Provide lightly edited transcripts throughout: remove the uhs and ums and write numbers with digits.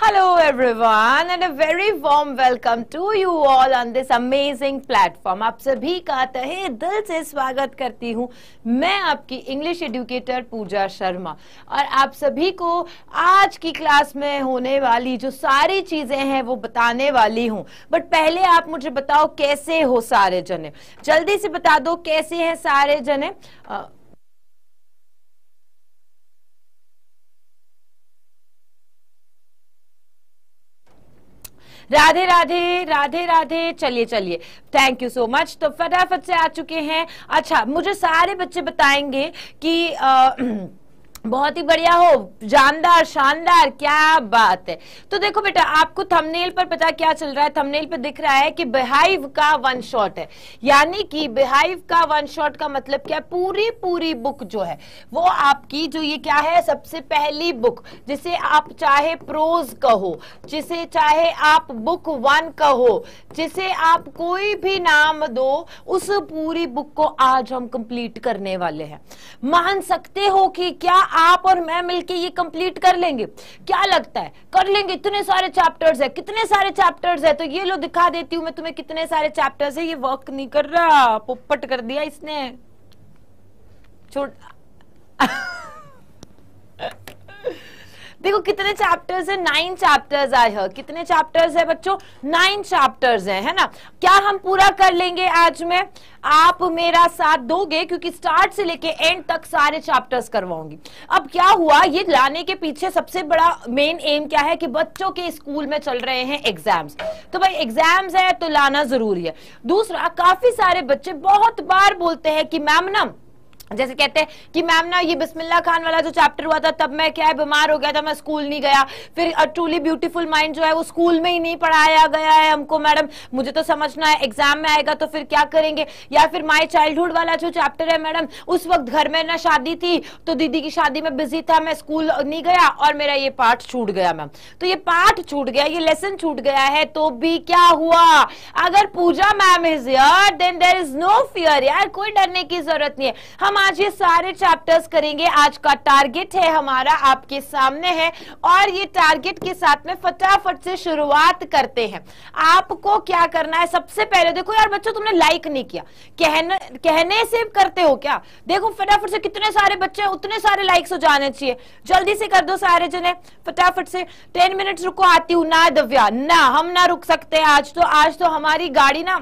Hello everyone and a very warm welcome to you all on this amazing platform। आप सभी का तहे दिल से स्वागत करती हूँ। मैं आपकी इंग्लिश एजुकेटर पूजा शर्मा और आप सभी को आज की क्लास में होने वाली जो सारी चीजें हैं वो बताने वाली हूँ। बट पहले आप मुझे बताओ कैसे हो सारे जने, जल्दी से बता दो कैसे हैं सारे जने। राधे राधे राधे राधे। चलिए चलिए, थैंक यू सो मच। तो फटाफट से आ चुके हैं। अच्छा, मुझे सारे बच्चे बताएंगे कि बहुत ही बढ़िया हो, जानदार, शानदार, क्या बात है। तो देखो बेटा, आपको थंबनेल पर पता क्या चल रहा है? थंबनेल पर दिख रहा है कि बिहाइव का वन शॉट है, यानी कि बिहाइव का वन शॉट का मतलब क्या? पूरी बुक जो है वो आपकी, जो ये क्या है, सबसे पहली बुक, जिसे आप चाहे प्रोज कहो, जिसे चाहे आप बुक 1 कहो, जिसे आप कोई भी नाम दो, उस पूरी बुक को आज हम कंप्लीट करने वाले हैं। मान सकते हो कि क्या आप और मैं मिलके ये कंप्लीट कर लेंगे? क्या लगता है कर लेंगे? इतने सारे चैप्टर्स है, कितने सारे चैप्टर्स है? तो ये लो दिखा देती हूं मैं तुम्हें कितने सारे चैप्टर्स है। ये वर्क नहीं कर रहा, पोपट कर दिया इसने, छोड़। देखो कितने चैप्टर्स है, 9 चैप्टर्स आए हैं। कितने चैप्टर्स है बच्चों? 9 चैप्टर्स है ना। क्या हम पूरा कर लेंगे आज में? आप मेरा साथ दोगे क्योंकि स्टार्ट से लेके एंड तक सारे चैप्टर्स करवाऊंगी। अब क्या हुआ, ये लाने के पीछे सबसे बड़ा मेन एम क्या है कि बच्चों के स्कूल में चल रहे हैं एग्जाम्स, तो भाई एग्जाम्स है तो लाना जरूरी है। दूसरा, काफी सारे बच्चे बहुत बार बोलते हैं कि मैम ना, जैसे कहते हैं कि मैम ना ये बिस्मिल्लाह खान वाला जो चैप्टर हुआ था तब मैं क्या है बीमार हो गया था, मैं स्कूल नहीं गया। फिर अ ट्रूली ब्यूटीफुल माइंड जो है वो स्कूल में ही नहीं पढ़ाया गया है हमको मैडम, मुझे तो समझना है, एग्जाम में आएगा तो फिर क्या करेंगे। या फिर माय चाइल्डहुड वाला जो चैप्टर है मैडम, उस वक्त घर में ना शादी थी तो दीदी की शादी में बिजी था, मैं स्कूल नहीं गया और मेरा ये पार्ट छूट गया मैम। तो ये पार्ट छूट गया, ये लेसन छूट गया है, तो भी क्या हुआ, अगर Pooja ma'am is here then there is no fear. यार कोई डरने की जरूरत नहीं है, हम आज ये सारे चैप्टर्स करेंगे। आज का टारगेट है हमारा आपके सामने है और ये टारगेट के साथ में फटाफट से शुरुआत करते हैं। आपको क्या करना है, सबसे पहले देखो यार बच्चों, तुमने लाइक नहीं किया, कहने से करते हो क्या? देखो फटाफट से, कितने सारे बच्चे उतने सारे लाइक्स हो जाने चाहिए, जल्दी से कर दो सारे जने फटाफट से। 10 मिनट्स रुको, आती हूं ना दिव्या, ना हम ना रुक सकते आज तो हमारी गाड़ी ना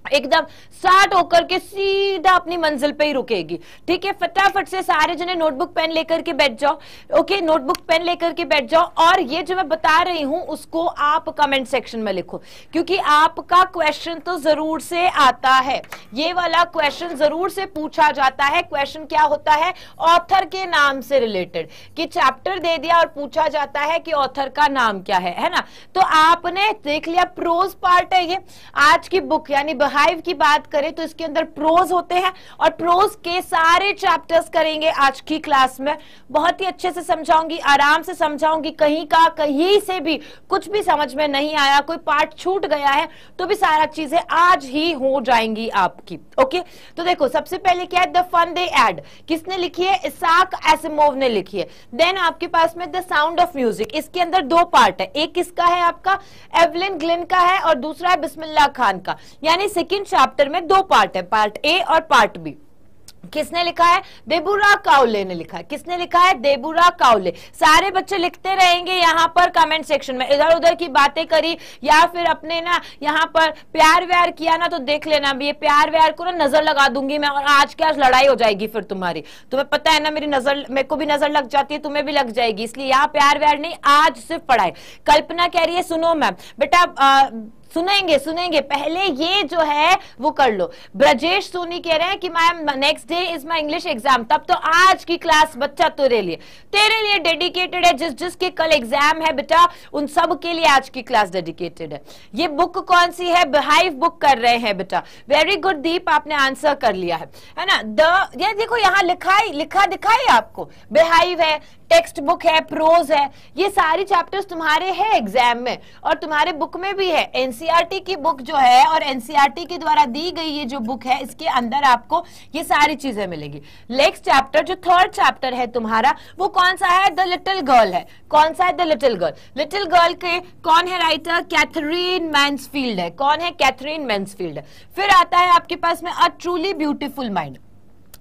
एकदम स्टार्ट होकर के सीधा अपनी मंजिल पे ही रुकेगी। ठीक है, फटाफट से सारे जने नोटबुक पेन लेकर के बैठ जाओ। ओके, नोटबुक पेन लेकर के बैठ जाओ और ये जो मैं बता रही हूं उसको आप कमेंट सेक्शन में लिखो, क्योंकि आपका क्वेश्चन तो जरूर से आता है, ये वाला क्वेश्चन जरूर से पूछा जाता है। क्वेश्चन क्या होता है? ऑथर के नाम से रिलेटेड, कि चैप्टर दे दिया और पूछा जाता है कि ऑथर का नाम क्या है ना। तो आपने देख लिया, प्रोज पार्ट है ये आज की बुक, यानी बिहाइव की बात करें तो इसके अंदर प्रोज होते हैं और प्रोज के सारे चैप्टर्स करेंगे आज की क्लास में। बहुत ही अच्छे से समझाऊंगी, आराम से समझाऊंगी, कहीं से भी कुछ भी समझ में नहीं आया, कोई पार्ट छूट गया है तो भी सारा चीजें आज ही हो जाएंगी आपकी। ओके, तो देखो सबसे पहले क्या है, द फन दे एड, किसने लिखी है? इसाक एसिमोव ने लिखी है। देन आपके पास में द साउंड ऑफ म्यूजिक, इसके अंदर 2 पार्ट है, एक किसका है आपका, एवलिन ग्लिन का है और दूसरा है बिस्मिल्लाह खान का। यानी सेकंड चैप्टर में 2 पार्ट है, पार्ट ए और पार्ट बी। किसने लिखा है? देबुरा काउले ने लिखा है। किसने लिखा है? देबुरा काउले। सारे बच्चे लिखते रहेंगे यहाँ पर कमेंट सेक्शन में, इधर उधर की बातें करी या फिर अपने ना यहाँ पर प्यार व्यार किया ना, तो देख लेना भी, ये प्यार व्यार को ना नजर लगा दूंगी मैं और आज क्या लड़ाई हो जाएगी फिर तुम्हारी। तुम्हें पता है ना मेरी नजर, मेरे को भी नजर लग जाती है, तुम्हें भी लग जाएगी, इसलिए यहाँ प्यार व्यार नहीं, आज सिर्फ पढ़ाई। कल्पना कह रही है सुनो मैम, बेटा सुनेंगे पहले ये जो है वो कर लो। ब्रजेश सोनी कह रहे हैं कि ma'am next day is my English exam, तब तो आज की क्लास बच्चा तेरे लिए डेडिकेटेड है। जिसके कल एग्जाम है बेटा, उन सब के लिए आज की क्लास डेडिकेटेड है। ये बुक कौन सी है? बिहाइव बुक कर रहे हैं बेटा। वेरी गुड दीप, आपने आंसर कर लिया है ना। ये देखो यहाँ लिखा दिखाई आपको, बिहाइव है, टेक्स्ट बुक है, प्रोज है, ये सारी चैप्टर्स तुम्हारे हैं एग्जाम में और तुम्हारे बुक में भी है। एनसीईआरटी की बुक जो है और एनसीईआरटी के द्वारा दी गई ये जो बुक है इसके अंदर आपको ये सारी चीजें मिलेगी। नेक्स्ट चैप्टर जो थर्ड चैप्टर है तुम्हारा वो कौन सा है? द लिटिल गर्ल है। कौन सा है? The little girl. Little girl के कौन है राइटर? कैथरीन मैन्सफील्ड है। कौन है? कैथरीन मैन्सफील्ड है। फिर आता है आपके पास में अ ट्रूली ब्यूटीफुल माइंड।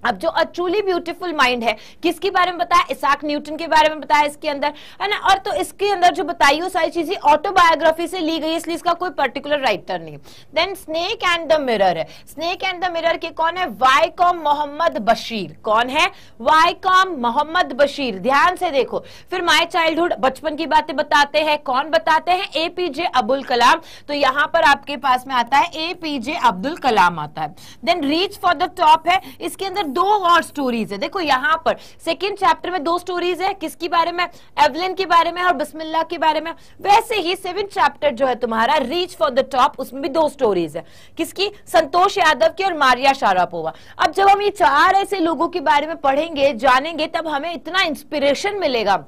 अब जो अ ट्रूली ब्यूटीफुल माइंड है किसके बारे में बताया? इसाक न्यूटन के बारे में बताया इसके अंदर, है ना। और तो इसके अंदर जो बताई वो सारी चीजें ऑटोबायोग्राफी से ली गई, इसलिए इसका कोई पर्टिकुलर राइटर नहीं। Then snake and the mirror है। स्नेक एंड द मिरर के कौन है? वाईकॉम मोहम्मद बशीर। कौन है? वाईकॉम मोहम्मद बशीर। ध्यान से देखो। फिर माय चाइल्डहुड, बचपन की बातें बताते हैं। कौन बताते हैं? एपीजे अब्दुल कलाम। तो यहां पर आपके पास में आता है एपीजे अब्दुल कलाम आता है। Then reach for the top है, इसके अंदर दो और स्टोरीज है। देखो यहां पर सेकंड चैप्टर में दो स्टोरीज है, किसके बारे में? एवलिन के बारे में और बिस्मिल्लाह के बारे में। वैसे ही सेवेंथ चैप्टर जो है तुम्हारा रीच फॉर द टॉप, उसमें भी दो स्टोरीज है। किसकी? संतोष यादव की और मारिया शारापोवा। अब जब हम ये चार ऐसे लोगों के बारे में पढ़ेंगे, जानेंगे, तब हमें इतना इंस्पिरेशन मिलेगा,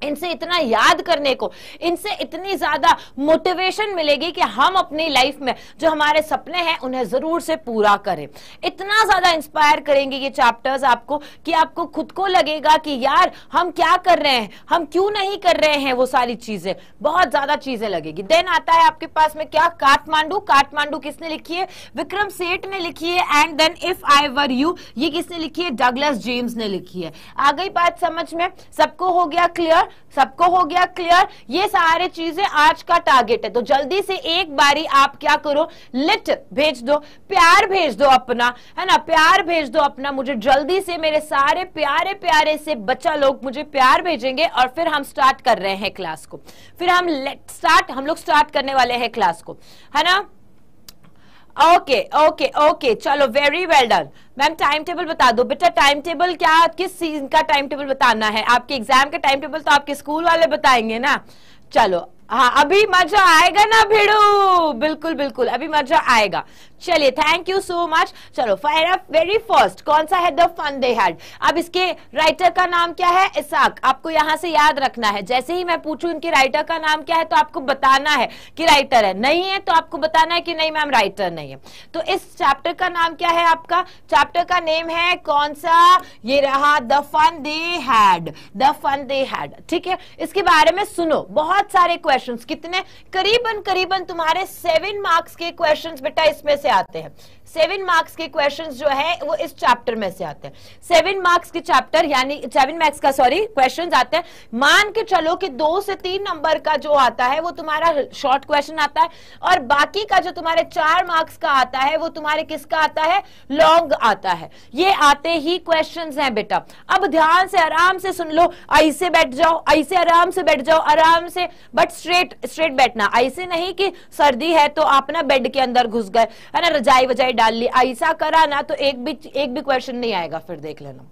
इनसे इतना याद करने को, इनसे इतनी ज्यादा मोटिवेशन मिलेगी कि हम अपनी लाइफ में जो हमारे सपने हैं उन्हें जरूर से पूरा करें। इतना ज्यादा इंस्पायर करेंगे ये चैप्टर्स आपको कि आपको खुद को लगेगा कि यार हम क्या कर रहे हैं, हम क्यों नहीं कर रहे हैं, वो सारी चीजें, बहुत ज्यादा चीजें लगेगी। देन आता है आपके पास में क्या? काठमांडू। काठमांडू किसने लिखी है? विक्रम सेठ ने लिखी है। And then if I were you, ये किसने लिखी है? डगलस जेम्स ने लिखी है। आ गई बात समझ में? सबको हो गया क्लियर? सबको हो गया क्लियर? ये सारे चीजें आज का टारगेट है, तो जल्दी से एक बारी आप क्या करो? लिट भेज दो, प्यार भेज दो अपना, है ना, प्यार भेज दो अपना मुझे जल्दी से। मेरे सारे प्यारे प्यारे से बच्चा लोग मुझे प्यार भेजेंगे और फिर हम स्टार्ट कर रहे हैं क्लास को। फिर हम लोग स्टार्ट करने वाले हैं क्लास को, है ना। ओके ओके ओके, चलो very well done. Ma'am time table बता दो बेटा। टाइम टेबल क्या, किस सीजन का टाइम टेबल बताना है? आपके एग्जाम का टाइम टेबल तो आपके स्कूल वाले बताएंगे ना। चलो हाँ, अभी मजा आएगा ना भिड़ू? बिल्कुल बिल्कुल, अभी मजा आएगा। चलिए थैंक यू सो मच। चलो फायर अप वेरी फर्स्ट कौन सा है? The fun they had. अब इसके राइटर का नाम क्या है? इसाक। आपको यहां से याद रखना है, जैसे ही मैं पूछूं इनके राइटर का नाम क्या है तो आपको बताना है कि राइटर है, नहीं है तो आपको बताना है कि नहीं मैम राइटर नहीं है। तो इस चैप्टर का नाम क्या है आपका? चैप्टर का नेम है कौन सा? ये रहा, the fun they had. The fun they had, ठीक है। इसके बारे में सुनो, बहुत सारे क्वेश्चंस, कितने? करीबन तुम्हारे 7 मार्क्स के क्वेश्चंस बेटा इसमें से आते हैं। 7 मार्क्स के क्वेश्चंस जो है वो इस चैप्टर में से आते हैं। 7 मार्क्स के चैप्टर यानी 7 मार्क्स का क्वेश्चंस आते हैं। मान के चलो कि 2 से 3 नंबर का जो आता है वो तुम्हारा शॉर्ट क्वेश्चन आता है और बाकी का जो तुम्हारे 4 मार्क्स का आता है वो तुम्हारे किसका आता है? लॉन्ग आता है। ये आते ही क्वेश्चंस हैं बेटा। अब ध्यान से आराम से सुन लो, ऐसे बैठ जाओ, ऐसे आराम से बैठ जाओ, आराम से, बट स्ट्रेट बैठना, ऐसे नहीं कि सर्दी है तो आप ना बेड के अंदर घुस गए, है ना, रजाई वजाई डाल ली, ऐसा करा ना तो एक भी क्वेश्चन नहीं आएगा, फिर देख लेना,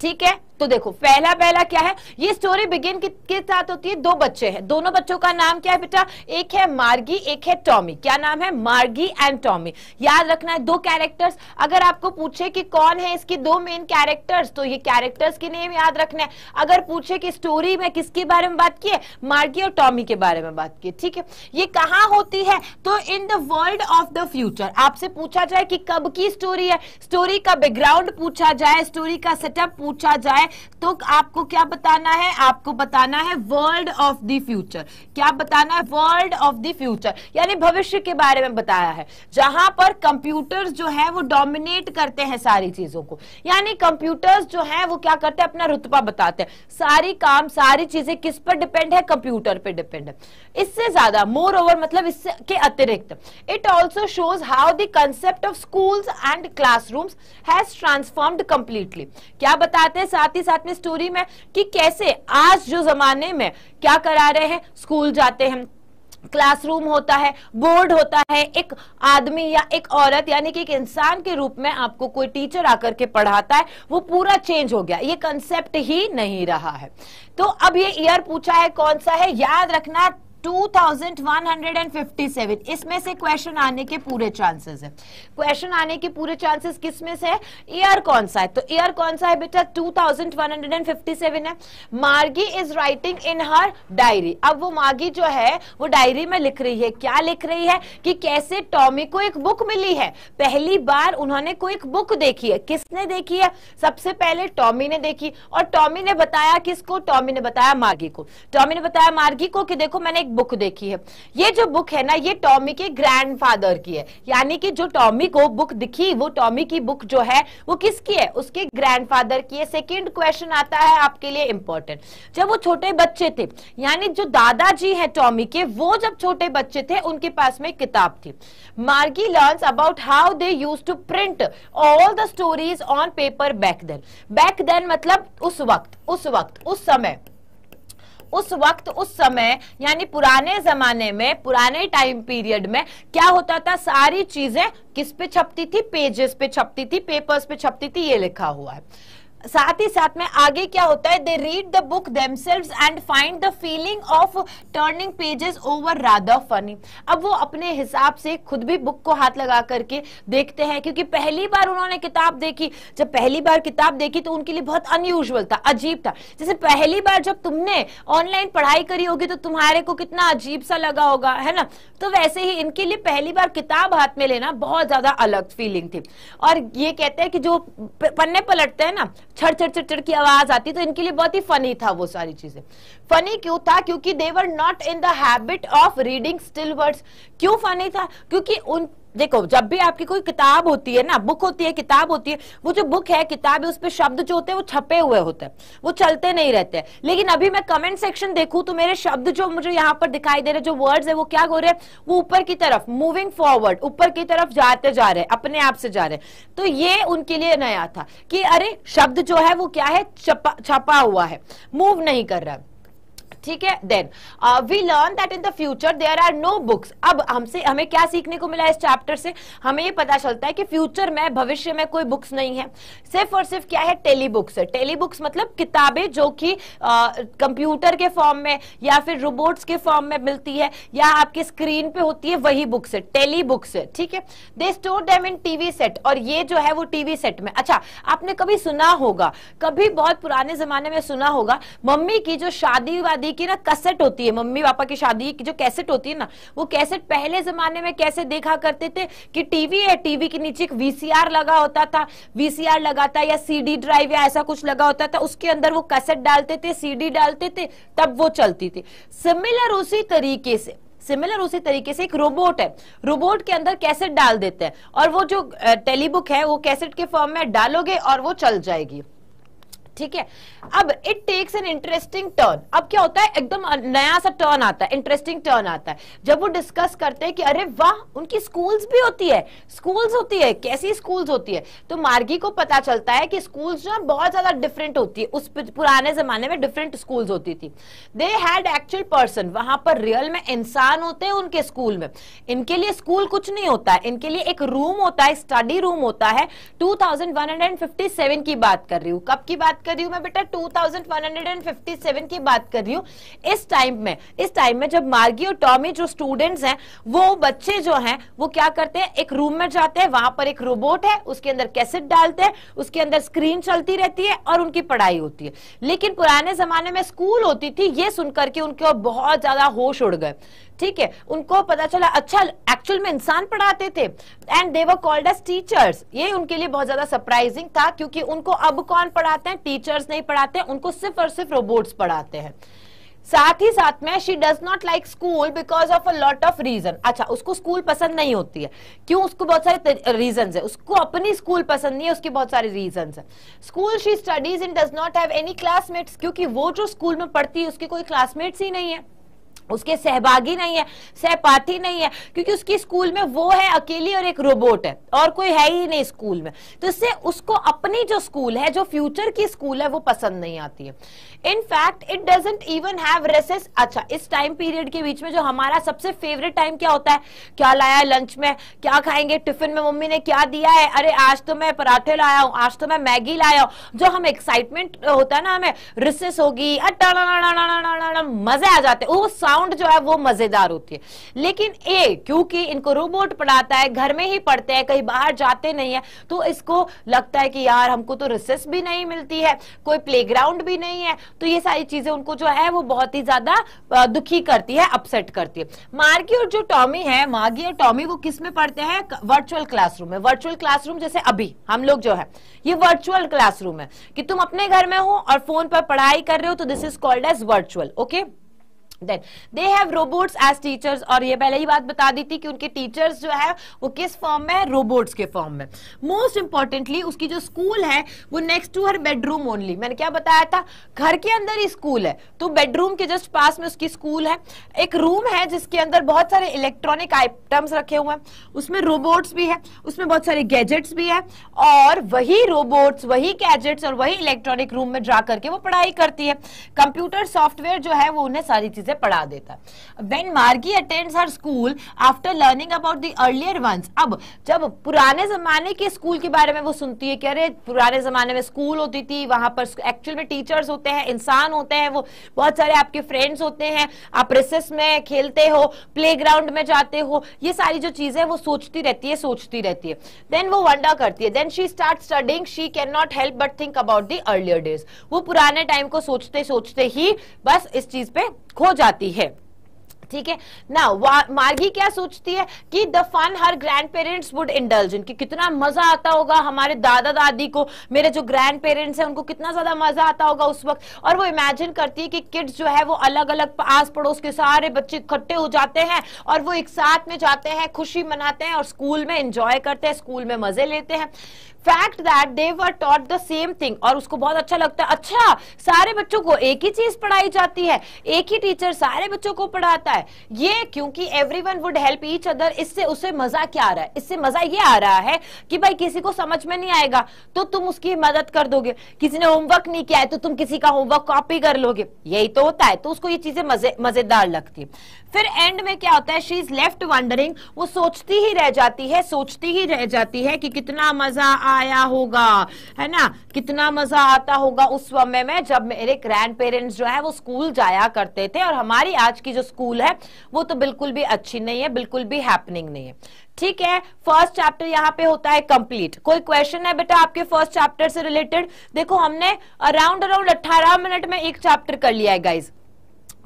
ठीक है। तो देखो पहला क्या है? ये स्टोरी बिगिन के साथ होती है। 2 बच्चे हैं, दोनों बच्चों का नाम क्या है बेटा? एक है मार्गी, एक है टॉमी। क्या नाम है? मार्गी एंड टॉमी। याद रखना है 2 कैरेक्टर्स। अगर आपको पूछे कि कौन है इसके 2 मेन कैरेक्टर्स तो ये कैरेक्टर्स के नेम याद रखना है। अगर पूछे कि स्टोरी में किसके बारे में बात की है? मार्गी और टॉमी के बारे में बात की, ठीक है। ये कहां होती है? तो इन the world of the future. आपसे पूछा जाए कि कब की स्टोरी है, स्टोरी का बैकग्राउंड पूछा जाए, स्टोरी का सेटअप पूछा जाए तो आपको क्या बताना है? आपको बताना है वर्ल्ड ऑफ द फ्यूचर। क्या बताना है? वर्ल्ड ऑफ द फ्यूचर, यानी भविष्य के बारे में बताया है, जहां पर कंप्यूटर्स जो है वो डोमिनेट करते हैं सारी चीजों को। यानी कंप्यूटर्स जो है वो क्या करते हैं? अपना रुतबा बताते हैं। सारी काम, सारी चीजें किस पर डिपेंड है? कंप्यूटर पे डिपेंड है। इससे ज्यादा, मोर ओवर, मतलब इसके अतिरिक्त, it also shows how the concept of schools and classrooms has transformed completely. क्या बताते हैं साथ ही साथ में स्टोरी में कि कैसे आज जो जमाने में क्या करा रहे हैं? स्कूल जाते हैं, क्लासरूम होता है, बोर्ड होता है, एक आदमी या एक औरत यानी कि एक इंसान के रूप में आपको कोई टीचर आकर के पढ़ाता है, वो पूरा चेंज हो गया, ये कंसेप्ट ही नहीं रहा है। तो अब ये ईयर पूछा है कौन सा है? याद रखना 2157, इसमें से क्वेश्चन आने के पूरे चांसेस है। क्वेश्चन आने के पूरे चांसेस किस में से है? ईयर कौन सा है? तो ईयर कौन सा है बेटा? 2157 है। मार्गी is writing in her diary. अब वो मार्गी जो है वो डायरी में लिख रही है। क्या लिख रही है? कि कैसे टॉमी को एक बुक मिली है। पहली बार उन्होंने कोई एक बुक देखी है। किसने देखी है? सबसे पहले टॉमी ने देखी, और टॉमी ने बताया किसको? टॉमी ने बताया मार्गी को। टॉमी ने बताया मार्गी को कि देखो मैंने एक बुक देखी है। ये जो बुक है ना, ये टॉमी के ग्रैंडफादर की है। यानी कि जो टॉमी को बुक दिखी, वो टॉमी की बुक जो है वो किसकी है? उसके ग्रैंडफादर की है। सेकंड क्वेश्चन आता है आपके लिए इंपॉर्टेंट। जब वो छोटे बच्चे थे, यानी जो दादाजी हैं टॉमी के, वो जब छोटे बच्चे थे उनके पास में किताब थी। Margie learns about how they used to print all the stories on paper back then. Back then मतलब उस वक्त, उस समय यानी पुराने जमाने में, पुराने टाइम पीरियड में क्या होता था? सारी चीजें किस पे छपती थी? पेजेस पे छपती थी, पेपर्स पे छपती थी। ये लिखा हुआ है। साथ ही साथ में आगे क्या होता है? They read the book themselves and find the feeling of turning pages over rather funny. अब वो अपने हिसाब से खुद भी बुक को हाथ लगा करके देखते हैं, क्योंकि पहली बार उन्होंने किताब देखी। जब पहली बार किताब देखी तो उनके लिए बहुत अनयूजुअल था, अजीब था। जैसे पहली बार जब तुमने ऑनलाइन पढ़ाई करी होगी तो तुम्हारे को कितना अजीब सा लगा होगा, है ना? तो वैसे ही इनके लिए पहली बार किताब हाथ में लेना बहुत ज्यादा अलग फीलिंग थी। और ये कहते हैं कि जो पन्ने पलटते हैं ना, छड़ छड़ छड़ छड़ की आवाज आती, तो इनके लिए बहुत ही फनी था वो सारी चीजें। फनी क्यों था? क्योंकि they were not in the habit of reading still words. क्यों फनी था? क्योंकि उन देखो, जब भी आपकी कोई किताब होती है ना, बुक होती है, किताब होती है, वो जो बुक है, किताब है, उस पे शब्द जो होते हैं वो छपे हुए होते हैं, वो चलते नहीं रहते हैं। लेकिन अभी मैं कमेंट सेक्शन देखूं तो मेरे शब्द जो मुझे यहाँ पर दिखाई दे रहे, जो वर्ड्स है, वो क्या हो रहे हैं? वो ऊपर की तरफ, मूविंग फॉरवर्ड, ऊपर की तरफ जाते जा रहे हैं, अपने आप से जा रहे हैं। तो ये उनके लिए नया था कि अरे शब्द जो है वो क्या है? छपा हुआ है, मूव नहीं कर रहा है। ठीक है। Then we learn that in the future there are no books. अब हमें क्या सीखने को मिला इस चैप्टर से? हमें ये पता चलता है कि फ्यूचर में, भविष्य में कोई बुक्स नहीं है। सिर्फ और सिर्फ क्या है? टेली बुक्स है। टेली बुक्स मतलब किताबें जो कि कंप्यूटर के फॉर्म में या फिर रोबोट्स के फॉर्म में मिलती है या आपके स्क्रीन पे होती है, वही बुक्स है, टेली बुक्स है। ठीक है। They store them in TV set, और ये जो है वो टीवी सेट में। अच्छा, आपने कभी सुना होगा, कभी बहुत पुराने जमाने में सुना होगा, मम्मी की जो शादी वादी की ना कैसेट होती है, मम्मी पापा की शादी की जो कैसेट होती है ना, वो कैसेट पहले जमाने में कैसे देखा करते थे कि टीवी है, टीवी के नीचे एक वीसीआर लगा होता था, वीसीआर लगा था या सीडी ड्राइव या ऐसा कुछ लगा होता था, उसके अंदर वो कैसेट डालते थे, सीडी डालते थे, तब वो चलती थी। सिमिलर उसी तरीके से एक रोबोट है, रोबोट के अंदर कैसेट डाल देते हैं और वो जो टेलीबुक है वो कैसेट के फॉर्म में डालोगे और वो चल जाएगी। ठीक है। अब it takes an interesting turn. अब क्या होता है? एकदम नया सा टर्न आता है, इंटरेस्टिंग टर्न आता है, जब वो डिस्कस करते हैं कि अरे वाह, उनकी स्कूल्स भी होती है, स्कूल्स होती है, कैसी स्कूल्स होती है। तो मार्गी को पता चलता है कि स्कूल्स जो है बहुत ज्यादा डिफरेंट होती है। उस पुराने जमाने में डिफरेंट स्कूल्स होती थी। दे हैड एक्चुअल पर्सन, वहां पर रियल में इंसान होते हैं उनके स्कूल में। इनके लिए स्कूल कुछ नहीं होता है, इनके लिए एक रूम होता है, स्टडी रूम होता है। 2157 की बात कर रही हूँ। कब की बात कर रही हूं मैं बेटा? 2157 की बात कर रही हूं। इस टाइम में जब मार्गी और टॉमी जो स्टूडेंट्स हैं, वो बच्चे जो हैं, वो क्या करते हैं? एक रूम में जाते हैं, वहां पर एक रोबोट है, उसके अंदर कैसेट डालते हैं, उसके अंदर स्क्रीन चलती रहती है और उनकी पढ़ाई होती है। लेकिन पुराने जमाने में स्कूल होती थी। ये सुनकर के उनके बहुत ज्यादा होश उड़ गए। ठीक है। उनको पता चला अच्छा एक्चुअल में इंसान पढ़ाते थे, and they were called as teachers. ये उनके लिए बहुत ज्यादा सरप्राइजिंग था, क्योंकि उनको अब कौन पढ़ाते हैं? टीचर्स नहीं पढ़ाते, उनको सिर्फ और सिर्फ रोबोट्स पढ़ाते हैं। साथ ही साथ में she does not like school because of a lot of reason. अच्छा, उसको स्कूल पसंद नहीं होती है। क्यों? उसको बहुत सारे रीजंस है, उसको अपनी स्कूल पसंद नहीं है, उसके बहुत सारे रीजंस है। School she studies in does not have any classmates, क्योंकि वो जो स्कूल में पढ़ती है उसके कोई क्लासमेट्स ही नहीं है, उसके सहभागी नहीं है, सहपाठी नहीं है, क्योंकि उसकी स्कूल में वो है अकेली और एक रोबोट है, और कोई है ही नहीं स्कूल में। तो इससे उसको अपनी जो स्कूल है, जो फ्यूचर की स्कूल है, वो पसंद नहीं आती है। In fact it doesn't even have recess. अच्छा, इस टाइम पीरियड के बीच में जो हमारा सबसे फेवरेट टाइम क्या होता है? क्या लाया है लंच में, क्या खाएंगे, टिफिन में मम्मी ने क्या दिया है, अरे आज तो मैं पराठे लाया हूं, आज तो मैं मैगी लाया हूं। जो हम एक्साइटमेंट होता है ना, हमें रिसेस होगी, मैडम मजे आ जाते हैं, वो साउंड जो है वो मजेदार होती है। लेकिन ए, क्योंकि इनको रोबोट पढ़ाता है, घर में ही पढ़ते हैं, कहीं बाहर जाते नहीं है, तो इसको लगता है कि यार हमको तो रिसेस भी नहीं मिलती है, कोई प्लेग्राउंड भी नहीं है, तो ये सारी चीजें उनको जो है वो बहुत ही ज्यादा दुखी करती है, अपसेट करती है। मार्गी और जो टॉमी है, मार्गी और टॉमी वो किस में पढ़ते हैं? वर्चुअल क्लासरूम में। वर्चुअल क्लासरूम जैसे अभी हम लोग जो है ये वर्चुअल क्लासरूम है कि तुम अपने घर में हो और फोन पर पढ़ाई कर रहे हो, तो this is called as virtual. Okay, Then they have robots as teachers, और ये पहले ही बात बता दी थी कि उनके टीचर्स जो है वो किस फॉर्म में है? रोबोट्स के फॉर्म में। मोस्ट इंपॉर्टेंटली उसकी जो स्कूल है वो next to her bedroom only. मैंने क्या बताया था? घर के अंदर ही स्कूल है, तो बेडरूम के जस्ट पास में उसकी स्कूल है। एक रूम है जिसके अंदर बहुत सारे इलेक्ट्रॉनिक आइटम्स रखे हुए हैं, उसमें रोबोट्स भी है, उसमें बहुत सारे गैजेट्स भी है, और वही रोबोट्स, वही गैजेट्स और वही इलेक्ट्रॉनिक रूम में जा करके वो पढ़ाई करती है। कंप्यूटर सॉफ्टवेयर जो है वो उन्हें सारी चीजें पढ़ा देता है। When Margie attends her school after learning about the earlier ones, अब जब पुराने जमाने के स्कूल के बारे में वो सुनती है कि अरे पुराने जमाने में स्कूल होती थी, वहां पर एक्चुअल में टीचर्स होते हैं, इंसान होते हैं, वो बहुत सारे आपके फ्रेंड्स होते हैं, आप रिसेस में खेलते हो, प्लेग्राउंड में जाते हो, ये सारी जो चीजें वो सोचती रहती है। देन वो वंडर करती है, then she start studying, she can not help but think about the earlier days. वो पुराने टाइम को सोचते सोचते ही बस इस चीज पे खो जाती है। ठीक है ना। मार्गी क्या सोचती है कि the fun her grandparents would indulge in, कि कितना मजा आता होगा हमारे दादा दादी को, मेरे जो ग्रैंड पेरेंट्स हैं उनको कितना ज्यादा मजा आता होगा उस वक्त। और वो इमेजिन करती है कि किड्स जो है वो अलग अलग आस पड़ोस के सारे बच्चे इकट्ठे हो जाते हैं और वो एक साथ में जाते हैं, खुशी मनाते हैं और स्कूल में एंजॉय करते हैं, स्कूल में मजे लेते हैं। Fact that they were taught the same thing, और उसको बहुत अच्छा लगता है, अच्छा सारे बच्चों को एक ही चीज पढ़ाई जाती है, एक ही टीचर सारे बच्चों को पढ़ाता है। ये क्योंकि everyone would help each other, इससे उसे मजा क्या आ रहा है? इससे मजा ये आ रहा है कि भाई किसी को समझ में नहीं आएगा तो तुम उसकी मदद कर दोगे, किसी ने होमवर्क नहीं किया है तो तुम किसी का होमवर्क कॉपी कर लोगे, यही तो होता है। तो उसको ये चीजें मजेदार लगती है। फिर एंड में क्या होता है? शी इज लेफ्ट वंडरिंग, वो सोचती ही रह जाती है कि कितना मजा आया होगा, है ना, कितना मजा आता होगा उस समय में जब मेरे ग्रैंड पेरेंट्स जो है वो स्कूल जाया करते थे, और हमारी आज की जो स्कूल है वो तो बिल्कुल भी अच्छी नहीं है, बिल्कुल भी हैपनिंग नहीं है। ठीक है, फर्स्ट चैप्टर यहाँ पे होता है कंप्लीट। कोई क्वेश्चन है बेटा आपके फर्स्ट चैप्टर से रिलेटेड? देखो हमने अराउंड 18 मिनट में एक चैप्टर कर लिया है गाइज,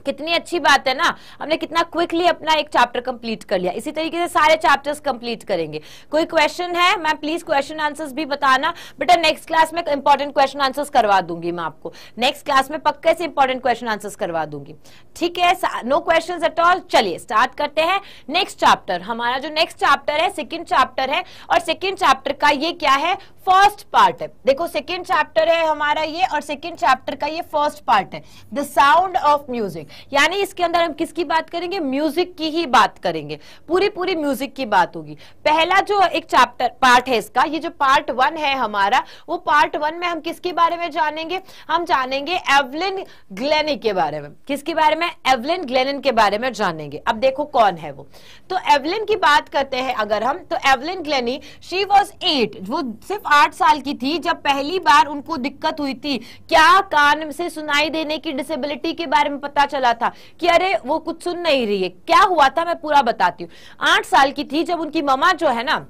कितनी अच्छी बात है ना, हमने कितना क्विकली अपना एक चैप्टर कंप्लीट कर लिया। इसी तरीके से सारे चैप्टर्स कंप्लीट करेंगे। कोई क्वेश्चन है? मैं प्लीज क्वेश्चन आंसर्स भी बताना बेटा, नेक्स्ट क्लास में इंपॉर्टेंट क्वेश्चन आंसर्स करवा दूंगी मैं आपको, नेक्स्ट क्लास में पक्के से इंपॉर्टेंट क्वेश्चन आंसर्स करवा दूंगी। ठीक है, नो क्वेश्चंस एट ऑल। चलिए स्टार्ट करते हैं नेक्स्ट चैप्टर। हमारा जो नेक्स्ट चैप्टर है सेकेंड चैप्टर है, और सेकेंड चैप्टर का ये क्या है? फर्स्ट पार्ट है। देखो सेकेंड चैप्टर है हमारा ये, और सेकेंड चैप्टर का ये फर्स्ट पार्ट है, द साउंड ऑफ म्यूजिक। यानी इसके अंदर हम किसकी बात करेंगे? म्यूजिक की ही बात करेंगे, पूरी म्यूजिक की बात होगी। पहला जो एक चैप्टर पार्ट है इसका, ये जो पार्ट 1 है हमारा, वो पार्ट 1 में हम किसके बारे में जानेंगे? हम जानेंगे एवलिन ग्लेनी के बारे में। किसके बारे में? एवलिन ग्लेनिन के बारे में जानेंगे। अब देखो कौन है वो। तो एवलिन की बात करते हैं अगर हम, तो एवलिन ग्लेनी शी वॉज 8, वो सिर्फ 8 साल की थी जब पहली बार उनको दिक्कत हुई थी। क्या? कान से सुनाई देने की डिसेबिलिटी के बारे में पता चला था कि अरे वो कुछ सुन नहीं रही है। क्या हुआ था मैं पूरा बताती हूँ। 8 साल की थी जब उनकी मम्मा जो है ना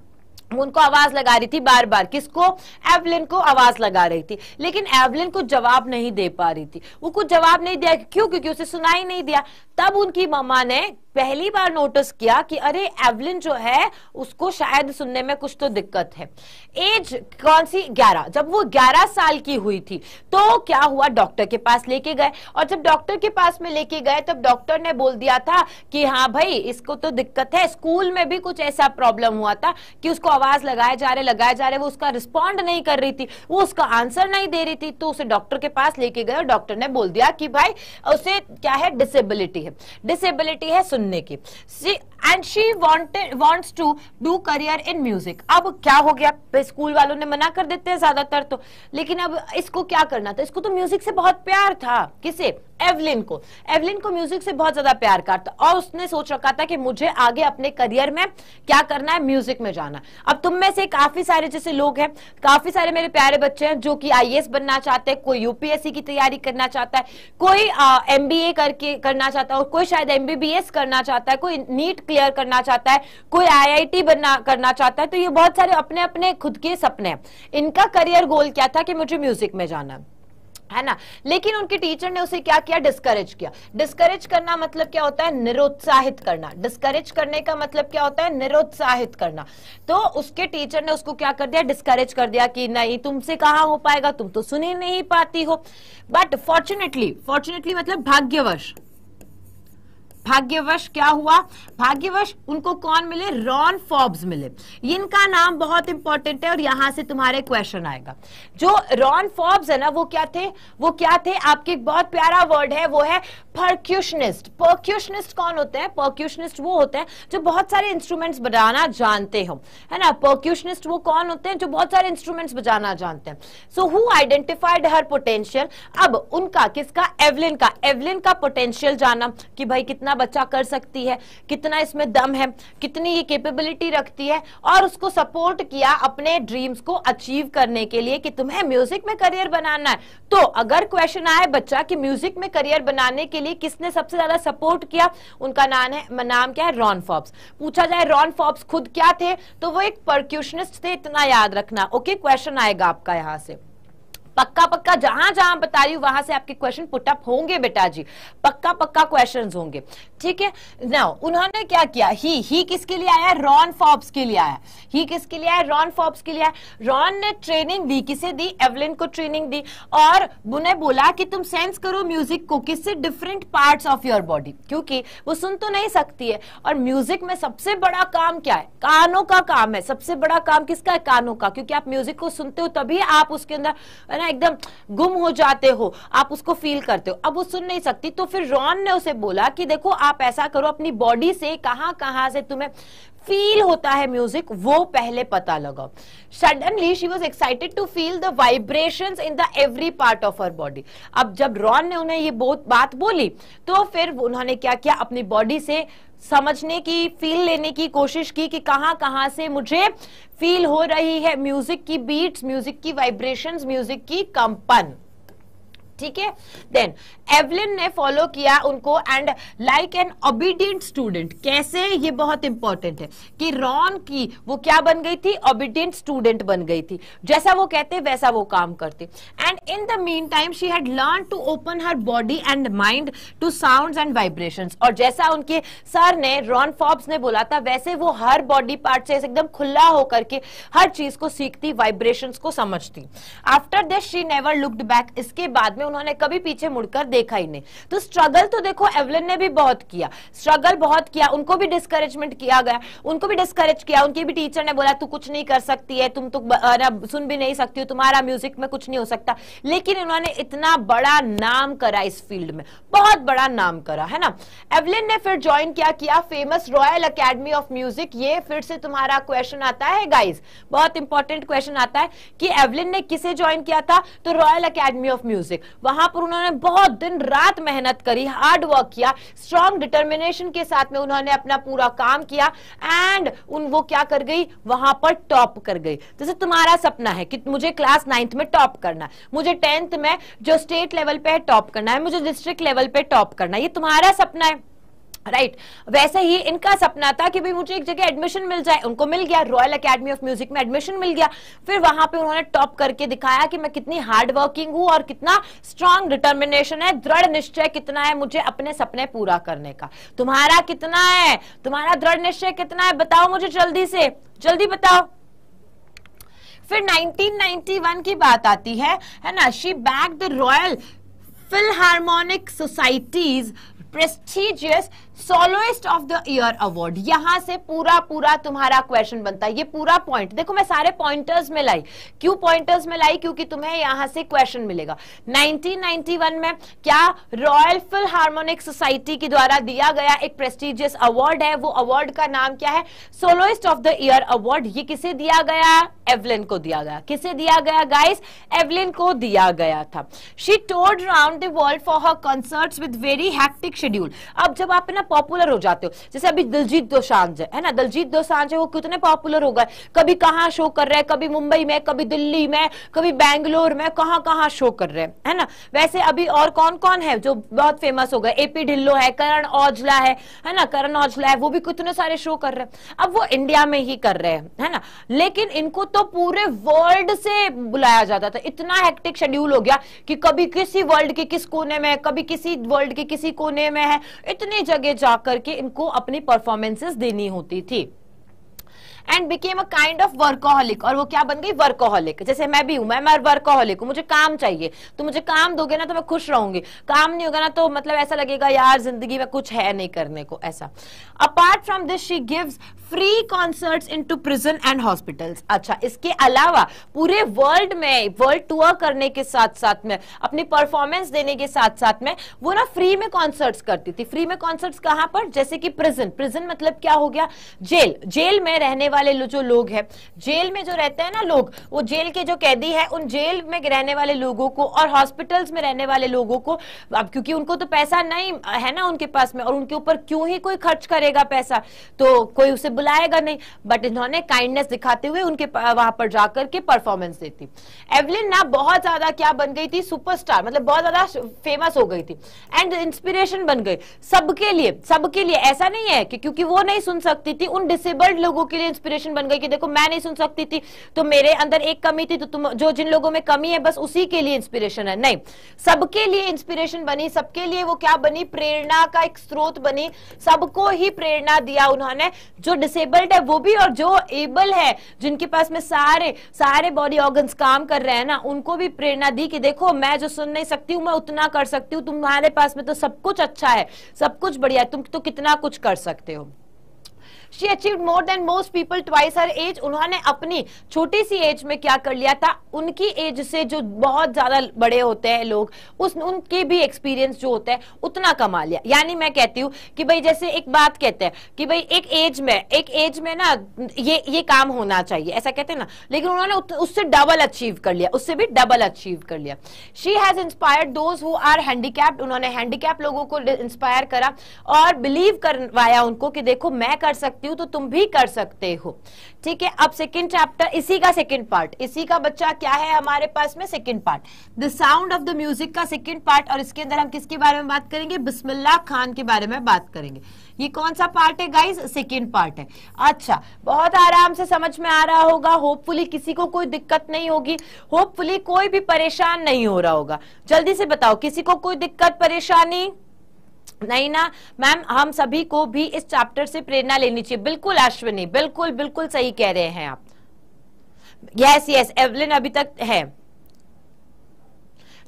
उनको आवाज लगा रही थी बार बार। किसको? एवलिन को आवाज लगा रही थी, लेकिन एवलिन को जवाब नहीं दे पा रही थी। वो कुछ जवाब नहीं दिया, क्यों? क्योंकि उसे सुनाई नहीं दिया। तब उनकी मम्मा ने पहली बार नोटिस किया कि अरे एवलिन जो है उसको शायद सुनने में कुछ तो दिक्कत है। एज कौन सी? 11। जब वो 11 साल की हुई थी तो क्या हुआ? डॉक्टर के पास लेके गए, और जब डॉक्टर के पास में लेके गए तब डॉक्टर ने बोल दिया था कि हाँ भाई इसको तो दिक्कत है। स्कूल में भी कुछ ऐसा प्रॉब्लम हुआ था कि उसको आवाज लगाए जा रहे, वो उसका रिस्पॉन्ड नहीं कर रही थी, वो उसका आंसर नहीं दे रही थी। तो उसे डॉक्टर के पास लेके गए और डॉक्टर ने बोल दिया कि भाई उसे क्या है? डिसेबिलिटी है, डिसेबिलिटी है सुनने की। And she wants to do career in music. अब क्या हो गया, स्कूल वालों ने मना कर देते हैं ज्यादातर तो, लेकिन अब इसको क्या करना था, इसको तो म्यूजिक से बहुत प्यार था। किसे? एवलिन को। एवलिन को म्यूजिक से बहुत ज्यादा प्यार था और उसने सोच रखा था कि मुझे आगे अपने करियर में क्या करना है, म्यूजिक में जाना। अब तुम में से काफी सारे जैसे लोग हैं, काफी सारे मेरे प्यारे बच्चे हैं जो कि आईएएस बनना चाहते हैं, कोई यूपीएससी की तैयारी करना चाहता है, कोई एमबीए करना चाहता है, और कोई शायद एमबीबीएस करना चाहता है, कोई नीट क्लियर करना चाहता है, कोई आईआईटी करना चाहता है। तो ये बहुत सारे अपने अपने खुद के सपने हैं। इनका करियर गोल क्या था कि मुझे म्यूजिक में जाना है ना, लेकिन उनके टीचर ने उसे क्या किया, डिस्करेज किया। डिस्करेज करना मतलब क्या होता है, निरुत्साहित करना। डिस्करेज करने का मतलब क्या होता है, निरुत्साहित करना। तो उसके टीचर ने उसको क्या कर दिया, डिस्करेज कर दिया कि नहीं तुमसे कहां हो पाएगा, तुम तो सुन ही नहीं पाती हो। बट फॉर्चुनेटली मतलब भाग्यवश क्या हुआ, भाग्यवश उनको कौन मिले, रॉन फॉर्ब्स मिले। इनका नाम बहुत इंपॉर्टेंट है और यहां से तुम्हारे क्वेश्चन आएगा। जो रॉन फॉर्ब्स है ना, वो क्या थे आपके, एक बहुत प्यारा वर्ड है, वो है परक्यूशनिस्ट। परक्यूशनिस्ट कौन होते हैं, परक्यूशनिस्ट वो होते हैं जो बहुत सारे इंस्ट्रूमेंट्स बजाना जानते हो, है ना। परक्यूशनिस्ट वो कौन होते हैं जो बहुत सारे इंस्ट्रूमेंट्स बजाना जानते हैं। So who identified her potential. अब उनका किसका, एवलिन का पोटेंशियल जाना कि भाई कितना बच्चा कर सकती है, कितना इसमें दम है, कितनी ये कैपेबिलिटी रखती है, और उसको सपोर्ट किया अपने ड्रीम्स को अचीव करने के लिए कि तुम्हें म्यूजिक में करियर बनाना है। तो अगर क्वेश्चन आए बच्चा कि म्यूजिक में करियर बनाने के लिए किसने सबसे ज्यादा सपोर्ट किया, उनका नाम क्या है, रॉन फॉर्ब्स। पूछा जाए रॉन फॉर्ब्स खुद क्या थे, तो वो एक परक्यूशनिस्ट थे, इतना याद रखना। ओके, क्वेश्चन आएगा आपका यहां से पक्का जहां बता रही हूं वहां से आपके क्वेश्चन पुटअप होंगे बेटा जी, पक्का क्वेश्चंस होंगे, ठीक है। नाउ उन्होंने क्या किया, ही किसके लिए आया, रॉन फॉर्ब्स के लिए आया। ही किसके लिए आया, रॉन फॉर्ब्स के लिए आया। रॉन ने ट्रेनिंग दी, किसे दी, एवलिन को ट्रेनिंग दी, और उन्हें बोला कि तुम सेंस करो म्यूजिक को, किससे, different parts of your body, क्योंकि वो सुन तो नहीं सकती है। और म्यूजिक में सबसे बड़ा काम क्या है, कानों का काम है। सबसे बड़ा काम किसका है, कानों का, क्योंकि आप म्यूजिक को सुनते हो तभी आप उसके अंदर है ना एकदम गुम हो जाते हो, आप उसको फील करते हो। अब वो सुन नहीं सकती, तो फिर रॉन ने उसे बोला कि देखो आप ऐसा करो, अपनी बॉडी से कहां से तुम्हें फील होता है म्यूजिक, वो पहले पता लगाओ। Suddenly she was excited to feel the vibrations in the every part of her body. अब जब रॉन ने उन्हें ये बात बोली, तो फिर उन्होंने क्या किया, अपनी बॉडी से समझने की, फील लेने की कोशिश की कि कहां से मुझे फील हो रही है म्यूजिक की बीट्स, म्यूजिक की वाइब्रेशंस, म्यूजिक की कंपन, ठीक है। देन एवलिन ने फॉलो किया उनको, and like an obedient student. कैसे, ये बहुत इंपॉर्टेंट है कि रॉन की वो क्या बन गई थी, ओबीडियंट स्टूडेंट बन गई थी, जैसा वो कहते वैसा वो काम करते। And in the meantime she had learn to open her body and mind to sounds and vibrations. और जैसा उनके सर ने, रॉन फॉर्ब्स ने बोला था, वैसे वो हर बॉडी पार्ट से एकदम खुला होकर के हर चीज को सीखती, वाइब्रेशंस को समझती। After this she never looked back. इसके बाद में उन्होंने कभी पीछे मुड़कर देखा ही नहीं। तो स्ट्रगल तो देखो एवलिन ने भी बहुत किया, उनको भी डिस्करेजमेंट किया गया, उनको भी डिस्करेज किया, उनके भी टीचर ने बोला तू कुछ नहीं कर सकती है, तुम तो सुन भी नहीं सकती हो, तुम्हारा म्यूजिक में कुछ नहीं हो सकता। लेकिन उन्होंने इतना बड़ा नाम करा इस फील्ड में, बहुत बड़ा नाम करा, है ना। एवलिन ने फिर ज्वाइन किया famous royal academy of music. ये फिर से तुम्हारा क्वेश्चन आता है गाइस, बहुत इंपॉर्टेंट क्वेश्चन आता है कि एवलिन ने किसे ज्वाइन किया था, तो रॉयल अकेडमी ऑफ म्यूजिक। वहां पर उन्होंने बहुत दिन रात मेहनत करी, हार्ड वर्क किया, स्ट्रॉन्ग डिटर्मिनेशन के साथ में उन्होंने अपना पूरा काम किया, एंड वो क्या कर गई, वहां पर टॉप कर गई। जैसे तुम्हारा सपना है कि मुझे क्लास 9th में टॉप करना है, मुझे 10th में जो स्टेट लेवल पे है टॉप करना है, मुझे डिस्ट्रिक्ट लेवल पे टॉप करना है, ये तुम्हारा सपना है, राइट। वैसे ही इनका सपना था कि भाई मुझे एक जगह एडमिशन मिल जाए, उनको मिल गया, रॉयल अकेडमी ऑफ म्यूजिक में एडमिशन मिल गया। फिर वहां पे उन्होंने टॉप करके दिखाया कि मैं कितनी हार्ड वर्किंग हूं और कितना स्ट्रांग डिटर्मिनेशन है, दृढ़ निश्चय कितना है मुझे अपने सपने पूरा करने का। तुम्हारा कितना है, तुम्हारा दृढ़ निश्चय कितना है, बताओ मुझे जल्दी से, जल्दी बताओ। फिर 1991 की बात आती है ना, she backed the royal Philharmonic societies prestigious soloist of the year award. यहां से पूरा तुम्हारा क्वेश्चन बनता है, ये पूरा पॉइंट देखो मैं सारे पॉइंटर्स में लाई। क्यों पॉइंटर्स में लाई? क्योंकि तुम्हें यहां से क्वेश्चन मिलेगा। 1991 में क्या रॉयल फिलहार्मोनिक सोसाइटी के द्वारा दिया गया एक प्रेस्टिजियस अवार्ड है, वो अवार्ड का नाम क्या है? Soloist of the year award. ये किसे दिया गया? एवलिन को दिया गया। किसे दिया गया गाइस? एवलिन को दिया गया था। She toured around the world for her concerts with very hectic schedule. अब जब आप ना पॉपुलर हो जाते हो, जैसे अभी दिलजीत दोसांझ है ना, दिलजीत दोसांझ है, वो कितने पॉपुलर हो गए, कभी कहां शो कर रहे हैं, कभी मुंबई में, कभी दिल्ली में, कभी बैंगलोर में, कहां कहां शो कर रहे हैं, है ना। वैसे अभी और कौन कौन है जो बहुत फेमस हो गए? एपी ढिल्लो है, करण औजला है ना, करण औजला है, वो भी कितने सारे शो कर रहे हैं। अब वो इंडिया में ही कर रहे हैं, है ना, लेकिन इनको तो पूरे वर्ल्ड से बुलाया जाता था। इतना हेक्टिक शेड्यूल हो गया कि कभी किसी वर्ल्ड के किस कोने में, कभी किसी वर्ल्ड के किसी कोने में है, इतनी जगह जाकर के इनको अपनी परफॉर्मेंसेस देनी होती थी। And became a kind of workaholic, और वो क्या बन गई? वर्कोहलिक। जैसे मैं भी हूं, मैं वर्कोहलिक हूं, मुझे काम चाहिए, तो मुझे काम दोगे ना तो मैं खुश रहूंगी, काम नहीं होगा ना तो मतलब ऐसा लगेगा यार जिंदगी में कुछ है नहीं करने को, ऐसा। Apart from this she gives free concerts into prison and hospitals. अच्छा, इसके अलावा पूरे वर्ल्ड में वर्ल्ड टूर करने के साथ साथ में, अपनी परफॉर्मेंस देने के साथ साथ में वो ना फ्री में कॉन्सर्ट्स करती थी। फ्री में कॉन्सर्ट्स कहां पर? जैसे कि प्रिजन। प्रिजन मतलब क्या हो गया? जेल। जेल में रहने वाले जो लोग हैं, जेल में जो रहते हैं ना लोग, वो जेल के जो कैदी है, उन जेल में रहने वाले लोगों को और हॉस्पिटल्स में रहने वाले लोगों को, अब क्योंकि उनको तो पैसा नहीं है ना उनके पास में, और उनके ऊपर क्यों ही कोई खर्च करेगा पैसा, तो कोई उसे बुलाएगा नहीं, बट इन्होंने काइंडनेस दिखाते हुए उनके वहां पर जाकर के परफॉर्मेंस देती। एवलिन ना बहुत ज्यादा क्या बन गई थी? सुपरस्टार, मतलब बहुत ज्यादा फेमस हो गई थी एंड इंस्पिरेशन बन गई सबके लिए। सबके लिए ऐसा नहीं है कि क्योंकि वो नहीं सुन सकती थी, उन डिसेबल्ड लोगों के लिए इंस्पिरेशन बन गई कि देखो मैं नहीं सुन सकती थी तो मेरे अंदर एक कमी थी, तो तुम जो जिन लोगों में कमी है बस उसी के लिए इंस्पिरेशन है। नहीं, सबके लिए इंस्पिरेशन बनी, सबके लिए वो क्या बनी? प्रेरणा का एक स्रोत बनी। सबको ही प्रेरणा दिया उन्होंने, जो डिसेबल्ड है वो भी और जो एबल है, जिनके पास में सारे बॉडी ऑर्गन्स काम कर रहे हैं ना, उनको भी प्रेरणा दी कि देखो मैं जो सुन नहीं सकती हूं मैं उतना कर सकती हूं, तुम्हारे पास में तो सब कुछ अच्छा है, सब कुछ बढ़िया है, तुम तो कितना कुछ कर सकते हो। She achieved more than most people twice her age। उन्होंने अपनी छोटी सी एज में क्या कर लिया था? उनकी एज से जो बहुत ज्यादा बड़े होते हैं लोग, उनके भी एक्सपीरियंस जो होता है उतना कमा लिया। यानी मैं कहती हूँ कि भाई जैसे एक बात कहते हैं कि भाई एक एज में ना ये काम होना चाहिए, ऐसा कहते हैं ना, लेकिन उन्होंने उससे डबल अचीव कर लिया, उससे भी डबल अचीव कर लिया। She has inspired those who are handicapped। उन्होंने हैंडीकैप लोगों को इंस्पायर करा और बिलीव करवाया उनको कि देखो मैं कर सकती हूं तो तुम भी कर सकते हो। ठीक है, अब सेकंड चैप्टर, इसी का सेकंड पार्ट, इसी का बच्चा क्या है हमारे पास में? Second part, the sound of the music का सेकंड पार्ट। और इसके अंदर हम किसके बारे में बात करेंगे? बिस्मिल्लाह खान के बारे में बात करेंगे। ये कौन सा पार्ट है गाइस? सेकंड पार्ट है। अच्छा, बहुत आराम से समझ में आ रहा होगा, होपफुली किसी को कोई दिक्कत नहीं होगी, होपफुली कोई भी परेशान नहीं हो रहा होगा। जल्दी से बताओ, किसी को कोई दिक्कत परेशानी नहीं ना? मैम हम सभी को भी इस चैप्टर से प्रेरणा लेनी चाहिए। बिल्कुल अश्विनी, बिल्कुल बिल्कुल सही कह रहे हैं आप। यस एवलिन अभी तक है।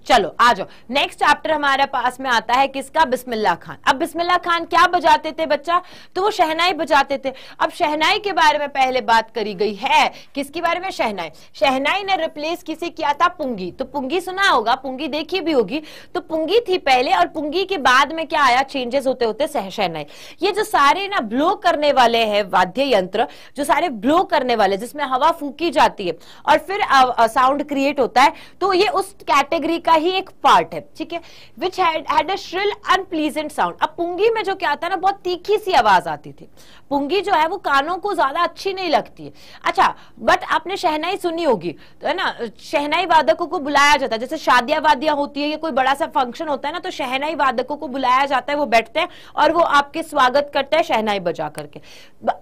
चलो आ जाओ, नेक्स्ट चैप्टर हमारे पास में आता है किसका? बिस्मिल्लाह खान। अब बिस्मिल्लाह खान क्या बजाते थे बच्चा? तो वो शहनाई बजाते थे। अब शहनाई के बारे में पहले बात करी गई है, किसके बारे में? शहनाई। शहनाई ने रिप्लेस किसे किया था? पुंगी। तो पुंगी सुना होगा, पुंगी देखी भी होगी। तो पुंगी थी पहले और पुंगी के बाद में क्या आया? चेंजेस होते होते शहनाई। ये जो सारे ना ब्लो करने वाले हैं वाद्य यंत्र, जो सारे ब्लो करने वाले जिसमें हवा फूकी जाती है और फिर साउंड क्रिएट होता है, तो ये उस कैटेगरी का ही एक पार्ट है। ठीक है, which had a shrill unpleasant sound. अब पुंगी में जो क्या आता है ना, बहुत तीखी सी आवाज आती थी। पुंगी जो है वो कानों को ज्यादा अच्छी नहीं लगती है। अच्छा, बट आपने शहनाई सुनी होगी तो है ना, शहनाई वादकों को बुलाया जाता है, जैसे शादियां वादियां होती है या कोई बड़ा सा फंक्शन होता है ना, तो शहनाई वादकों को बुलाया जाता है, वो बैठते हैं और वो आपके स्वागत करते हैं शहनाई बजा करके।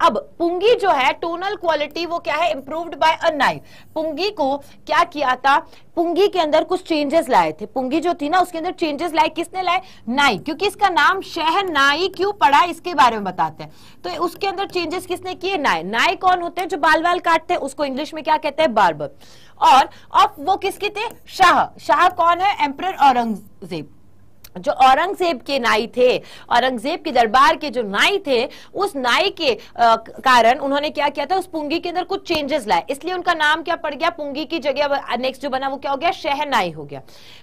अब पुंगी जो है टोनल क्वालिटी वो क्या है? इंप्रूव्ड बाय अ नाई। पुंगी को क्या किया था? पुंगी के अंदर कुछ चेंजेस लाए थे। पुंगी जो थी ना उसके अंदर चेंजेस लाए, किसने लाए? नाई। क्योंकि इसका नाम शहनाई क्यों पड़ा इसके बारे में बताते हैं। तो उसके अंदर चेंजेस किसने किए? नाई। नाई कौन होते हैं? जो बाल बाल काटते हैं, उसको इंग्लिश में क्या कहते हैं? बार्बर। और अब वो किसके थे? शाह। शाह कौन है? एम्परर औरंगजेब। जो औरंगजेब के नाई थे, औरंगजेब के दरबार के जो नाई थे, उस नाई के कारण उन्होंने क्या किया था, उस पुंगी के अंदर कुछ चेंजेस लाए, इसलिए उनका नाम क्या पड़ गया, पुंगी की जगह नेक्स्ट जो बना वो क्या हो गया, शहनाई हो गया।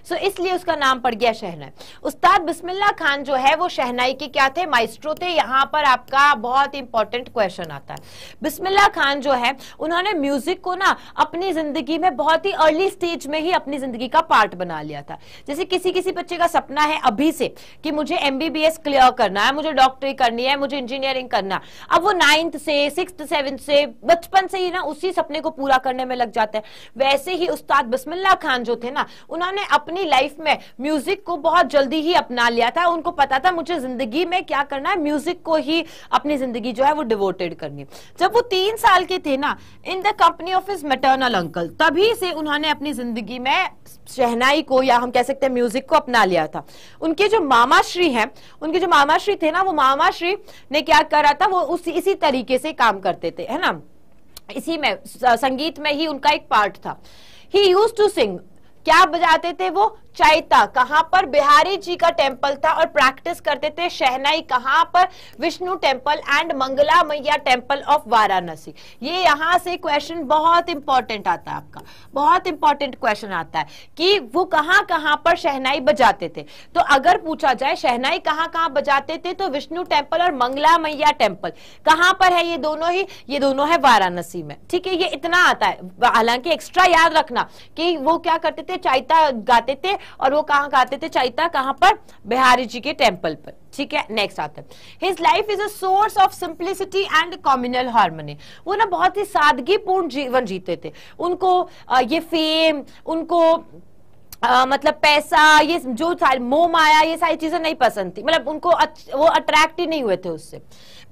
सो इसलिए उसका नाम पड़ गया शहनाई। उस्ताद बिस्मिल्लाह खान जो है वो शहनाई के क्या थे, माइस्ट्रो थे। यहां पर आपका बहुत इंपॉर्टेंट क्वेश्चन आता है। बिस्मिल्लाह खान जो है उन्होंने म्यूजिक को ना अपनी जिंदगी में बहुत ही अर्ली स्टेज में ही अपनी जिंदगी का पार्ट बना लिया था। जैसे किसी बच्चे का सपना है अभी से कि मुझे एमबीबीएस क्लियर करना है, मुझे डॉक्टरी करनी है, मुझे इंजीनियरिंग करना, अब वो 9th से 6th 7th से बचपन से ही ना उसी सपने को पूरा करने में लग जाता है। वैसे ही उस्ताद बिस्मिल्लाह खान जो थे ना, उन्होंने अपनी लाइफ में म्यूजिक को बहुत जल्दी ही अपना लिया था। उनको पता था मुझे जिंदगी में क्या करना है, म्यूजिक को ही अपनी जिंदगी जो है वो डिवोटेड करनी है। जब वो 3 साल के थे ना, in the company of his maternal uncle, तभी से उन्होंने अपनी जिंदगी में शहनाई को या हम कह सकते हैं म्यूजिक को अपना लिया था। उनके जो मामाश्री हैं, उनके जो मामाश्री थे ना, वो मामाश्री ने क्या करा था, वो इसी तरीके से काम करते थे, है ना, इसी में संगीत में ही उनका एक पार्ट था। ही यूज्ड टू सिंग, क्या बजाते थे वो, चाइता। कहां पर, बिहारी जी का टेम्पल था, और प्रैक्टिस करते थे शहनाई कहां पर, विष्णु टेम्पल एंड मंगला मैया टेम्पल ऑफ वाराणसी। ये यहां से क्वेश्चन बहुत इंपॉर्टेंट आता है, आपका बहुत इंपॉर्टेंट क्वेश्चन आता है कि वो कहां कहां पर शहनाई बजाते थे। तो अगर पूछा जाए शहनाई कहां कहां बजाते थे, तो विष्णु टेम्पल और मंगला मैया टेम्पल कहां पर है, ये दोनों है वाराणसी में। ठीक है, ये इतना आता है। हालांकि एक्स्ट्रा याद रखना कि वो क्या करते थे, चाइता गाते थे, और वो कहां गाते थे, चाइता कहां पर, बिहारी जी के टेम्पल पर। ठीक है, नेक्स्ट आता है, his life is a source of simplicity and communal harmony. वो ना बहुत ही सादगीपूर्ण जीवन जीते थे। उनको ये फेम, उनको मतलब पैसा, ये जो सारी मोह माया, ये सारी चीजें नहीं पसंद थी, मतलब उनको वो अट्रैक्ट ही नहीं हुए थे उससे।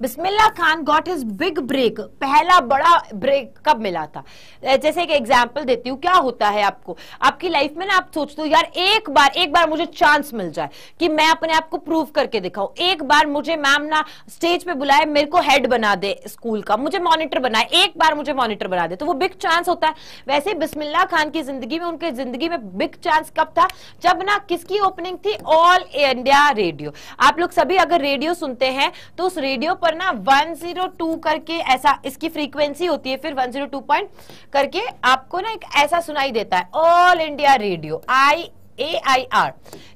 Bismillah Khan got his big break, पहला बड़ा ब्रेक कब मिला था। जैसे एक एग्जांपल देती हूँ, क्या होता है आपको आपकी लाइफ में ना, आप सोचते हो यार एक बार मुझे चांस मिल जाए कि मैं अपने आप को प्रूव करके दिखाऊं, एक बार मुझे मैम ना स्टेज पे बुलाए, मेरे को हेड बना दे स्कूल का, मुझे मॉनिटर बनाए, एक बार मुझे मॉनिटर बना दे, तो वो बिग चांस होता है। वैसे बिस्मिल्लाह खान की जिंदगी में, उनके जिंदगी में बिग चांस कब था, जब ना किसकी ओपनिंग थी, ऑल इंडिया रेडियो। आप लोग सभी अगर रेडियो सुनते हैं तो उस रेडियो पर ना 102 करके ऐसा इसकी फ्रीक्वेंसी होती है, फिर 102 पॉइंट करके आपको ना एक ऐसा सुनाई देता है, ऑल इंडिया रेडियो, IAIR।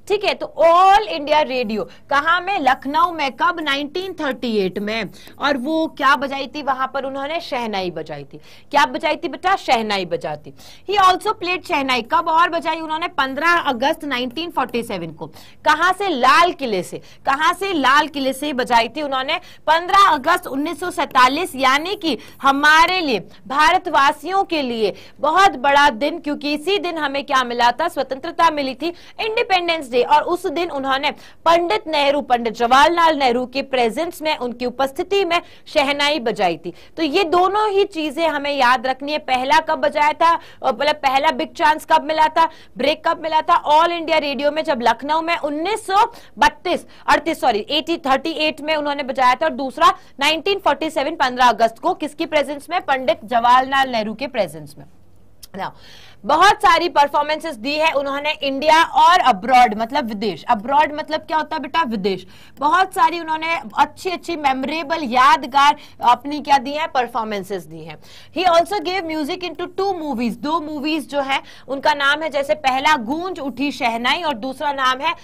ठीक है, तो ऑल इंडिया रेडियो कहां में, लखनऊ में, कब, 1938 में। और वो क्या बजाई थी वहां पर, उन्होंने शहनाई बजाई थी। क्या बजाई थी बेटा, शहनाई बजाती। ही ऑल्सो प्लेड शहनाई, कब और बजाई उन्होंने, 15 अगस्त 1947 को। कहां से, लाल किले से। कहां से, लाल किले से बजाई थी उन्होंने 15 अगस्त 1947, यानी कि हमारे लिए, भारतवासियों के लिए बहुत बड़ा दिन, क्योंकि इसी दिन हमें क्या मिला था, स्वतंत्रता मिली थी, इंडिपेंडेंस डे। और उस दिन उन्होंने पंडित जवाहरलाल नेहरू के प्रेजेंस में, उनकी उपस्थिति में शहनाई बजाई थी। तो ये दोनों ही चीजें हमें याद रखनी है। पहला कब बजाया था, मतलब पहला बिग चांस कब मिला था, ब्रेक कब मिला था, ऑल इंडिया रेडियो में, जब लखनऊ में 1938 में उन्होंने बजाया था। और दूसरा 1947 15 अगस्त को, किसकी प्रेजेंस में, पंडित जवाहरलाल नेहरू के प्रेजेंस में। बहुत सारी परफॉर्मेंसेस दी है उन्होंने, इंडिया और अब्रॉड मतलब विदेश। अब्रॉड मतलब क्या होता है बेटा, विदेश। बहुत सारी उन्होंने अच्छी मेमोरेबल, यादगार अपनी क्या दी है, परफॉर्मेंसेस दी हैं। He also gave music into 2 movies. 2 movies जो है उनका नाम है, जैसे पहला गूंज उठी शहनाई और दूसरा नाम है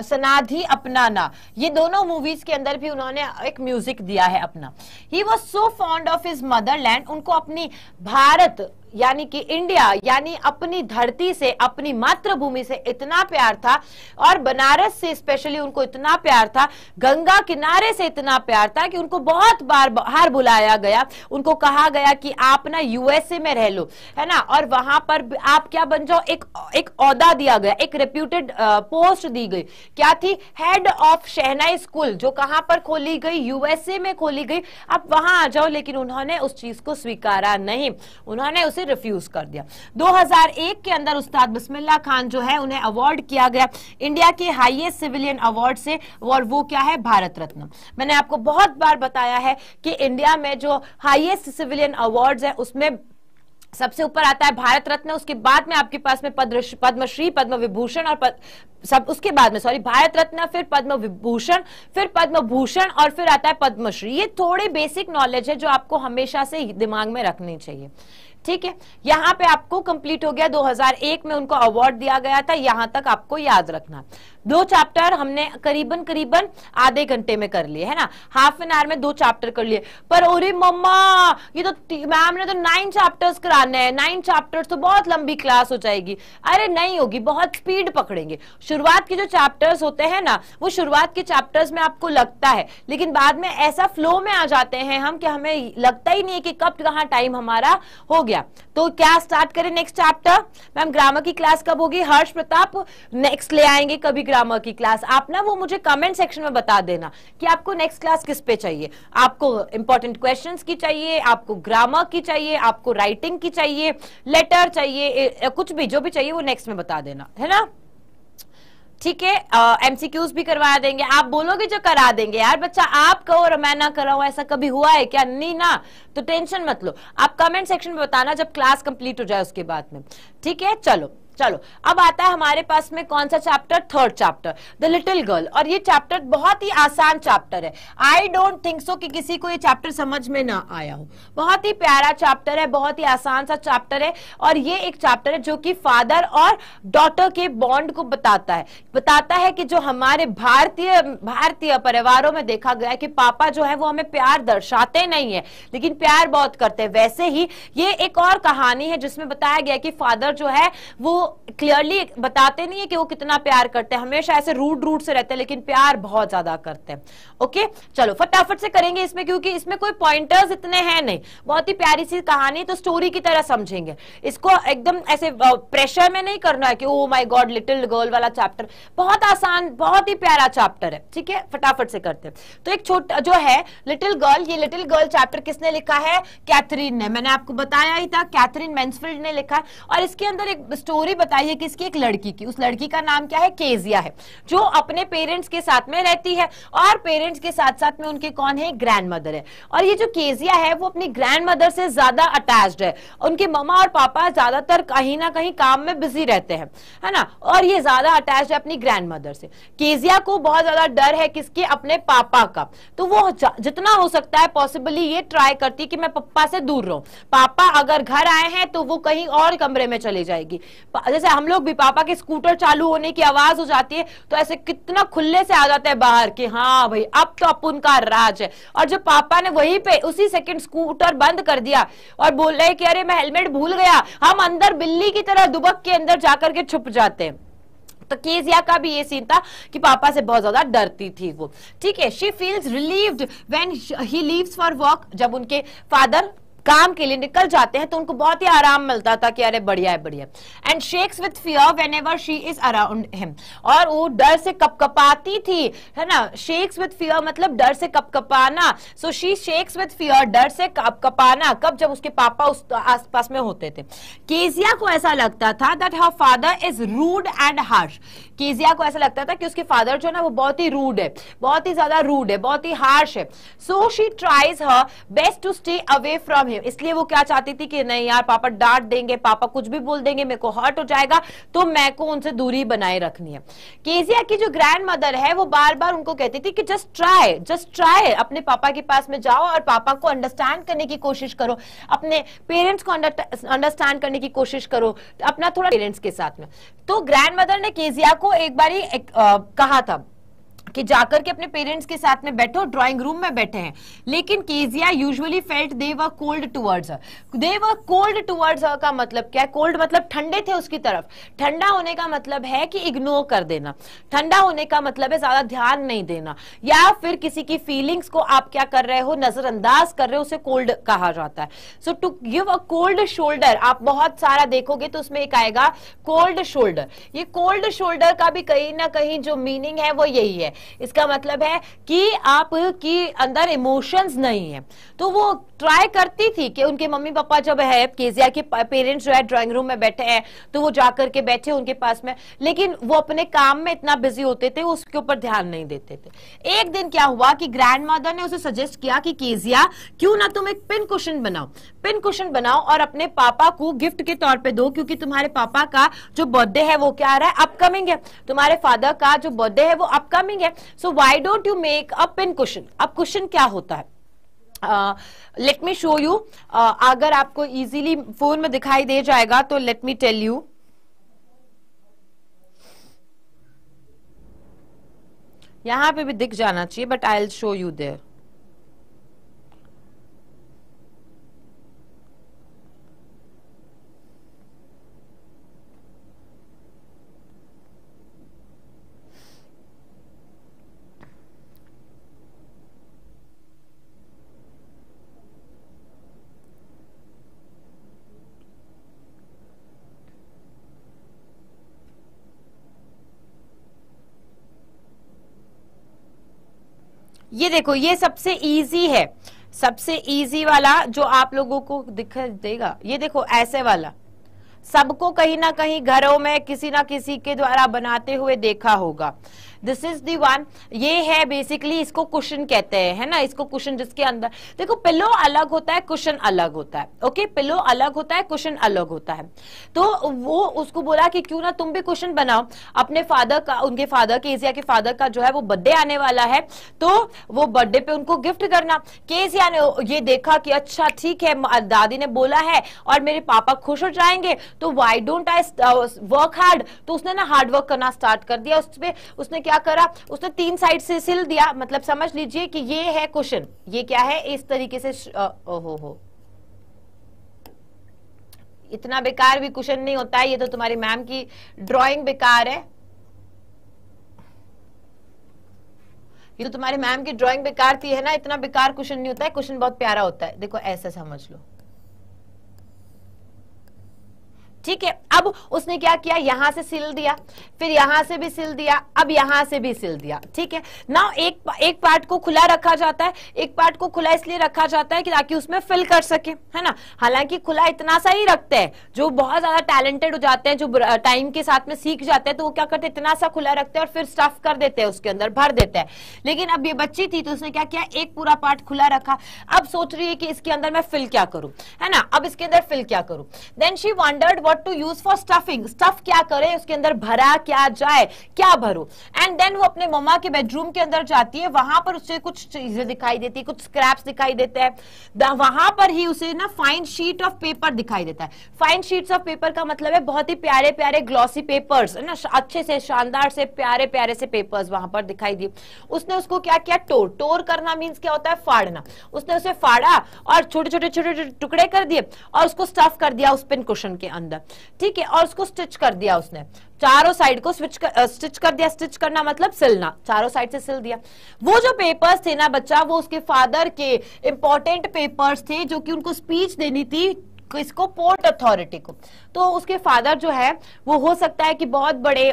सनाधी अपनाना। ये दोनों मूवीज के अंदर भी उन्होंने एक म्यूजिक दिया है अपना। He was so fond of his Motherland, उनको अपनी भारत यानी कि इंडिया, यानी अपनी धरती से, अपनी मातृभूमि से इतना प्यार था, और बनारस से स्पेशली उनको इतना प्यार था, गंगा किनारे से इतना प्यार था कि उनको बहुत बार बाहर बुलाया गया। उनको कहा गया कि आप ना USA में रह लो, है ना, और वहां पर आप क्या बन जाओ, एक ओहदा दिया गया, एक रेप्यूटेड पोस्ट दी गई। क्या थी, हेड ऑफ शहनाई स्कूल, जो कहां पर खोली गई, USA में खोली गई। आप वहां आ जाओ, लेकिन उन्होंने उस चीज को स्वीकारा नहीं, उन्होंने उसे रिफ्यूज कर दिया। 2001 के अंदर उस्ताद बिस्मिल्लाह खान जो है उन्हें अवार्ड किया गया इंडिया के हाईएस्ट सिविलियन अवार्ड से, और वो क्या है, भारत रत्न। मैंने आपको बहुत बार बताया है कि इंडिया में जो हाईएस्ट सिविलियन अवार्ड्स है उसमें सबसे ऊपर आता है भारत रत्न, उसके बाद में आपके पास में पद्मश्री, पद्म विभूषण और सब उसके बाद में भारत रत्न, फिर पद्म विभूषण, फिर पद्म भूषण और फिर आता है पद्मश्री। ये थोड़े बेसिक नॉलेज है जो आपको हमेशा से दिमाग में रखनी चाहिए, ठीक है। यहां पे आपको कंप्लीट हो गया, 2001 में उनको अवार्ड दिया गया था, यहां तक आपको याद रखना। 2 चैप्टर हमने करीबन आधे घंटे में कर लिए, है ना, हाफ एन आवर में 2 चैप्टर कर लिए। पर अरे मम्मा, ये तो मैम ने तो 9 चैप्टर्स कराने हैं, 9 चैप्टर्स तो बहुत लंबी क्लास हो जाएगी। अरे नहीं होगी, बहुत स्पीड पकड़ेंगे। शुरुआत के जो चैप्टर्स होते हैं ना, वो शुरुआत के चैप्टर्स में आपको लगता है, लेकिन बाद में ऐसा फ्लो में आ जाते हैं हम कि हमें लगता ही नहीं है कि कब कहाँ टाइम हमारा हो गया। तो क्या स्टार्ट करें नेक्स्ट चैप्टर? मैम ग्रामर की क्लास कब होगी? हर्ष प्रताप नेक्स्ट ले आएंगे कभी ग्रामर की क्लास। आप ना वो मुझे कमेंट सेक्शन में बता देना कि आपको नेक्स्ट क्लास किस पे चाहिए। आपको इंपॉर्टेंट क्वेश्चंस की चाहिए, आपको ग्रामर की चाहिए, आपको राइटिंग की चाहिए, लेटर चाहिए, कुछ भी जो भी चाहिए वो नेक्स्ट में बता देना, है ना, ठीक है। एमसीक्यूज भी करवा देंगे, आप बोलोगे जो करा देंगे। यार बच्चा आप कहो और मैं ना कराऊं, ऐसा कभी हुआ है क्या? नहीं ना, तो टेंशन मत लो, आप कमेंट सेक्शन में बताना जब क्लास कंप्लीट हो जाए उसके बाद में, ठीक है। चलो अब आता है हमारे पास में कौन सा chapter? 3rd chapter, the little girl. और ये चैप्टर बहुत ही आसान चैप्टर है। आई डोंट थिंक सो कि किसी को ये चैप्टर समझ में ना आया हो। बहुत ही प्यारा चैप्टर है, बहुत ही आसान सा चैप्टर है। और ये एक चैप्टर है जो कि फादर और डॉटर के बॉन्ड को बताता है कि जो हमारे भारतीय परिवारों में देखा गया है कि पापा जो है वो हमें प्यार दर्शाते नहीं है, लेकिन प्यार बहुत करते हैं। वैसे ही ये एक और कहानी है जिसमें बताया गया कि फादर जो है वो क्लियरली बताते नहीं है कि वो कितना प्यार करते हैं, हमेशा ऐसे रूड से रहते हैं, लेकिन प्यार बहुत ज्यादा करते हैं। ओके, चलो फटाफट से करेंगे इसमें, क्योंकि इसमें कोई पॉइंटर्स इतने हैं नहीं, बहुत ही प्यारी सी कहानी, तो स्टोरी की तरह समझेंगे इसको। एकदम ऐसे प्रेशर में नहीं करना है कि oh my God little girl वाला चैप्टर। बहुत आसान, बहुत ही प्यारा चैप्टर है, ठीक है, फटाफट से करते हैं। तो एक छोटा जो है लिटिल गर्ल, ये लिटिल गर्ल चैप्टर किसने लिखा है? कैथरीन ने। मैंने आपको बताया ही था, कैथरीन मैन्सफील्ड ने लिखा है। और इसके अंदर एक स्टोरी बताइए किसकी? एक लड़की की। उस लड़की का नाम क्या है? केजिया है, जो अपने पेरेंट्स के साथ में रहती है और पेरेंट्स के साथ साथ में उनके कौन है? ग्रैंड मदर है। और ये जो केजिया है वो अपनी ग्रैंड मदर से ज्यादा अटैच्ड है। उनके मम्मा और पापा ज्यादातर कहीं ना कहीं काम में बिजी रहते हैं, है ना, और ये ज्यादा अटैच्ड है अपनी ग्रैंड मदर से। केजिया को बहुत ज्यादा डर है किसके? अपने पापा का। तो वो जितना हो सकता है पॉसिबली ये ट्राई करती कि मैं पापा से दूर रहूं। पापा अगर घर आए हैं तो वो कहीं और कमरे में चली जाएगी। जैसे हम लोग भी, पापा के स्कूटर चालू होने की आवाज हो जाती है तो ऐसे कितना खुले से आ जाते हैं बाहर कि हाँ भाई अब तो अपन का राज है। और जब पापा ने वहीं पे उसी सेकंड स्कूटर बंद कर दिया और बोल रहे कि अरे मैं हेलमेट भूल गया, हम अंदर बिल्ली की तरह दुबक के अंदर जाकर के छुप जाते हैं। तो केजिया का भी ये सीन था कि पापा से बहुत ज्यादा डरती थी वो, ठीक है। She feels relieved when he leaves for work. जब उनके फादर काम के लिए निकल जाते हैं तो उनको बहुत ही आराम मिलता था कि अरे बढ़िया है बढ़िया। And shakes with fear whenever she is around him. और वो डर से कपकपाती थी, है ना। शेक्स विथ फियर मतलब डर से कपकपाना। So she shakes with fear, डर से कपकपाना। कब? जब उसके पापा उस आसपास में होते थे। केजिया को ऐसा लगता था that her father is rude and harsh. Kezia को ऐसा लगता था कि उसके फादर जो है ना वो बहुत ही रूड है, बहुत ही ज्यादा रूड है, बहुत ही हार्श है। So she tries her best to stay away from him. इसलिए वो क्या चाहती थी कि नहीं यार पापा डांट देंगे, पापा कुछ भी बोल देंगे, मेरे को हर्ट हो जाएगा, तो मैं को उनसे दूरी बनाए रखनी है। केजिया की जो ग्रैंड मदर है वो बार बार उनको कहती थी कि जस्ट ट्राई, अपने पापा के पास में जाओ और पापा को अंडरस्टैंड करने की कोशिश करो, अपने पेरेंट्स को अंडरस्टैंड करने की कोशिश करो, अपना थोड़ा पेरेंट्स के साथ में। तो ग्रैंड मदर ने केजिया को एक बारी कहा था कि जाकर के अपने पेरेंट्स के साथ में बैठो, ड्राइंग रूम में बैठे हैं। लेकिन Kezia usually felt they were cold towards her. They were cold towards हर का मतलब क्या है? कोल्ड मतलब ठंडे थे उसकी तरफ। ठंडा होने का मतलब है कि इग्नोर कर देना, ठंडा होने का मतलब है ज्यादा ध्यान नहीं देना, या फिर किसी की फीलिंग्स को आप क्या कर रहे हो? नजरअंदाज कर रहे हो, उसे कोल्ड कहा जाता है। So to give a cold shoulder, आप बहुत सारा देखोगे तो उसमें एक आएगा कोल्ड शोल्डर। ये कोल्ड शोल्डर का भी कहीं ना कहीं जो मीनिंग है वो यही है इसका मतलब है कि आपकी अंदर इमोशंस नहीं है। तो वो ट्राई करती थी कि उनके मम्मी पापा जब है, केजिया के पेरेंट्स जो है ड्राइंग रूम में बैठे हैं, तो वो जाकर के बैठे उनके पास में, लेकिन वो अपने काम में इतना बिजी होते थे, उसके ऊपर ध्यान नहीं देते थे। एक दिन क्या हुआ कि ग्रैंड मदर ने उसे सजेस्ट किया कि केजिया क्यों ना तुम एक पिन कुशन बनाओ, पिन कुशन बनाओ और अपने पापा को गिफ्ट के तौर पे दो, क्योंकि तुम्हारे पापा का जो बर्थडे है वो क्या आ रहा है, अपकमिंग है, तुम्हारे फादर का जो बर्थडे है वो अपकमिंग है, so why don't you make a pin cushion. अब कुशन क्या होता है, लेट मी शो यू, अगर आपको इजीली फोन में दिखाई दे जाएगा तो लेट मी टेल यू। यहां पे भी दिख जाना चाहिए, but I will show you there. ये देखो, ये सबसे इजी है, सबसे इजी वाला जो आप लोगों को दिखाई देगा, ये देखो ऐसे वाला, सबको कहीं ना कहीं घरों में किसी ना किसी के द्वारा बनाते हुए देखा होगा। दिस इज दी वन, ये है बेसिकली, इसको कुशन कहते हैं, है ना, इसको कुशन, जिसके अंदर देखो पिलो अलग होता है, कुशन अलग होता है, ओके, पिलो अलग होता है, कुशन अलग होता है। तो वो उसको बोला कि क्यों ना तुम भी कुशन बनाओ, अपने फादर का, उनके फादर, केजिया के फादर का जो है वो बर्थडे आने वाला है, तो वो बर्थडे पे उनको गिफ्ट करना। केजिया ने ये देखा कि अच्छा ठीक है, दादी ने बोला है और मेरे पापा खुश हो जाएंगे, तो why don't I work hard. तो उसने ना हार्ड वर्क करना स्टार्ट कर दिया। उसने क्या करा, उसने 3 साइड से सिल दिया, मतलब समझ लीजिए कि ये है कुशन, ये क्या है, इस तरीके से, ओहो हो, इतना बेकार भी कुशन नहीं होता है, ये तो तुम्हारी मैम की ड्राइंग बेकार है, ये तो तुम्हारी मैम की ड्राइंग बेकार थी, है ना, इतना बेकार कुशन नहीं होता है, कुशन बहुत प्यारा होता है। देखो ऐसा समझ लो, ठीक है। अब उसने क्या किया, यहां से सिल दिया, फिर यहां से भी सिल दिया, अब यहां से भी सिल दिया, ठीक है ना। एक पार्ट को खुला रखा जाता है, एक पार्ट को खुला इसलिए रखा जाता है कि ताकि उसमें फिल कर सके, है ना। हालांकि खुला इतना सा ही रखते हैं, जो बहुत ज्यादा टैलेंटेड हो जाते हैं, जो टाइम के साथ में सीख जाते हैं, तो वो क्या करते हैं, इतना सा खुला रखते हैं और फिर स्टफ कर देते हैं, उसके अंदर भर देते हैं। लेकिन अब ये बच्ची थी तो उसने क्या किया, एक पूरा पार्ट खुला रखा। अब सोच रही है कि इसके अंदर मैं फिल क्या करूं, है ना, अब इसके अंदर फिल क्या करूं। Then she wondered what to use for stuffing, stuff क्या करे, उसके अंदर भरा क्या जाए, क्या भरो। एंड देन वो अपने मम्मा के बेडरूम के अंदर जाती है, वहां पर उसे कुछ चीजें दिखाई देती है, कुछ स्क्रैप्स दिखाई देते हैं, वहां पर ही उसे ना फाइन शीट ऑफ पेपर दिखाई देता है। फाइन शीट्स ऑफ पेपर का मतलब है बहुत ही प्यारे प्यारे ग्लॉसी पेपर्स, है ना, अच्छे से शानदार से प्यारे प्यारे से पेपर्स वहां पर दिखाई दिए। उसने उसको क्या किया, टोर करना मीन्स क्या होता है, फाड़ना। उसने उसे फाड़ा और छोटे छोटे छोटे टुकड़े कर दिए और उसको स्टफ कर दिया उस पिन कुशन के अंदर, ठीक है, और उसको स्टिच कर दिया। उसने चारों साइड को स्टिच कर दिया। स्टिच करना मतलब सिलना, चारों साइड से सिल दिया। वो जो पेपर्स थे ना बच्चा, वो उसके फादर के इंपॉर्टेंट पेपर्स थे, जो कि उनको स्पीच देनी थी किसको, पोर्ट अथॉरिटी को। तो उसके फादर जो है वो हो सकता है कि बहुत बड़े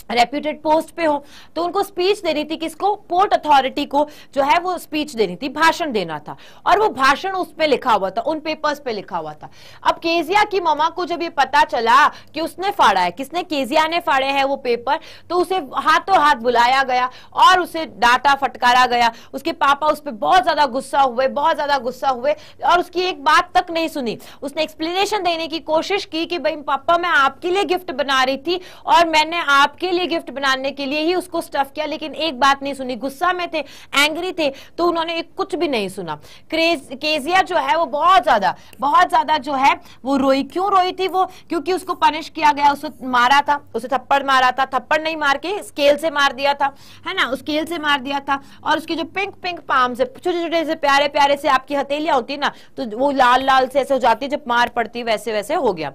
रेप्यूटेड पोस्ट पे हो, तो उनको स्पीच देनी थी, किसको, पोर्ट अथॉरिटी को जो है वो स्पीच देनी थी, भाषण देना था। और वो भाषण उस पे लिखा हुआ था, उन पेपर्स पे लिखा हुआ था। अब केजिया की मम्मा को जब ये पता चला कि उसने फाड़ा है, किसने, केजिया ने फाड़े हैं वो पेपर, तो उसे हाथों हाथ बुलाया गया और उसे डांटा फटकारा गया। उसके पापा उस पर बहुत ज्यादा गुस्सा हुए, बहुत ज्यादा गुस्सा हुए, और उसकी एक बात तक नहीं सुनी। उसने एक्सप्लेनेशन देने की कोशिश की कि भाई पापा मैं आपके लिए गिफ्ट बना रही थी और मैंने आपके लिए गिफ्ट बनाने के लिए ही उसको स्टफ किया, लेकिन एक बात नहीं सुनी। गुस्सा में थे, एंग्री थे, तो उन्होंने कुछ भी नहीं सुना। केजिया जो है वो बहुत ज्यादा जो है वो रोई। क्यों रोई थी वो, क्योंकि उसको पनिश किया गया, उसे मारा था, उसे थप्पड़ मारा था, थप्पड़ नहीं मार के स्केल से मार दिया था, है ना, स्केल से मार दिया था। और उसके जो पिंक पिंक पाम से, छोटे छोटे से प्यारे प्यारे से आपकी हथेलियां होती है ना, तो वो लाल लाल से ऐसे हो जाती है, जब मार पड़ती वैसे वैसे हो गया।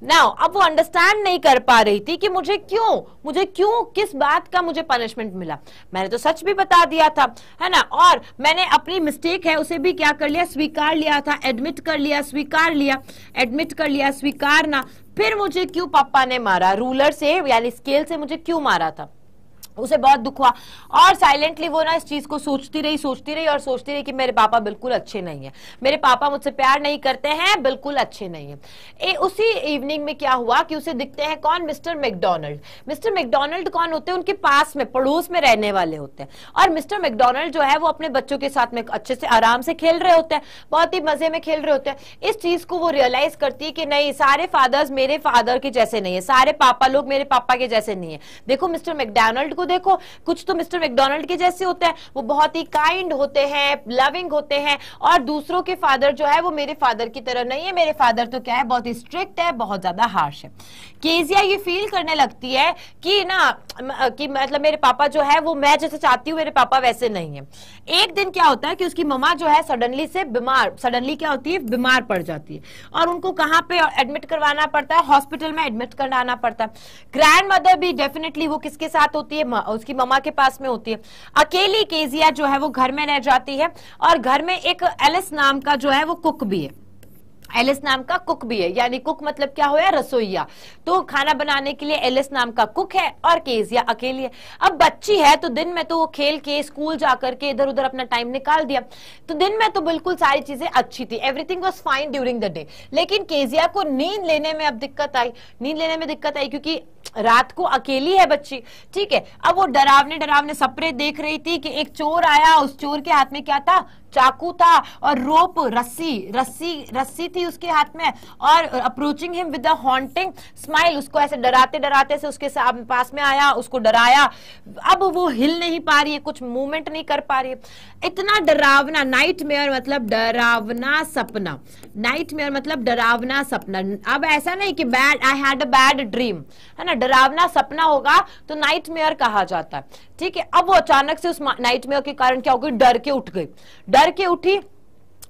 नाउ अब वो अंडरस्टैंड नहीं कर पा रही थी कि मुझे क्यों किस बात का मुझे पनिशमेंट मिला। मैंने तो सच भी बता दिया था, है ना, और मैंने अपनी मिस्टेक है उसे भी क्या कर लिया, स्वीकार लिया था, एडमिट कर लिया, स्वीकार लिया, एडमिट कर लिया, स्वीकारना। फिर मुझे क्यों पापा ने मारा, रूलर से यानी स्केल से मुझे क्यों मारा था। उसे बहुत दुख हुआ और साइलेंटली वो ना इस चीज को सोचती रही और सोचती रही कि मेरे पापा बिल्कुल अच्छे नहीं है, मेरे पापा मुझसे प्यार नहीं करते हैं, बिल्कुल अच्छे नहीं है। उसी इवनिंग में क्या हुआ कि उसे दिखते हैं कौन, मिस्टर मैकडॉनल्ड। मिस्टर मैकडॉनल्ड कौन होते हैं, उनके पास में पड़ोस में रहने वाले होते हैं। और मिस्टर मैकडॉनल्ड जो है वो अपने बच्चों के साथ में अच्छे से आराम से खेल रहे होते हैं, बहुत ही मजे में खेल रहे होते हैं। इस चीज को वो रियलाइज करती है कि नहीं, सारे फादर्स मेरे फादर के जैसे नहीं है, सारे पापा लोग मेरे पापा के जैसे नहीं है। देखो मिस्टर मैकडॉनल्ड को देखो, कुछ तो मिस्टर मैकडॉनल्ड के जैसे होते हैं, वो बहुत ही काइंड होते हैं, लविंग होते हैं। और दूसरों के फादर जो है वो मेरे फादर की तरह नहीं है, मेरे फादर तो क्या है, बहुत ही स्ट्रिक्ट है, बहुत ज्यादा हार्श है। केजिया ये फील करने लगती है कि ना कि मतलब मेरे पापा जो है वो मैं जैसे चाहती हूँ मेरे पापा वैसे नहीं है। एक दिन क्या होता है कि उसकी मम्मा जो है सडनली क्या होती है, बीमार पड़ जाती है और उनको कहाँ पे एडमिट करवाना पड़ता है, हॉस्पिटल में एडमिट कराना पड़ता है। ग्रैंड मदर भी डेफिनेटली वो किसके साथ होती है, उसकी मम्मा के पास में होती है। अकेली केजिया जो है वो घर में रह जाती है और घर में एक एलिस नाम का जो है वो कुक भी है, एलिस नाम का कुक भी है, यानी कुक मतलब क्या हुआ, रसोईया। तो खाना बनाने के लिए एलिस नाम का कुक है और केजिया अकेली है। अब बच्ची है तो दिन में तो वो खेल के स्कूल जाकर के इधर उधर अपना टाइम निकाल दिया, तो दिन में तो बिल्कुल सारी चीजें अच्छी थी, everything was fine during the day. लेकिन केजिया को नींद लेने में अब दिक्कत आई, क्योंकि रात को अकेली है बच्ची, ठीक है। अब वो डरावने सपने देख रही थी कि एक चोर आया, उस चोर के हाथ में क्या था, चाकू था और रोप, रस्सी थी उसके हाथ में, और approaching him with a haunting smile, उसको ऐसे डराते से उसके पास में आया, उसको डराया। अब वो हिल नहीं पा रही है, कुछ मूवमेंट नहीं कर पा रही है। इतना डरावना, नाइटमेयर मतलब डरावना सपना, नाइटमेयर मतलब डरावना सपना। अब ऐसा नहीं कि I had a bad dream, है ना, डरावना सपना होगा तो नाइटमेयर कहा जाता है, ठीक है। अब वो अचानक से उस नाइटमेयर के कारण क्या हो गई, डर के उठी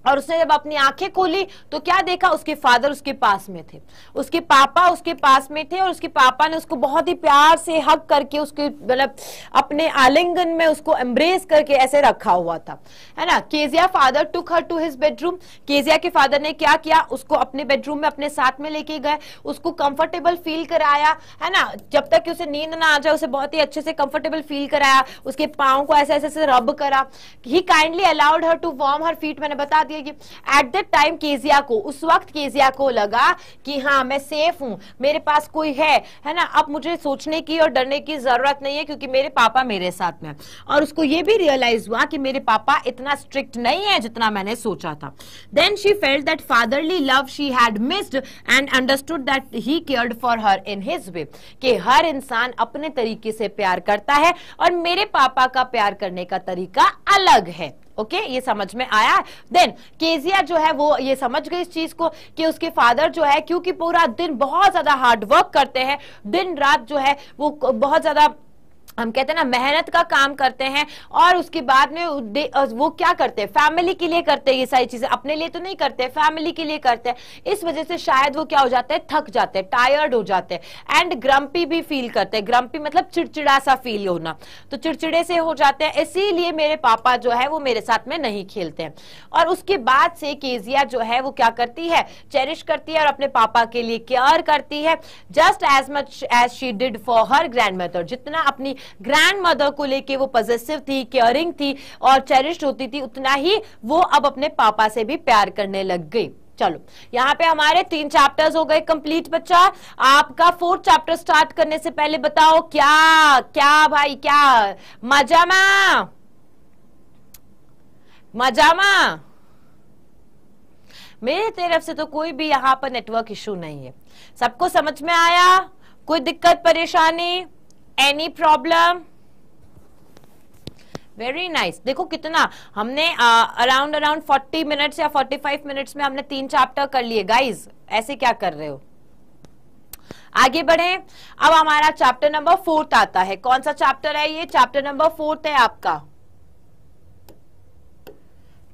और उसने जब अपनी आंखें खोली तो क्या देखा, उसके फादर उसके पास में थे, उसके पापा उसके पास में थे और उसके पापा ने उसको बहुत ही प्यार से हग करके उसके मतलब अपने आलिंगन में उसको एम्ब्रेस करके ऐसे रखा हुआ था, है ना। Kezia father took her to his bedroom, Kezia के फादर ने क्या किया, उसको अपने बेडरूम में अपने साथ में लेके गए, उसको कंफर्टेबल फील कराया, है ना, जब तक कि उसे नींद ना आ जाए उसे बहुत ही अच्छे से कंफर्टेबल फील कराया, उसके पाँव को ऐसे ऐसे रब करा। He kindly allowed her to warm her feet, मैंने बता दिया। एट दैट टाइम केजिया को, उस वक्त केजिया को लगा कि हाँ मैं सेफ हूं, मेरे पास कोई है ना, अब मुझे सोचने की और डरने की जरूरत नहीं है क्योंकि मेरे पापा मेरे साथ में। और उसको ये भी रियलाइज हुआ कि मेरे पापा इतना स्ट्रिक्ट नहीं है जितना मैंने सोचा था। Then she felt that fatherly love she had missed and understood that he cared for her in his way, कि हर इंसान अपने तरीके से प्यार करता है और मेरे पापा का प्यार करने का तरीका अलग है। ओके ये समझ में आया। देन केजिया जो है वो ये समझ गई इस चीज को कि उसके फादर जो है क्योंकि पूरा दिन बहुत ज्यादा हार्ड वर्क करते हैं, दिन रात जो है वो बहुत ज्यादा हम कहते हैं ना मेहनत का काम करते हैं, और उसके बाद में वो क्या करते हैं, फैमिली के लिए करते हैं ये सारी चीजें, अपने लिए तो नहीं करते, फैमिली के लिए करते हैं। इस वजह से शायद वो क्या हो जाते हैं, थक जाते हैं, टायर्ड हो जाते हैं, एंड ग्रम्पी भी फील करते हैं। ग्रम्पी मतलब चिड़चिड़ा सा फील होना, तो चिड़चिड़े से हो जाते हैं, इसीलिए मेरे पापा जो है वो मेरे साथ में नहीं खेलते हैं। और उसके बाद से केजिया जो है वो क्या करती है, चेरिश करती है और अपने पापा के लिए केयर करती है, just as much as she did for her grandmother. जितना अपनी ग्रैंड मदर को लेके वो पॉजिटिव थी, केयरिंग थी और चेरिश्ड होती थी, उतना ही वो अब अपने पापा से भी प्यार करने लग गई। चलो यहाँ पे हमारे 3 चैप्टर्स हो गए कंप्लीट। बच्चा आपका 4th चैप्टर स्टार्ट करने से पहले बताओ क्या क्या भाई, क्या मजामा? मेरी तरफ से तो कोई भी यहाँ पर नेटवर्क इशू नहीं है, सबको समझ में आया? कोई दिक्कत परेशानी, एनी प्रॉब्लम? Very nice. देखो कितना हमने अराउंड 40 मिनट्स या 45 मिनट्स में हमने 3 चैप्टर कर लिए गाइज। ऐसे क्या कर रहे हो? आगे बढ़े। अब हमारा चैप्टर नंबर 4 आता है। कौन सा चैप्टर है ये? चैप्टर नंबर 4 है आपका।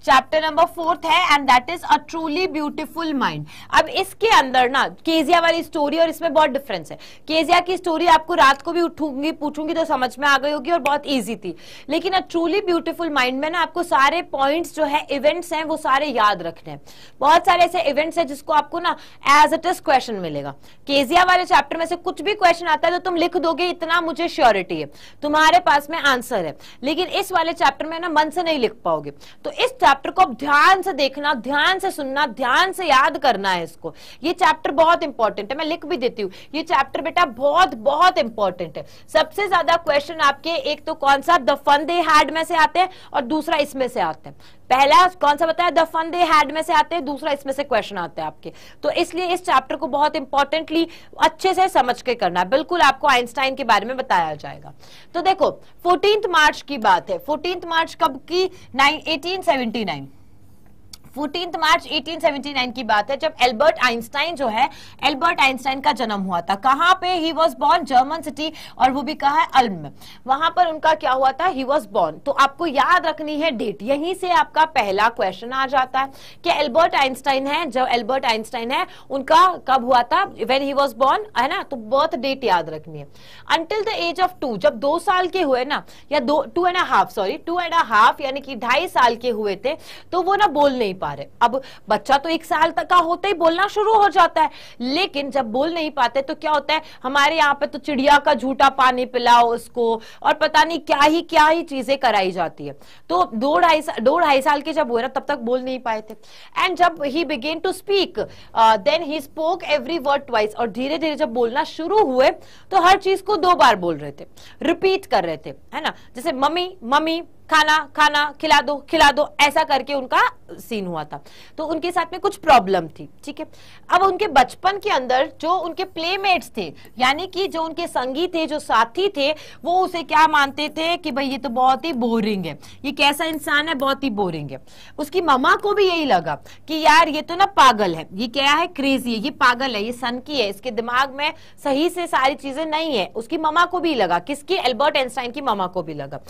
चैप्टर नंबर 4 है and that is a truly beautiful mind. अब इसके अंदर ना केजिया वाली स्टोरी और इसमें बहुत डिफरेंस है। केजिया की स्टोरी आपको रात को भी उठूंगी पूछूंगी तो समझ में आ गई होगी और बहुत ईजी थी, लेकिन अ ट्रूली ब्यूटीफुल माइंड में ना आपको सारे पॉइंट्स जो है, इवेंट्स हैं, वो सारे याद रखने हैं। बहुत सारे ऐसे इवेंट्स हैं जिसको आपको ना एज इट इज क्वेश्चन मिलेगा। केजिया वाले चैप्टर में से कुछ भी क्वेश्चन आता है तो तुम लिख दोगे, इतना मुझे श्योरिटी है, तुम्हारे पास में आंसर है। लेकिन इस वाले चैप्टर में ना मन से नहीं लिख पाओगे। तो इस चैप्टर को ध्यान से देखना, ध्यान से सुनना, ध्यान से याद करना है इसको। ये चैप्टर बहुत इंपॉर्टेंट है, मैं लिख भी देती हूँ। ये चैप्टर बेटा बहुत बहुत इंपॉर्टेंट है। सबसे ज्यादा क्वेश्चन आपके एक तो कौन सा, द फन दे हैड में से आते हैं और दूसरा इसमें से आते हैं। पहला कौन सा बताया, द फन दे हैड में से आते हैं, दूसरा इसमें से क्वेश्चन आते हैं आपके। तो इसलिए इस चैप्टर को बहुत इंपॉर्टेंटली अच्छे से समझ के करना है। बिल्कुल आपको आइंस्टाइन के बारे में बताया जाएगा। तो देखो 14 मार्च की बात है। 14 मार्च कब की, 1879। 14 मार्च 1879 की बात है जब एल्बर्ट आइंस्टाइन जो है, एल्बर्ट आइंस्टाइन का जन्म हुआ था। कहां पे, he was born German city, और वो भी कहा है अल्म में। वहां पर उनका क्या हुआ था, ही वॉज बॉर्न। तो आपको याद रखनी है डेट। यहीं से आपका पहला क्वेश्चन आ जाता है कि एल्बर्ट आइंस्टाइन है, जब एल्बर्ट आइंस्टाइन है उनका कब हुआ था, व्हेन ही वॉज बॉर्न, है ना। तो बर्थ डेट याद रखनी है। अंटिल द एज ऑफ 2, जब 2 साल के हुए ना, या 2.5 यानी कि 2.5 साल के हुए थे, तो वो ना बोल नहीं पा रहे। अब बच्चा तो 1 साल तक का होते ही बोलना शुरू हो जाता है, लेकिन जब बोल नहीं पाते तो क्या होता है, हमारे यहाँ पे तो चिड़िया का झूठा पानी पिलाओ उसको, और पता नहीं क्या ही चीजें कराई जाती है। तो 2.5 साल के जब हुए ना, तब तक बोल नहीं पाए थे। एंड जब he began to speak, then he spoke every word twice, और धीरे धीरे जब बोलना शुरू हुए तो हर चीज को 2 बार बोल रहे थे, रिपीट कर रहे थे, है ना। जैसे मम्मी मम्मी, खाना खाना, खिला दो, ऐसा करके उनका सीन हुआ था। तो उनके साथ में कुछ प्रॉब्लम थी, ठीक है। अब उनके बचपन के अंदर जो उनके प्लेमेट्स थे, यानी कि जो उनके संगी थे, जो साथी थे, वो उसे क्या मानते थे कि भाई ये तो बहुत ही बोरिंग है, ये कैसा इंसान है, बहुत ही बोरिंग है। उसकी मम्मा को भी यही लगा कि यार ये तो ना पागल है, ये क्या है, क्रेजी है, ये पागल है, ये सनकी है, इसके दिमाग में सही से सारी चीजें नहीं है। उसकी मम्मा को भी लगा, किसकी, एल्बर्ट आइंस्टाइन की मम्मा को भी लगा।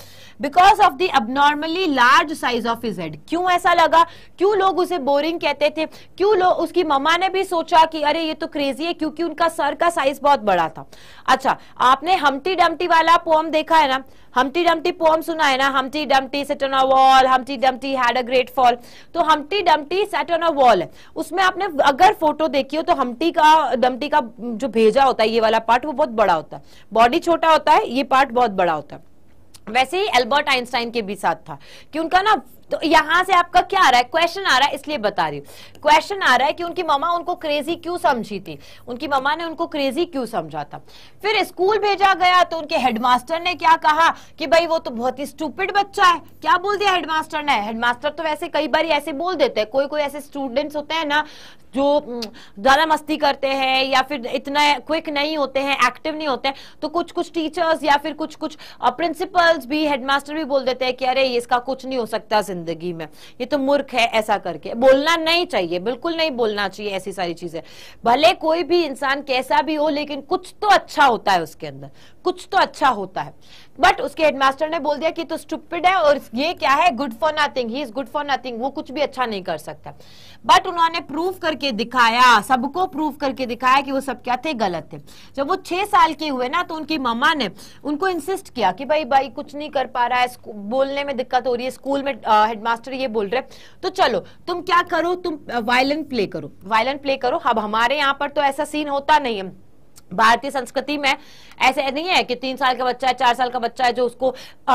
Because of abnormally large size of his head। क्यों ऐसा लगा, क्यों लोग उसे बोरिंग कहते थे, क्यों लोग, उसकी मम्मा ने भी सोचा कि अरे ये तो क्रेजी है, क्योंकि उनका सर का साइज बहुत बड़ा था। अच्छा, आपने हम्टी डम्टी वाला पोएम देखा है ना, हम्टी डम्टी पोएम सुना है ना, Humpty Dumpty sat on a wall, Humpty Dumpty had a great fall. तो Humpty Dumpty sat on a wall है, उसमें आपने अगर फोटो देखी हो तो डम्टी का जो भेजा होता है, ये वाला पार्ट, वो बहुत बड़ा होता है, बॉडी छोटा होता है, ये पार्ट बहुत बड़ा होता है। वैसे ही एल्बर्ट आइंस्टाइन के भी साथ था कि उनका ना, तो यहां से आपका क्या आ रहा है, क्वेश्चन आ रहा है, इसलिए बता रही हूं। क्वेश्चन आ रहा है कि उनकी मम्मा उनको क्रेजी क्यों समझी थी, उनकी मम्मा ने उनको क्रेजी क्यों समझा था। फिर स्कूल भेजा गया तो उनके हेडमास्टर ने क्या कहा कि भाई वो तो बहुत ही स्टूपिड बच्चा है। क्या बोल दिया हेडमास्टर ने, हेडमास्टर तो वैसे कई बार ऐसे बोल देते हैं, कोई ऐसे स्टूडेंट्स होते हैं ना जो ज्यादा मस्ती करते हैं या फिर इतना क्विक नहीं होते हैं, एक्टिव नहीं होते हैं, तो कुछ टीचर्स या फिर कुछ प्रिंसिपल्स भी, हेडमास्टर भी बोल देते हैं कि अरे इसका कुछ नहीं हो सकता जिंदगी में, ये तो मूर्ख है। ऐसा करके बोलना नहीं चाहिए, बिल्कुल नहीं बोलना चाहिए ऐसी सारी चीजें। भले कोई भी इंसान कैसा भी हो, लेकिन कुछ तो अच्छा होता है उसके अंदर, कुछ तो अच्छा होता है। बट उसके हेडमास्टर ने बोल दिया कि तो स्टूपिड है और ये क्या है, good for nothing, he is good for nothing, वो कुछ भी अच्छा नहीं कर सकता। बट उन्होंने प्रूव करके दिखाया, सबको प्रूव करके दिखाया कि वो सब क्या थे, गलत थे। जब वो 6 साल के हुए ना, तो उनकी मम्मा ने उनको इंसिस्ट किया कि भाई कुछ नहीं कर पा रहा है, बोलने में दिक्कत हो रही है, स्कूल में हेडमास्टर ये बोल रहे, तो चलो तुम क्या करो, तुम वायलिन प्ले करो, वायलिन प्ले करो। अब हमारे यहाँ पर तो ऐसा सीन होता नहीं है, भारतीय संस्कृति में ऐसे नहीं है कि 3 साल का बच्चा है, 4 साल का बच्चा है जो उसको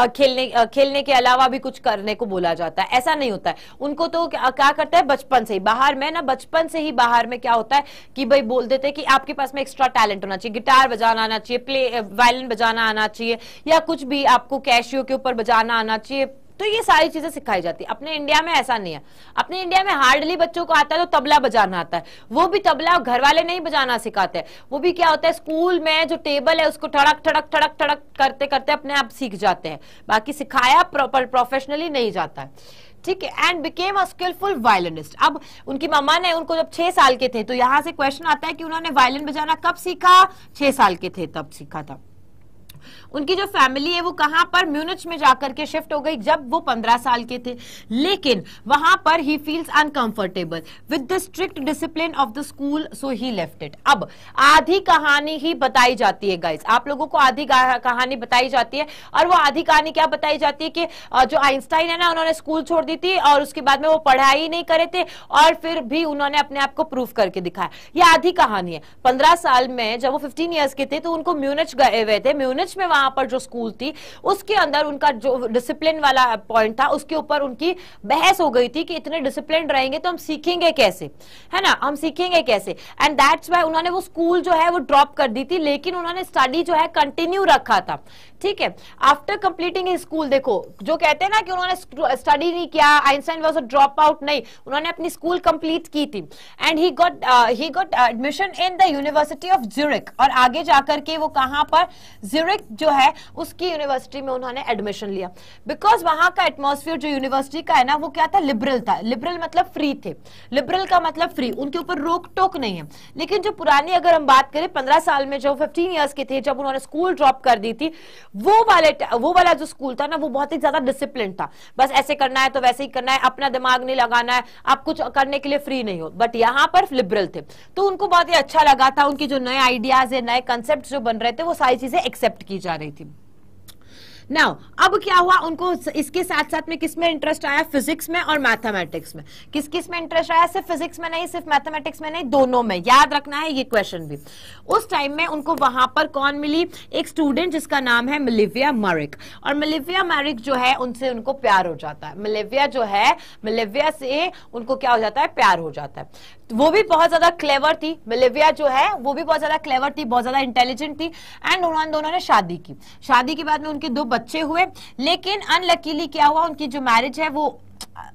खेलने के अलावा भी कुछ करने को बोला जाता है, ऐसा नहीं होता है। उनको तो क्या करता है, बचपन से ही बाहर में ना, बचपन से ही बाहर में क्या होता है कि भाई बोल देते हैं कि आपके पास में एक्स्ट्रा टैलेंट होना चाहिए, गिटार बजाना आना चाहिए, वायलिन बजाना आना चाहिए, या कुछ भी आपको कैशियो के ऊपर बजाना आना चाहिए। तो ये सारी चीजें सिखाई जाती है। अपने इंडिया में ऐसा नहीं है, अपने इंडिया में हार्डली बच्चों को आता है तो तबला बजाना आता है, वो भी तबला घर वाले नहीं बजाना सिखाते, वो भी क्या होता है, स्कूल में जो टेबल है उसको ठड़क ठड़क ठड़क ठड़क करते करते अपने आप सीख जाते हैं, बाकी सिखाया प्रोफेशनली नहीं जाता है, ठीक है। And became a skilful violinist. अब उनकी मम्मा ने उनको जब 6 साल के थे, तो यहां से क्वेश्चन आता है कि उन्होंने वायलिन बजाना कब सीखा, 6 साल के थे तब सीखा था। उनकी जो फैमिली है वो कहां पर, म्यूनिच में जाकर के शिफ्ट हो गई जब वो 15 साल के थे, लेकिन वहां पर he feels uncomfortable with the strict discipline of the school, so he left it. अब आधी कहानी ही बताई जाती है गाइस, आप लोगों को आधी कहानी बताई जाती है, और वो आधी कहानी क्या बताई जाती है कि जो आइंस्टाइन है ना, उन्होंने स्कूल छोड़ दी थी और उसके बाद में वो पढ़ाई नहीं करे थे और फिर भी उन्होंने अपने आप को प्रूफ करके दिखाया। ये आधी कहानी है। 15 साल में जब वो 15 इयर्स के थे तो उनको म्यूनिच गए हुए थे, म्यूनिच में वहां पर जो स्कूल थी उसके अंदर उनका जो डिसिप्लिन वाला पॉइंट था उसके ऊपर उनकी बहस हो गई थी कि इतने डिसिप्लिन रहेंगे तो हम सीखेंगे कैसे, है ना, हम सीखेंगे कैसे। एंड दैट्स व्हाई उन्होंने वो स्कूल जो है वो ड्रॉप कर दी थी, लेकिन उन्होंने स्टडी जो है कंटिन्यू रखा था। ठीक है, आफ्टर कंप्लीटिंग स्कूल, देखो जो कहते हैं ना कि उन्होंने स्टडी नहीं किया, Einstein was a drop out, नहीं, उन्होंने अपनी स्कूल कंप्लीट की थी। And he got admission in the university of Zurich, और आगे जाकर के वो कहां पर, ज्यूरिख जो है उसकी यूनिवर्सिटी में उन्होंने एडमिशन लिया, बिकॉज वहां का एटमॉस्फेयर जो यूनिवर्सिटी का है ना वो क्या था, लिबरल था। लिबरल मतलब फ्री थे, लिबरल का मतलब फ्री, उनके ऊपर रोक टोक नहीं है। लेकिन जो पुरानी अगर हम बात करें 15 साल में, जो 15 इयर्स के थे जब उन्होंने स्कूल ड्रॉप कर दी थी, वो वाला जो स्कूल था ना वो बहुत ही ज्यादा डिसिप्लिन था, बस ऐसे करना है तो वैसे ही करना है, अपना दिमाग नहीं लगाना है, आप कुछ करने के लिए फ्री नहीं हो। बट यहाँ पर लिबरल थे, तो उनको बहुत ही अच्छा लगा था, उनके जो नए आइडियाज है, नए कंसेप्ट जो बन रहे थे वो सारी चीजें एक्सेप्ट की जा रही थी। नाउ अब क्या हुआ, उनको इसके साथ साथ में किसमें इंटरेस्ट आया, फिजिक्स में और मैथमेटिक्स में। किस किस में इंटरेस्ट आया, सिर्फ फिजिक्स में नहीं, सिर्फ मैथमेटिक्स में नहीं, दोनों में, याद रखना है ये क्वेश्चन भी। उस टाइम में उनको वहां पर कौन मिली, एक स्टूडेंट जिसका नाम है मिलिविया मैरिक, और मिलिविया मैरिक जो है उनसे उनको प्यार हो जाता है। मिलिविया जो है, मिलिविया से उनको क्या हो जाता है, प्यार हो जाता है। वो भी बहुत ज्यादा क्लेवर थी, मिलिविया जो है वो भी बहुत ज्यादा क्लेवर थी, बहुत ज्यादा इंटेलिजेंट थी। एंड उन्होंने दोनों ने शादी की, शादी के बाद में उनके 2 बच्चे हुए, लेकिन अनलकीली क्या हुआ, उनकी जो मैरिज है वो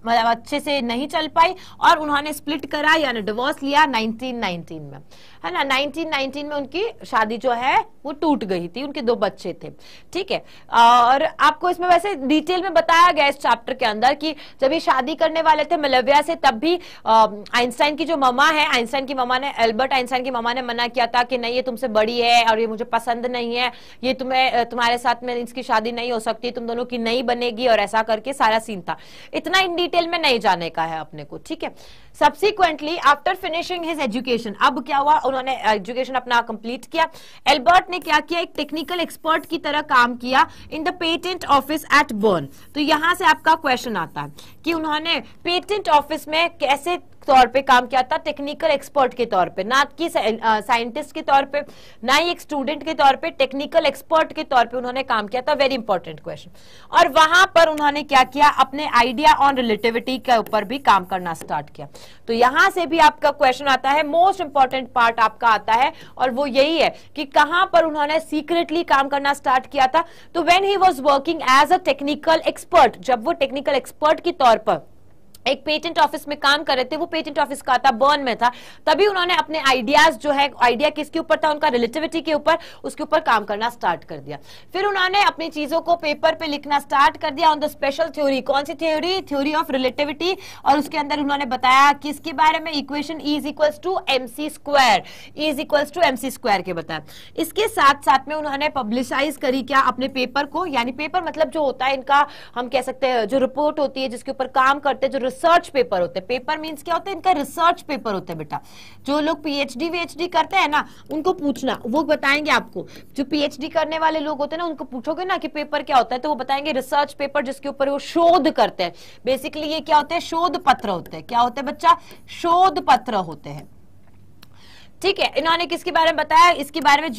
मतलब अच्छे से नहीं चल पाई और उन्होंने स्प्लिट करा यानी डिवोर्स लिया 1919 में, है ना। 1919 में उनकी शादी जो है वो टूट गई थी, उनके 2 बच्चे थे। ठीक है, और आपको इसमें वैसे डिटेल में बताया गया इस चैप्टर के अंदर कि जब ये शादी करने वाले थे मिलिविया से, तब भी आइंस्टाइन की जो ममा है, आइंस्टाइन की ममा ने, एल्बर्ट आइंस्टाइन की ममा ने मना किया था कि नहीं ये तुमसे बड़ी है और ये मुझे पसंद नहीं है, ये तुम्हारे साथ में इसकी शादी नहीं हो सकती, तुम दोनों की नहीं बनेगी, और ऐसा करके सारा सीन था। इतना इन डिटेल में नहीं जाने का है अपने को। ठीक है, subsequently after finishing his education, अब क्या हुआ, उन्होंने एजुकेशन अपना कंप्लीट किया। एल्बर्ट ने क्या किया, एक टेक्निकल एक्सपर्ट की तरह काम किया in the patent office at burn. तो यहां से आपका क्वेश्चन आता है कि उन्होंने पेटेंट ऑफिस में कैसे तौर पे काम किया था, टेक्निकल एक्सपर्ट के तौर पे, ना कि साइंटिस्ट के तौर पे, ना ही एक स्टूडेंट के तौर पे, टेक्निकल एक्सपर्ट के तौर पे उन्होंने काम किया था। Very important question. और वहां पर उन्होंने क्या किया, अपने आइडिया ऑन रिलेटिविटी के ऊपर भी काम करना स्टार्ट किया। तो यहां से भी आपका क्वेश्चन आता है, मोस्ट इंपॉर्टेंट पार्ट आपका आता है, और वो यही है कि कहां पर उन्होंने सीक्रेटली काम करना स्टार्ट किया था। तो when he was working as a technical expert, जब वो टेक्निकल एक्सपर्ट के तौर पर एक पेटेंट ऑफिस में काम कर रहे थे, वो पेटेंट ऑफिस का था, बर्न में था, तभी उन्होंने अपने आइडियाज जो है, आइडिया किसके ऊपर था, उनका रिलेटिविटी के ऊपर, उसके ऊपर काम करना स्टार्ट कर दिया। फिर उन्होंने अपनी चीजों को पेपर पे लिखना स्टार्ट कर दिया ऑन द स्पेशल थ्योरी। कौन सी थ्योरी, थ्योरी ऑफ रिलेटिविटी। और उसके अंदर उन्होंने बताया किसके बारे में, equation E is equals to MC square, E is equals to MC square के बताया। इसके साथ साथ में उन्होंने पब्लिसाइज करी क्या, अपने पेपर को, यानी पेपर मतलब जो होता है इनका, हम कह सकते हैं जो रिपोर्ट होती है जिसके ऊपर काम करते हैं, जो रिसर्च पेपर होते हैं। पेपर मींस क्या होता है, इनका रिसर्च पेपर होता है बेटा। जो लोग PhD करते हैं ना, उनको पूछना, वो बताएंगे आपको। जो PhD करने वाले लोग होते हैं ना, उनको पूछोगे ना कि पेपर क्या होता है, तो वो बताएंगे रिसर्च पेपर, जिसके ऊपर वो शोध करते हैं। बेसिकली ये क्या होते हैं, शोध पत्र होते हैं। क्या होते हैं बच्चा, शोध पत्र होते हैं। ठीक है, इन्होंने किसके बारे में बताया, इसके बारे में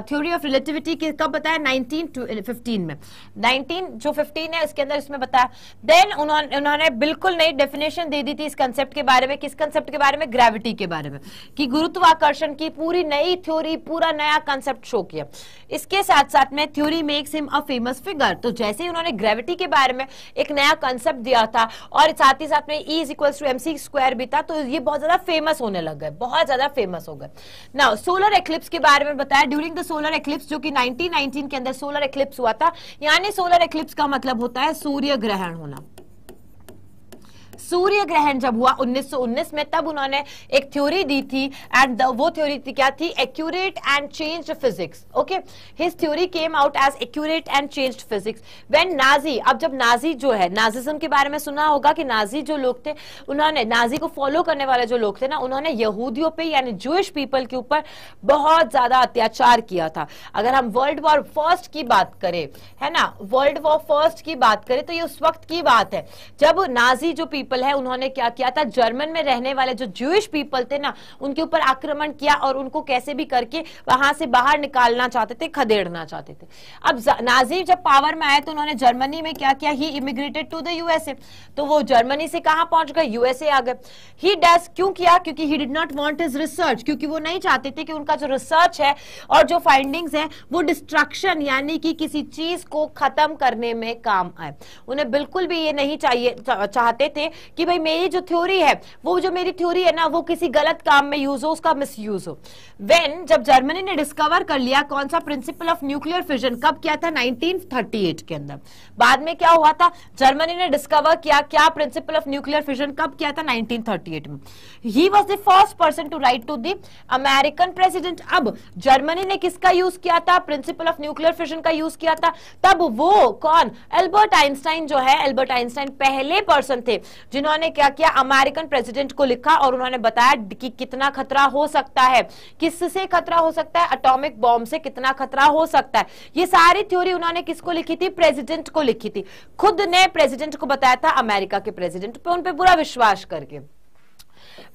थ्योरी ऑफ रिलेटिविटी कब बताया, 1915 में। 1915 है इसके अंदर, इसमें बताया। देन उन्होंने बिल्कुल नई डेफिनेशन दे दी थी इस कंसेप्ट के बारे में। किस कंसेप्ट के बारे में, ग्रेविटी के बारे में, कि गुरुत्वाकर्षण की पूरी नई थ्योरी, पूरा नया कंसेप्ट शो किया। इसके साथ साथ में theory makes him a famous figure. तो जैसे ही उन्होंने ग्रेविटी के बारे में एक नया कंसेप्ट दिया था, और साथ ही साथ में E is equals to MC square भी था, तो ये बहुत ज्यादा फेमस होने लग गए, बहुत ज्यादा फेमस हो गए। नाउ सोलर एक्लिप्स के बारे में बताया। ड्यूरिंग द सोलर एक्लिप्स, जो कि 1919 के अंदर सोलर एक्लिप्स हुआ था, यानी सोलर एक्लिप्स का मतलब होता है सूर्य ग्रहण होना। सूर्य ग्रहण जब हुआ 1919 में, तब उन्होंने एक थ्योरी दी थी, एंड वो थ्योरी थी क्या थी? Accurate and changed physics. Okay, his theory came out as accurate and changed physics when Nazi, अब जब नाजी जो है, नाजिज्म के बारे में सुना होगा कि नाजी जो लोग थे, उन्होंने नाजी को फॉलो करने वाले जो लोग थे ना, उन्होंने यहूदियों पे यानी जूइश पीपल के ऊपर बहुत ज्यादा अत्याचार किया था। अगर हम वर्ल्ड वॉर फर्स्ट की बात करें, है ना, वर्ल्ड वॉर फर्स्ट की बात करें तो ये उस वक्त की बात है जब नाजी जो पीपल है उन्होंने क्या किया था, जर्मन में रहने वाले जो जूइश पीपल थे ना, उनके ऊपर आक्रमण किया और उनको कैसे भी करके वहां से बाहर निकालना चाहते थे, खदेड़ना चाहते थे। अब नाजी जब पावर में आए तो उन्होंने जर्मनी में क्या किया? ही इमिग्रेटेड टू द यूएसए। तो वो जर्मनी से कहां पहुंच गए? यूएसए आ गए। ही डज क्यों किया? क्योंकि he did not want his research, क्योंकि वो नहीं चाहते थे कि उनका जो रिसर्च है और जो फाइंडिंग्स है वो डिस्ट्रक्शन यानी कि किसी चीज को खत्म करने में काम आए। उन्हें बिल्कुल भी ये नहीं चाहिए, चाहते थे कि भाई मेरी जो थ्योरी है, वो जो मेरी थ्योरी है ना, वो किसी गलत काम में यूज हो, उसका मिसयूज हो। व्हेन जब जर्मनी ने डिस्कवर कर लिया कौन सा प्रिंसिपल ऑफ न्यूक्लियर फिजन, कब किया था? 1938 के अंदर। बाद में क्या हुआ था? जर्मनी ने डिस्कवर किया क्या प्रिंसिपल ऑफ न्यूक्लियर फिजन, कब किया था? 1938 में। He was the first person to write to the American president. अब जर्मनी ने किसका यूज किया था? प्रिंसिपल ऑफ न्यूक्लियर फिजन का यूज किया था। तब वो कौन? एल्बर्ट आइंस्टाइन जो है, एल्बर्ट आइंस्टाइन पहले पर्सन थे जिन्होंने क्या किया? अमेरिकन प्रेसिडेंट को लिखा और उन्होंने बताया कि कितना खतरा हो सकता है, किससे खतरा हो सकता है, एटॉमिक बॉम्ब से कितना खतरा हो सकता है। ये सारी थ्योरी उन्होंने किसको लिखी थी? प्रेसिडेंट को लिखी थी। खुद ने प्रेसिडेंट को बताया था, अमेरिका के प्रेसिडेंट पे, उन पे पूरा विश्वास करके।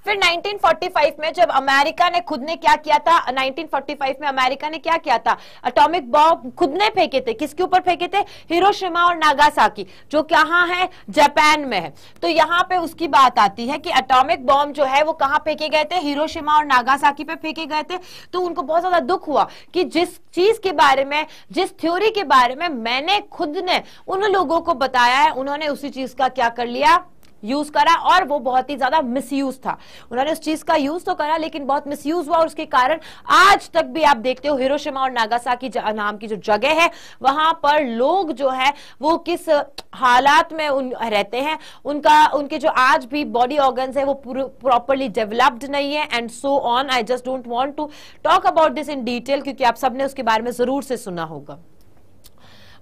फिर 1945 में जब अमेरिका ने खुद ने क्या किया था? 1945 में अमेरिका ने क्या किया था? एटॉमिक बॉम्ब खुद ने फेंके थे। किसके ऊपर फेंके थे? हिरोशिमा और नागासाकी, जो कहां है? जापान में है। तो यहां पे उसकी बात आती है कि एटॉमिक बॉम्ब जो है वो कहां फेंके गए थे? हिरोशिमा और नागासाकी पे फेंके गए थे। तो उनको बहुत ज्यादा दुख हुआ कि जिस चीज के बारे में, जिस थ्योरी के बारे में मैंने खुद ने उन लोगों को बताया है, उन्होंने उसी चीज का क्या कर लिया? यूज करा, और वो बहुत ही ज्यादा मिसयूज था। उन्होंने उस चीज का यूज तो करा लेकिन बहुत मिसयूज हुआ, और उसके कारण आज तक भी आप देखते हो हिरोशिमा और नागासाकी नाम की जो जगह है, वहां पर लोग जो है वो किस हालात में रहते हैं, उनके जो आज भी बॉडी ऑर्गन्स है वो प्रॉपरली डेवलप्ड नहीं है, and so on. I just don't want to talk about this in detail, क्योंकि आप सबने उसके बारे में जरूर से सुना होगा।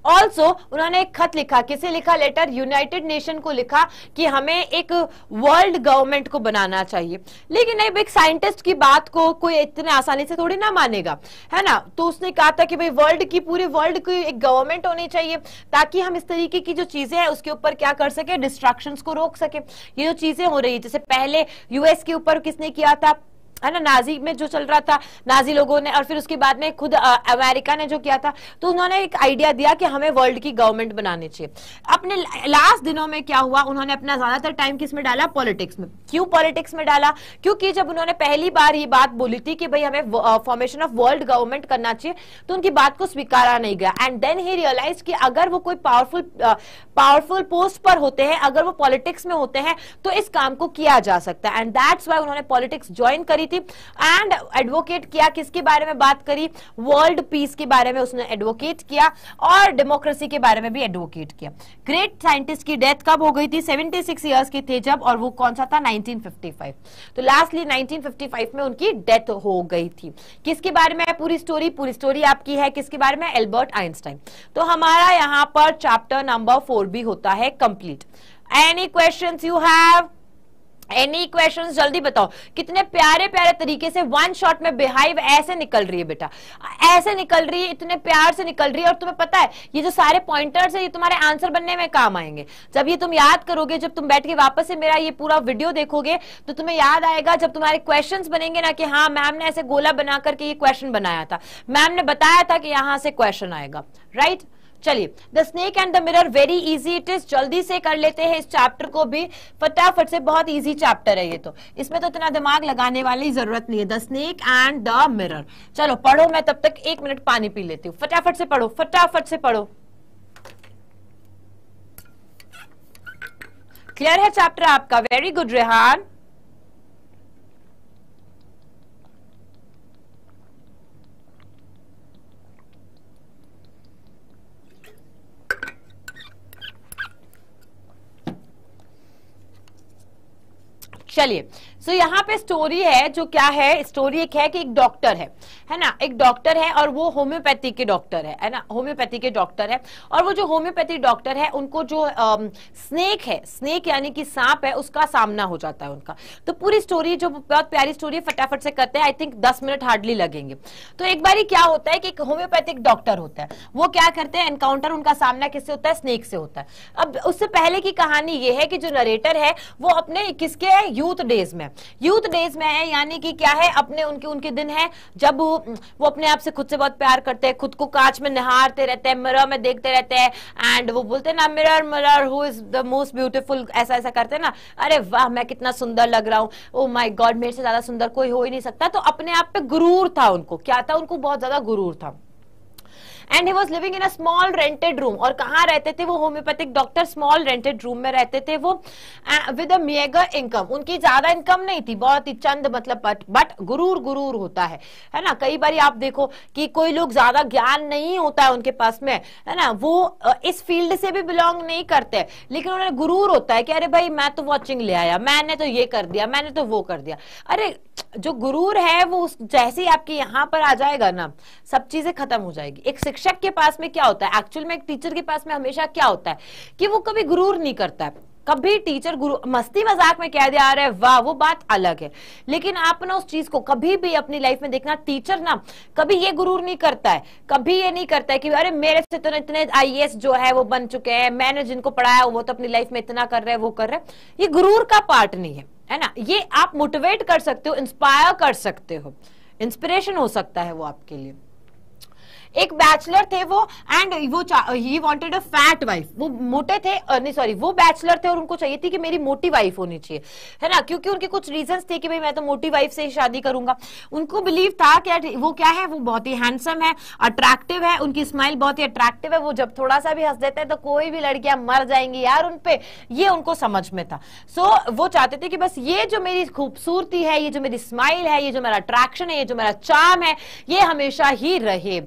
ऑल्सो उन्होंने एक खत लिखा, किसे लिखा? लेटर यूनाइटेड नेशन को लिखा कि हमें एक वर्ल्ड गवर्नमेंट को बनाना चाहिए। लेकिन अब एक साइंटिस्ट की बात को कोई इतने आसानी से थोड़ी ना मानेगा, है ना। तो उसने कहा था कि भाई वर्ल्ड की, पूरे वर्ल्ड की एक गवर्नमेंट होनी चाहिए ताकि हम इस तरीके की जो चीजें हैं उसके ऊपर क्या कर सके? डिस्ट्रक्शंस को रोक सके। ये जो चीजें हो रही है, जैसे पहले यूएस के ऊपर किसने किया था, है ना, नाजी में जो चल रहा था, नाजी लोगों ने, और फिर उसके बाद में खुद अमेरिका ने जो किया था, तो उन्होंने एक आइडिया दिया कि हमें वर्ल्ड की गवर्नमेंट बनानी चाहिए। अपने लास्ट दिनों में क्या हुआ? उन्होंने अपना ज्यादातर टाइम किस में डाला? पॉलिटिक्स में। क्यों पॉलिटिक्स में डाला? क्योंकि जब उन्होंने पहली बार ये बात बोली थी कि भाई हमें फॉर्मेशन ऑफ वर्ल्ड गवर्नमेंट करना चाहिए, तो उनकी बात को स्वीकारा नहीं गया। एंड देन ही रियलाइज कि अगर वो कोई पावरफुल पोस्ट पर होते हैं, अगर वो पॉलिटिक्स में होते हैं, तो इस काम को किया जा सकता है। एंड दैट्स वाई उन्होंने पॉलिटिक्स ज्वाइन करी थी एंड एडवोकेट किया। किसके बारे में बात करी? वर्ल्ड पीस के बारे में उसने एडवोकेट किया, और डेमोक्रेसी के बारे में भी एडवोकेट किया। ग्रेट साइंटिस्ट की डेथ कब हो गई थी? 76 इयर्स की थे जब, और वो कौन सा था? 1955। तो लास्टली 1955 में उनकी डेथ हो गई थी। किसके बारे में? पूरी स्टोरी आपकी है किसके बारे में? Albert Einstein. तो हमारा यहां पर चैप्टर नंबर 4 भी होता है complete. Any questions you have? Any questions? जल्दी बताओ। कितने प्यारे प्यारे तरीके से वन शॉट में बिहाइव ऐसे निकल रही है बेटा, ऐसे निकल रही है, इतने प्यार से निकल रही है। और तुम्हें पता है ये जो सारे पॉइंटर्स है ये तुम्हारे आंसर बनने में काम आएंगे। जब ये तुम याद करोगे, जब तुम बैठ के वापस से मेरा ये पूरा वीडियो देखोगे, तो तुम्हें याद आएगा जब तुम्हारे क्वेश्चंस बनेंगे ना कि हाँ मैम ने ऐसे गोला बना करके ये क्वेश्चन बनाया था, मैम ने बताया था कि यहां से क्वेश्चन आएगा, राइट। चलिए, the snake and the mirror very easy it is. जल्दी से कर लेते हैं इस चैप्टर को भी फटाफट से, बहुत इजी चैप्टर है ये तो, इसमें तो इतना दिमाग लगाने वाली जरूरत नहीं है। The snake and the mirror. चलो पढ़ो, मैं तब तक 1 मिनट पानी पी लेती हूँ। फटाफट से पढ़ो, फटाफट से पढ़ो। क्लियर है चैप्टर आपका? Very good Rehan. चलिए, सो यहाँ पे स्टोरी है, जो क्या है, स्टोरी एक है कि एक डॉक्टर है ना, एक डॉक्टर है और वो होम्योपैथी के डॉक्टर है ना, होम्योपैथी के डॉक्टर है। और वो जो होम्योपैथी डॉक्टर है उनको जो स्नेक है, स्नेक यानी कि सांप है, उसका सामना हो जाता है उनका। तो पूरी स्टोरी जो बहुत प्यारी स्टोरी है, फटाफट से करते हैं, आई थिंक 10 मिनट हार्डली लगेंगे। तो एक बारी क्या होता है कि एक होम्योपैथिक डॉक्टर होता है, वो क्या करते हैं, एनकाउंटर उनका सामना किससे होता है, स्नेक से होता है। अब उससे पहले की कहानी ये है कि जो नरेटर है वो अपने किसके है, यूथ डेज में, यूथ डेज में है, यानी कि क्या है, अपने उनके दिन है जब वो अपने आप से खुद से बहुत प्यार करते हैं, खुद को कांच में निहारते रहते हैं, मिरर में देखते रहते हैं, एंड वो बोलते हैं ना, mirror mirror who is the most beautiful, ऐसा ऐसा करते हैं ना, अरे वाह मैं कितना सुंदर लग रहा हूँ, ओ माय गॉड मेरे से ज्यादा सुंदर कोई हो ही नहीं सकता। तो अपने आप पे गुरूर था उनको, क्या था, उनको बहुत ज्यादा गुरूर था। And he was living in a small rented room. और कहाँ रहते थे वो homeopathic doctor, small rented room में रहते थे वो, विद अ मेगा इनकम। उनकी ज्यादा इनकम नहीं थी, बहुत ही चंद, मतलब बट गुरूर गुरूर होता है ना। कई बार आप देखो कि कोई लोग ज्यादा ज्ञान नहीं होता है उनके पास में, है ना, वो इस फील्ड से भी बिलोंग नहीं करते, लेकिन उन्हें गुरूर होता है कि अरे भाई मैं तो वॉचिंग ले आया, मैंने तो ये कर दिया, मैंने तो वो कर दिया। अरे जो गुरूर है वो जैसे ही आपके यहाँ पर आ जाएगा ना, सब चीजें खत्म हो जाएगी। एक शिक्षक के पास में क्या होता है, एक्चुअल में एक टीचर के पास में हमेशा क्या होता है कि वो कभी गुरूर नहीं करता है। कभी टीचर गुरु मस्ती मजाक में कह दिया अरे वाह, वो बात अलग है, लेकिन आप ना उस चीज को कभी भी अपनी लाइफ में देखना, टीचर ना कभी ये गुरूर नहीं करता है, कभी ये नहीं करता है कि अरे मेरे से तो इतने आईएएस जो है वो बन चुके हैं, मैंने जिनको पढ़ाया वो तो अपनी लाइफ में इतना कर रहे हैं, वो कर रहे हैं। ये गुरूर का पार्ट नहीं है ना। ये आप मोटिवेट कर सकते हो, इंस्पायर कर सकते हो, इंस्पिरेशन हो सकता है वो आपके लिए। एक बैचलर थे वो, एंड वो he wanted a fat wife. वो मोटे थे, नहीं सॉरी, वो बैचलर थे और उनको चाहिए थी कि मेरी मोटी वाइफ होनी चाहिए, है ना, क्योंकि उनके कुछ रीजंस थे कि भाई मैं तो मोटी वाइफ से ही शादी करूंगा। उनको बिलीव था कि वो क्या है, वो बहुत ही हैंडसम है, अट्रैक्टिव है, उनकी स्माइल बहुत ही अट्रैक्टिव है, वो जब थोड़ा सा भी हंस देते हैं तो कोई भी लड़कियां मर जाएंगी यार उनपे, ये उनको समझ में था। सो वो चाहते थे कि बस ये जो मेरी खूबसूरती है, ये जो मेरी स्माइल है, ये जो मेरा अट्रैक्शन है, ये जो मेरा चार्म है, ये हमेशा ही रहे।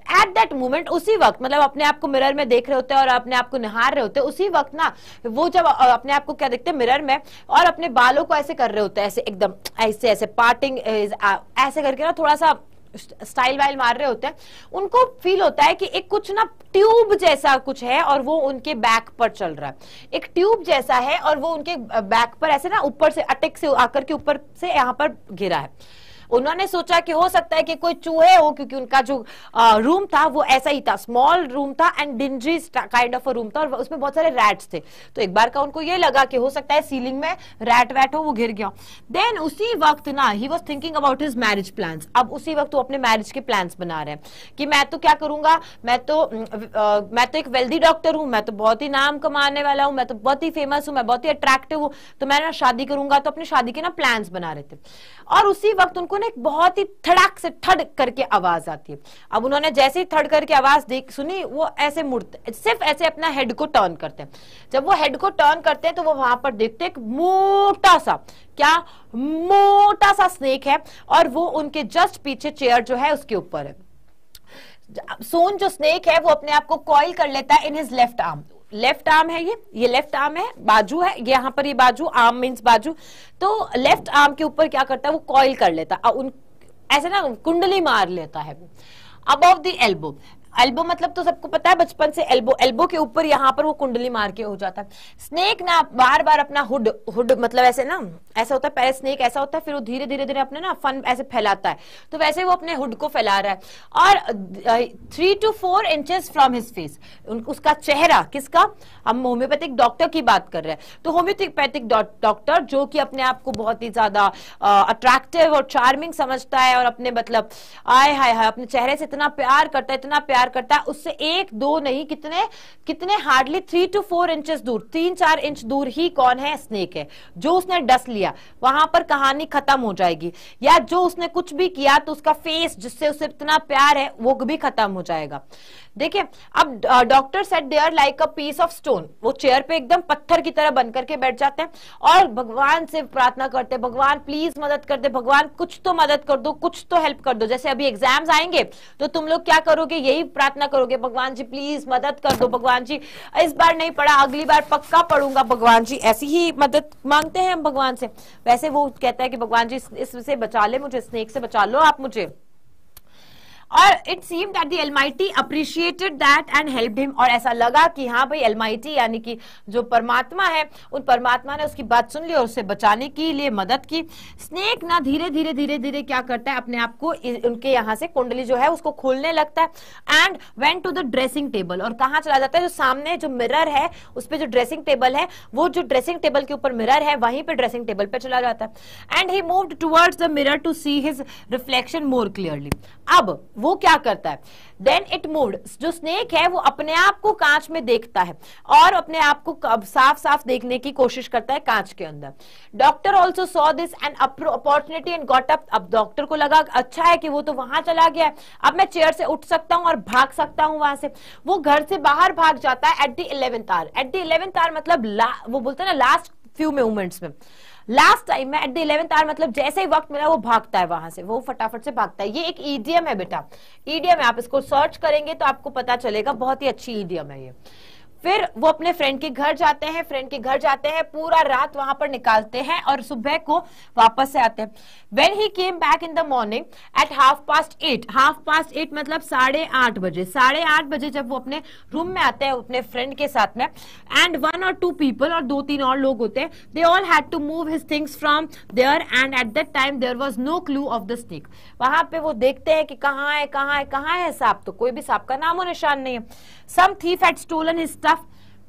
एट दैट मोमेंट, उसी वक्त, मतलब अपने आप को मिरर में देख रहे होते हैं और अपने आप को निहार रहे होते हैं, उसी वक्त ना वो जब अपने आप को क्या देखते हैं मिरर में, और अपने बालों को ऐसे कर रहे होते हैं, ऐसे एकदम ऐसे ऐसे पार्टिंग ऐसे करके ना थोड़ा सा स्टाइल वाइल मार रहे होते हैं, उनको फील होता है कि एक कुछ ना ट्यूब जैसा कुछ है और वो उनके बैक पर चल रहा है, एक ट्यूब जैसा है और वो उनके बैक पर ऐसे ना ऊपर से अटैक से आकर के ऊपर से यहाँ पर गिरा है। उन्होंने सोचा कि हो सकता है कि कोई चूहे हो, क्योंकि उनका जो रूम था वो ऐसा ही था, स्मॉल रूम था and dingy kind of a room था, और उसमें बहुत सारे रैट्स थे। तो एक बार का उनको ये लगा कि हो सकता है सीलिंग में रैट वैट हो, वो गिर गया। देन उसी वक्त ना he was thinking about his marriage plans. अब उसी वक्त वो अपने मैरिज के प्लान्स बना रहे हैं कि मैं तो क्या करूंगा, मैं तो एक वेल्दी डॉक्टर हूं, मैं तो बहुत ही नाम कमाने वाला हूं, मैं तो बहुत ही फेमस हूं, मैं बहुत ही अट्रैक्टिव हूं, तो मैं ना शादी करूंगा। तो अपनी शादी के ना प्लान्स बना रहे थे, और उसी वक्त उनको एक बहुत ही थड़क से ठड़ करके आवाज आती है। अब उन्होंने जैसे ही थड़ करके आवाज सुनी, वो ऐसे मुड़ते, सिर्फ ऐसे अपना हेड को टर्न करते हैं। जब वो हेड को टर्न करते हैं तो वो वहां पर देखते हैं एक मोटा सा, क्या मोटा सा स्नेक है, और वो उनके जस्ट पीछे चेयर जो है उसके ऊपर है। सोन जो स्नेक है वो अपने आप को कॉइल कर लेता है in his left arm. Left arm है ये लेफ्ट आर्म है, बाजू है ये, यहाँ पर ये बाजू, आर्म मीन्स बाजू। तो लेफ्ट आर्म के ऊपर क्या करता है, वो कॉइल कर लेता है, उन ऐसे ना कुंडली मार लेता है अबव द एल्बो। एल्बो मतलब तो सबको पता है बचपन से, एल्बो के ऊपर यहाँ पर वो कुंडली मार के हो जाता है। स्नेक ना बार बार अपना हुड मतलब ऐसे ना, ऐसा होता है, पहले स्नेक ऐसा होता है, फिर वो धीरे धीरे धीरे अपने ना फन ऐसे फैलाता है, तो वैसे वो अपने हुड को फैला रहा है। और 3 to 4 inches from his face, उसका चेहरा, किसका, हम होम्योपैथिक डॉक्टर की बात कर रहे हैं। तो होम्योपैथिक डॉक्टर जो कि अपने आप को बहुत ही ज्यादा अट्रैक्टिव और चार्मिंग समझता है, और अपने मतलब आय हाय हाय अपने चेहरे से इतना प्यार करता है, इतना प्यार करता है, उससे 1-2 नहीं, कितने हार्डली 3 to 4 इंचेस दूर, 3-4 इंच दूर ही कौन है, स्नेक है। जो उसने डस लिया वहां पर कहानी खत्म हो जाएगी, या जो उसने कुछ भी किया तो उसका फेस जिससे उसे इतना प्यार है वो भी खत्म हो जाएगा। देखिए अब doctor sat there like a piece of stone, वो चेयर पे एकदम पत्थर की तरह बन करके बैठ जाते हैं और भगवान से प्रार्थना करते हैं, भगवान प्लीज मदद कर दे, भगवान कुछ तो मदद कर दो, कुछ तो हेल्प कर दो। जैसे अभी एग्जाम्स आएंगे तो तुम लोग क्या करोगे, यही प्रार्थना करोगे, भगवान जी प्लीज मदद कर दो, भगवान जी इस बार नहीं पढ़ा अगली बार पक्का पढ़ूंगा भगवान जी, ऐसी ही मदद मांगते हैं हम भगवान से। वैसे वो कहता है कि भगवान जी इससे बचा ले मुझे, स्नेक से बचा लो आप मुझे। और it seem that the Almighty appreciated that and helped him, और ऐसा लगा कि हाँ भाई अलमाइटी यानी कि जो परमात्मा है, उन परमात्मा ने उसकी बात सुन ली और उसे बचाने के लिए मदद की। स्नेक ना धीरे धीरे धीरे धीरे क्या करता है, अपने आप को उनके यहाँ से कुंडली जो है उसको खोलने लगता है and went to the dressing table, और कहाँ चला जाता है, जो सामने जो मिरर है उस पे जो ड्रेसिंग टेबल है, वो जो ड्रेसिंग टेबल के ऊपर मिरर है वहीं पे ड्रेसिंग टेबल पे चला जाता है। And he moved towards the mirror to see his reflection more clearly. अब वो क्या करता है, देन इट मूव्ड, जो स्नेक है वो अपने आप को कांच में देखता है और अपने आप को साफ साफ देखने की कोशिश करता है कांच के अंदर। Doctor also saw this an opportunity and got up, अब डॉक्टर को लगा अच्छा है कि वो तो वहां चला गया है, अब मैं चेयर से उठ सकता हूं और भाग सकता हूं वहां से। वो घर से बाहर भाग जाता है at the 11th hour. At the 11th hour मतलब वो बोलते हैं ना लास्ट फ्यू मोमेंट्स में, लास्ट टाइम में एट द 11th आवर मतलब जैसे ही वक्त मिला वो भागता है वहां से, वो फटाफट से भागता है। ये एक ईडियम है बेटा, ईडियम है, आप इसको सर्च करेंगे तो आपको पता चलेगा, बहुत ही अच्छी ईडियम है ये। फिर वो अपने फ्रेंड के घर जाते हैं, फ्रेंड के घर जाते हैं, पूरा रात वहां पर निकालते हैं और सुबह को वापस से आते हैं। When he came back in the morning at 8:30, 8:30 मतलब 8:30 बजे, 8:30 बजे जब वो अपने रूम में आते हैं अपने फ्रेंड के साथ में, एंड 1 or 2 people और 2-3 और लोग होते हैं, they all had to move his things from there and at that time there was no clue of the snake। वहां पे वो देखते हैं कि कहाँ है कहाँ है कहाँ है सांप, तो कोई भी सांप का नामो निशान नहीं है। Some thief had stolen his stuff,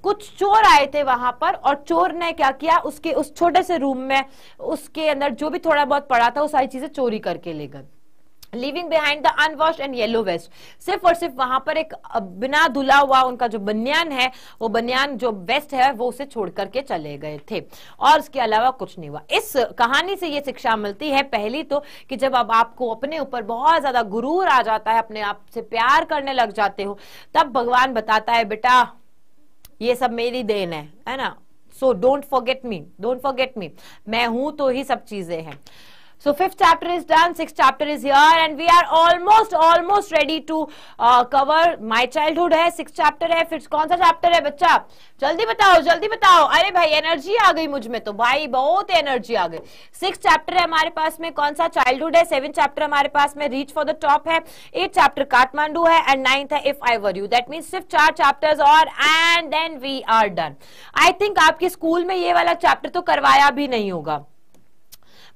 कुछ चोर आए थे वहां पर और चोर ने क्या किया, उसके उस छोटे से रूम में उसके अंदर जो भी थोड़ा बहुत पड़ा था वो सारी चीजें चोरी करके ले गए। Living behind the unwashed and yellow vest, सिर्फ और सिर्फ वहां पर एक बिना धुला हुआ उनका जो बनियान है, वो बनियान जो वेस्ट है वो उसे छोड़ करके चले गए थे, और उसके अलावा कुछ नहीं हुआ। इस कहानी से ये शिक्षा मिलती है, पहली तो कि जब अब आपको अपने ऊपर बहुत ज्यादा गुरूर आ जाता है, अपने आप से प्यार करने लग जाते हो, तब भगवान बताता है बेटा ये सब मेरी देन है ना, सो डोंट फॉरगेट मी, मैं हूं तो ही सब चीजें हैं। So 5th chapter is done, 6th chapter is here and we are almost ready to cover my childhood है, 6th chapter है, फिर कौन सा chapter है बच्चा, जल्दी बताओ। अरे भाई एनर्जी आ गई मुझ में तो, भाई बहुत एनर्जी आ गई। 6th chapter है हमारे पास में कौन सा, childhood है। 7th chapter हमारे पास में reach for the top है। 8th chapter काठमांडू है एंड 9th है if I were you। That means सिर्फ 4 chapters और and then we are done। I think आपके स्कूल में ये वाला chapter तो करवाया भी नहीं होगा।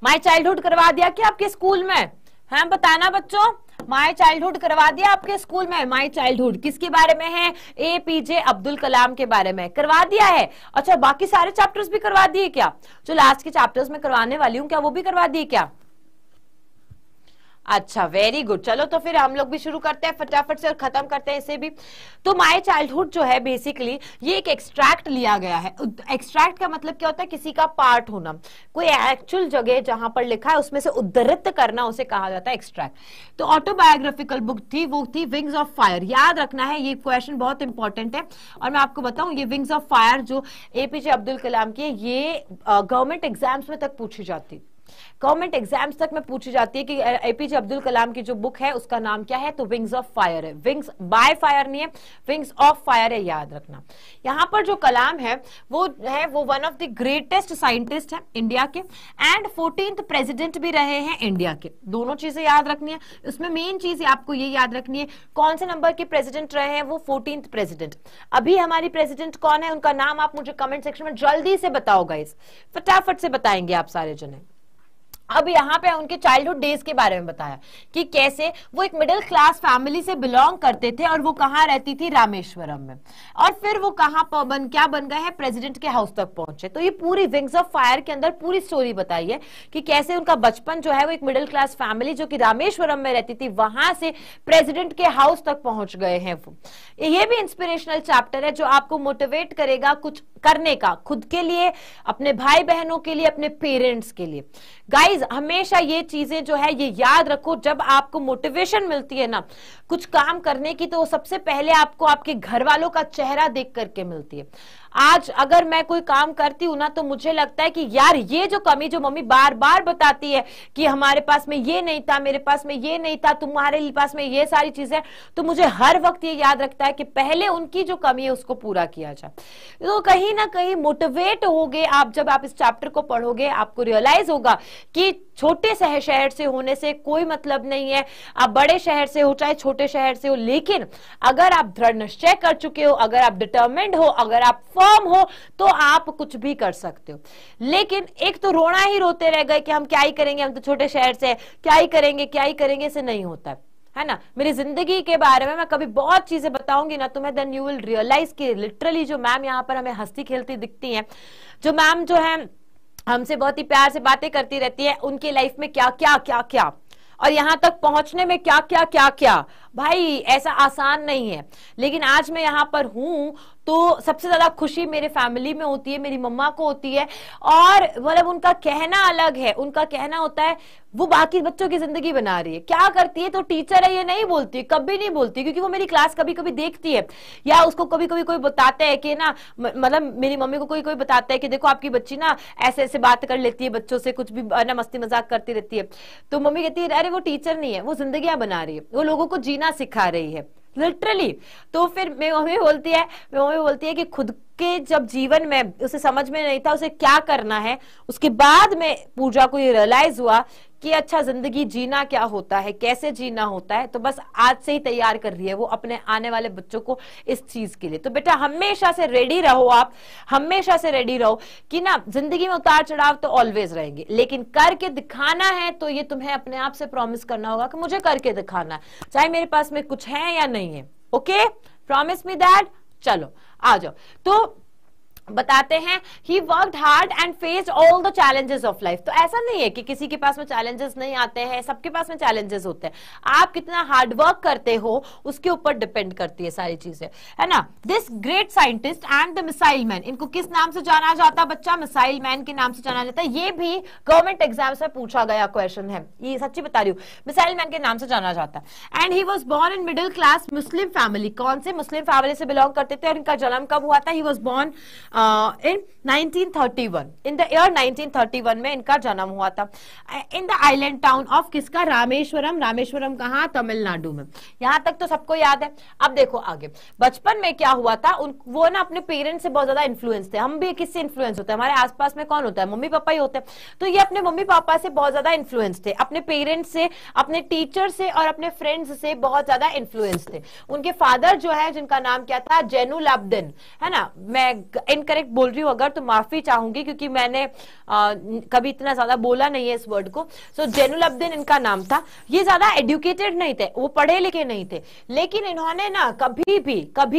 माई चाइल्डहुड करवा दिया क्या आपके स्कूल में, है बताना बच्चों, माई चाइल्डहुड करवा दिया आपके स्कूल में। माई चाइल्डहुड किसके बारे में है, APJ अब्दुल कलाम के बारे में करवा दिया है। अच्छा बाकी सारे चैप्टर्स भी करवा दिए क्या, जो लास्ट के चैप्टर्स में करवाने वाली हूँ क्या वो भी करवा दिए क्या? अच्छा वेरी गुड, चलो तो फिर हम लोग भी शुरू करते हैं फटाफट से और खत्म करते हैं इसे भी। तो माय चाइल्डहुड जो है बेसिकली ये एक एक्सट्रैक्ट लिया गया है। एक्सट्रैक्ट का मतलब क्या होता है, किसी का पार्ट होना, कोई एक्चुअल जगह जहां पर लिखा है उसमें से उद्धृत करना, उसे कहा जाता है एक्सट्रैक्ट। तो ऑटोबायोग्राफिकल बुक थी, वो थी विंग्स ऑफ फायर। याद रखना है ये क्वेश्चन बहुत इंपॉर्टेंट है, और मैं आपको बताऊं ये विंग्स ऑफ फायर जो APJ अब्दुल कलाम की, ये गवर्नमेंट एग्जाम्स में तक पूछी जाती, गवर्नमेंट एग्जाम्स तक में पूछी जाती है कि APJ अब्दुल कलाम की जो बुक है उसका नाम क्या है, तो विंग्स ऑफ फायर है। विंग्स बाय फायर नहीं है, विंग्स ऑफ फायर है, याद रखना। यहाँ पर जो कलाम है वो one of the greatest scientist है इंडिया के एंड 14th प्रेसिडेंट भी रहे हैं इंडिया के, दोनों चीजें याद रखनी है। उसमें मेन चीज आपको ये याद रखनी है कौन से नंबर के प्रेसिडेंट रहे हैं, वो 14th प्रेसिडेंट। अभी हमारी प्रेसिडेंट कौन है, उनका नाम आप मुझे कमेंट सेक्शन में जल्दी से बताओ गाइस, फटाफट से बताएंगे आप सारे जने। अब यहाँ पे उनके चाइल्डहुड डेज के बारे में बताया कि कैसे वो एक मिडिल क्लास फैमिली से बिलोंग करते थे और वो कहाँ रहती थी, रामेश्वरम में, और फिर वो कहाँ क्या बन गए हैं, प्रेसिडेंट के हाउस तक पहुंचे। तो ये पूरी विंग्स ऑफ फायर के अंदर पूरी स्टोरी बताई है कि कैसे उनका बचपन जो है वो एक मिडिल क्लास फैमिली जो कि रामेश्वरम में रहती थी वहां से प्रेसिडेंट के हाउस तक पहुंच गए हैं। ये भी इंस्पिरेशनल चैप्टर है जो आपको मोटिवेट करेगा कुछ करने का, खुद के लिए, अपने भाई बहनों के लिए, अपने पेरेंट्स के लिए। गाइज हमेशा ये चीजें जो है ये याद रखो, जब आपको मोटिवेशन मिलती है ना कुछ काम करने की, तो सबसे पहले आपको आपके घर वालों का चेहरा देख करके मिलती है। आज अगर मैं कोई काम करती हूं ना तो मुझे लगता है कि यार ये जो कमी जो मम्मी बार बार बताती है कि हमारे पास में ये नहीं था, मेरे पास में ये नहीं था, तुम्हारे पास में ये सारी चीजें, तो मुझे हर वक्त ये याद रखता है कि पहले उनकी जो कमी है उसको पूरा किया जाए। तो कहीं ना कहीं मोटिवेट होगे आप, जब आप इस चैप्टर को पढ़ोगे आपको रियलाइज होगा कि छोटे शहर से होने से कोई मतलब नहीं है, आप बड़े शहर से हो चाहे छोटे शहर से हो, लेकिन अगर आप दृढ़ निश्चय कर चुके हो, अगर आप डिटर्मिन्ड हो, अगर आप फर्म हो, तो आप कुछ भी कर सकते हो। लेकिन एक तो रोना ही रोते रह गए कि हम क्या ही करेंगे, हम तो छोटे शहर से, क्या ही करेंगे, इसे नहीं होता है ना। मेरी जिंदगी के बारे में मैं कभी बहुत चीजें बताऊंगी ना तुम्हें, देन यू विल रियलाइज कि लिटरली जो मैम यहाँ पर हमें हंसती खेलती दिखती हैं, जो मैम जो है हमसे बहुत ही प्यार से बातें करती रहती है, उनकी लाइफ में क्या क्या क्या क्या और यहां तक पहुंचने में क्या क्या क्या क्या, भाई ऐसा आसान नहीं है। लेकिन आज मैं यहां पर हूं तो सबसे ज्यादा खुशी मेरे फैमिली में होती है, मेरी मम्मा को होती है। और मतलब उनका कहना अलग है, उनका कहना होता है वो बाकी बच्चों की जिंदगी बना रही है। क्या करती है तो टीचर है ये नहीं बोलती, कभी नहीं बोलती, क्योंकि वो मेरी क्लास कभी कभी देखती है, या उसको कभी कभी कोई बताता है कि ना, मतलब मेरी मम्मी को कोई कोई बताता है कि देखो आपकी बच्ची ना ऐसे ऐसे बात कर लेती है बच्चों से, कुछ भी ना मस्ती मजाक करती रहती है। तो मम्मी कहती है अरे वो टीचर नहीं है, वो जिंदगियां बना रही है, वो लोगों को जीना सिखा रही है, लिटरली। तो फिर मेरी मम्मी बोलती है कि खुद के जब जीवन में उसे समझ में नहीं था उसे क्या करना है, उसके बाद में पूजा को ये रियलाइज हुआ कि अच्छा जिंदगी जीना क्या होता है, कैसे जीना होता है। तो बस आज से ही तैयार कर रही है वो अपने आने वाले बच्चों को इस चीज के लिए। तो बेटा हमेशा से रेडी रहो, आप हमेशा से रेडी रहो कि ना जिंदगी में उतार चढ़ाव तो ऑलवेज रहेंगे, लेकिन करके दिखाना है तो ये तुम्हें अपने आप से प्रॉमिस करना होगा कि मुझे करके दिखाना है, चाहे मेरे पास में कुछ है या नहीं है। Okay, promise me that. चलो आ जाओ। तो बताते हैं he worked hard and faced all the challenges of life. तो ऐसा नहीं है कि किसी के पास में चैलेंजेस नहीं आते हैं, सबके पास में चैलेंजेस होते हैं। आप कितना हार्ड वर्क करते हो उसके ऊपर डिपेंड करती है सारी चीजें, है ना। This great scientist and the missile man, इनको किस नाम से जाना जाता है बच्चा? मिसाइल मैन के नाम से जाना जाता है। ये भी गवर्नमेंट एग्जाम्स में पूछा गया क्वेश्चन है, ये सच्ची बता रही हूँ, मिसाइल मैन के नाम से जाना जाता है। And he was born in middle class Muslim family. कौन से मुस्लिम फैमिली से बिलोंग करते थे और इनका जन्म कब हुआ था? He was born in 1931, in the year 1931 में इनका जन्म हुआ था। In the island town of किसका? रामेश्वरम। रामेश्वरम कहाँ? तमिलनाडु में। यहां तक तो सबको याद है। अब देखो आगे बचपन में क्या हुआ था, वो ना अपने पेरेंट्स से बहुत ज्यादा इन्फ्लुएंस थे। हम भी किससे इन्फ्लुएंस होते हैं? हमारे आसपास में कौन होता है? मम्मी पापा ही होते हैं। तो ये अपने मम्मी पापा से बहुत ज्यादा इन्फ्लुएंस थे, अपने पेरेंट्स से, अपने टीचर से और अपने फ्रेंड्स से बहुत ज्यादा इन्फ्लुएंस थे। उनके फादर जो है जिनका नाम क्या था? जैनुल आब्दीन, है ना। मैं इनकरेक्ट बोल रही हूँ अगर तो माफी चाहूंगी, क्योंकि मैंने कभी इतना ज्यादा बोला नहीं है इस वर्ड को। सो जैनुल आब्दीन इनका नाम था। ये ज्यादा एडुकेटेड नहीं थे, वो पढ़े लिखे नहीं थे, लेकिन इन्होंने ना कभी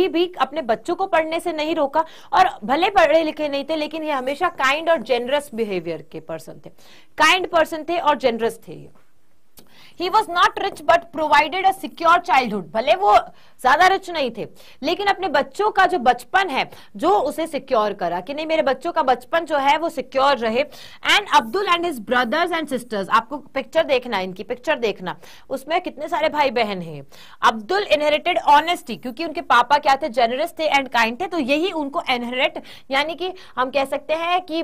भी अपने बच्चों को पढ़ने से नहीं रोका। और भले पढ़े लिखे नहीं थे लेकिन ये हमेशा काइंड और जेनरस बिहेवियर के पर्सन थे, काइंड पर्सन थे और जेनरस थे ये। He was not rich but provided a secure childhood। भले वो ज्यादा रिच नहीं थे लेकिन अपने बच्चों का जो बचपन है जो उसे सिक्योर करा कि नहीं मेरे बच्चों का बचपन जो है वो सिक्योर रहे। And Abdul and his brothers and sisters, आपको पिक्चर देखना, इनकी पिक्चर देखना, उसमें कितने सारे भाई बहन हैं। अब्दुल इनहेरिटेड ऑनेस्टी, क्योंकि उनके पापा क्या थे? जेनरस थे एंड काइंड थे, तो यही उनको इनहेरिट, यानी कि हम कह सकते हैं कि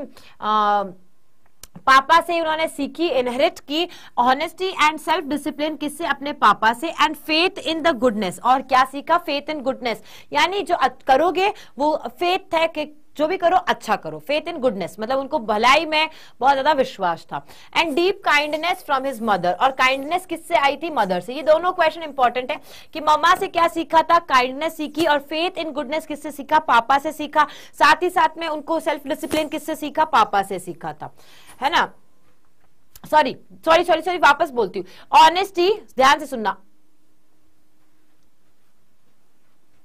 पापा से उन्होंने सीखी, इनहेरिट की ऑनेस्टी एंड सेल्फ डिसिप्लिन। किससे? अपने पापा से। And faith in the goodness, और क्या सीखा? फेथ इन गुडनेस, यानी जो करोगे वो फेथ है कि जो भी करो अच्छा करो। फेथ इन गुडनेस मतलब उनको भलाई में बहुत ज्यादा विश्वास था। And deep kindness from his mother, और काइंडनेस किससे आई थी? मदर से। ये दोनों क्वेश्चन इंपॉर्टेंट है कि मम्मा से क्या सीखा था? काइंडनेस सीखी। और फेथ इन गुडनेस किससे सीखा? पापा से सीखा। साथ ही साथ में उनको सेल्फ डिसिप्लिन किससे सीखा? पापा से सीखा था, है ना। सॉरी, वापस बोलती हूँ। ऑनेस्टी, ध्यान से सुनना,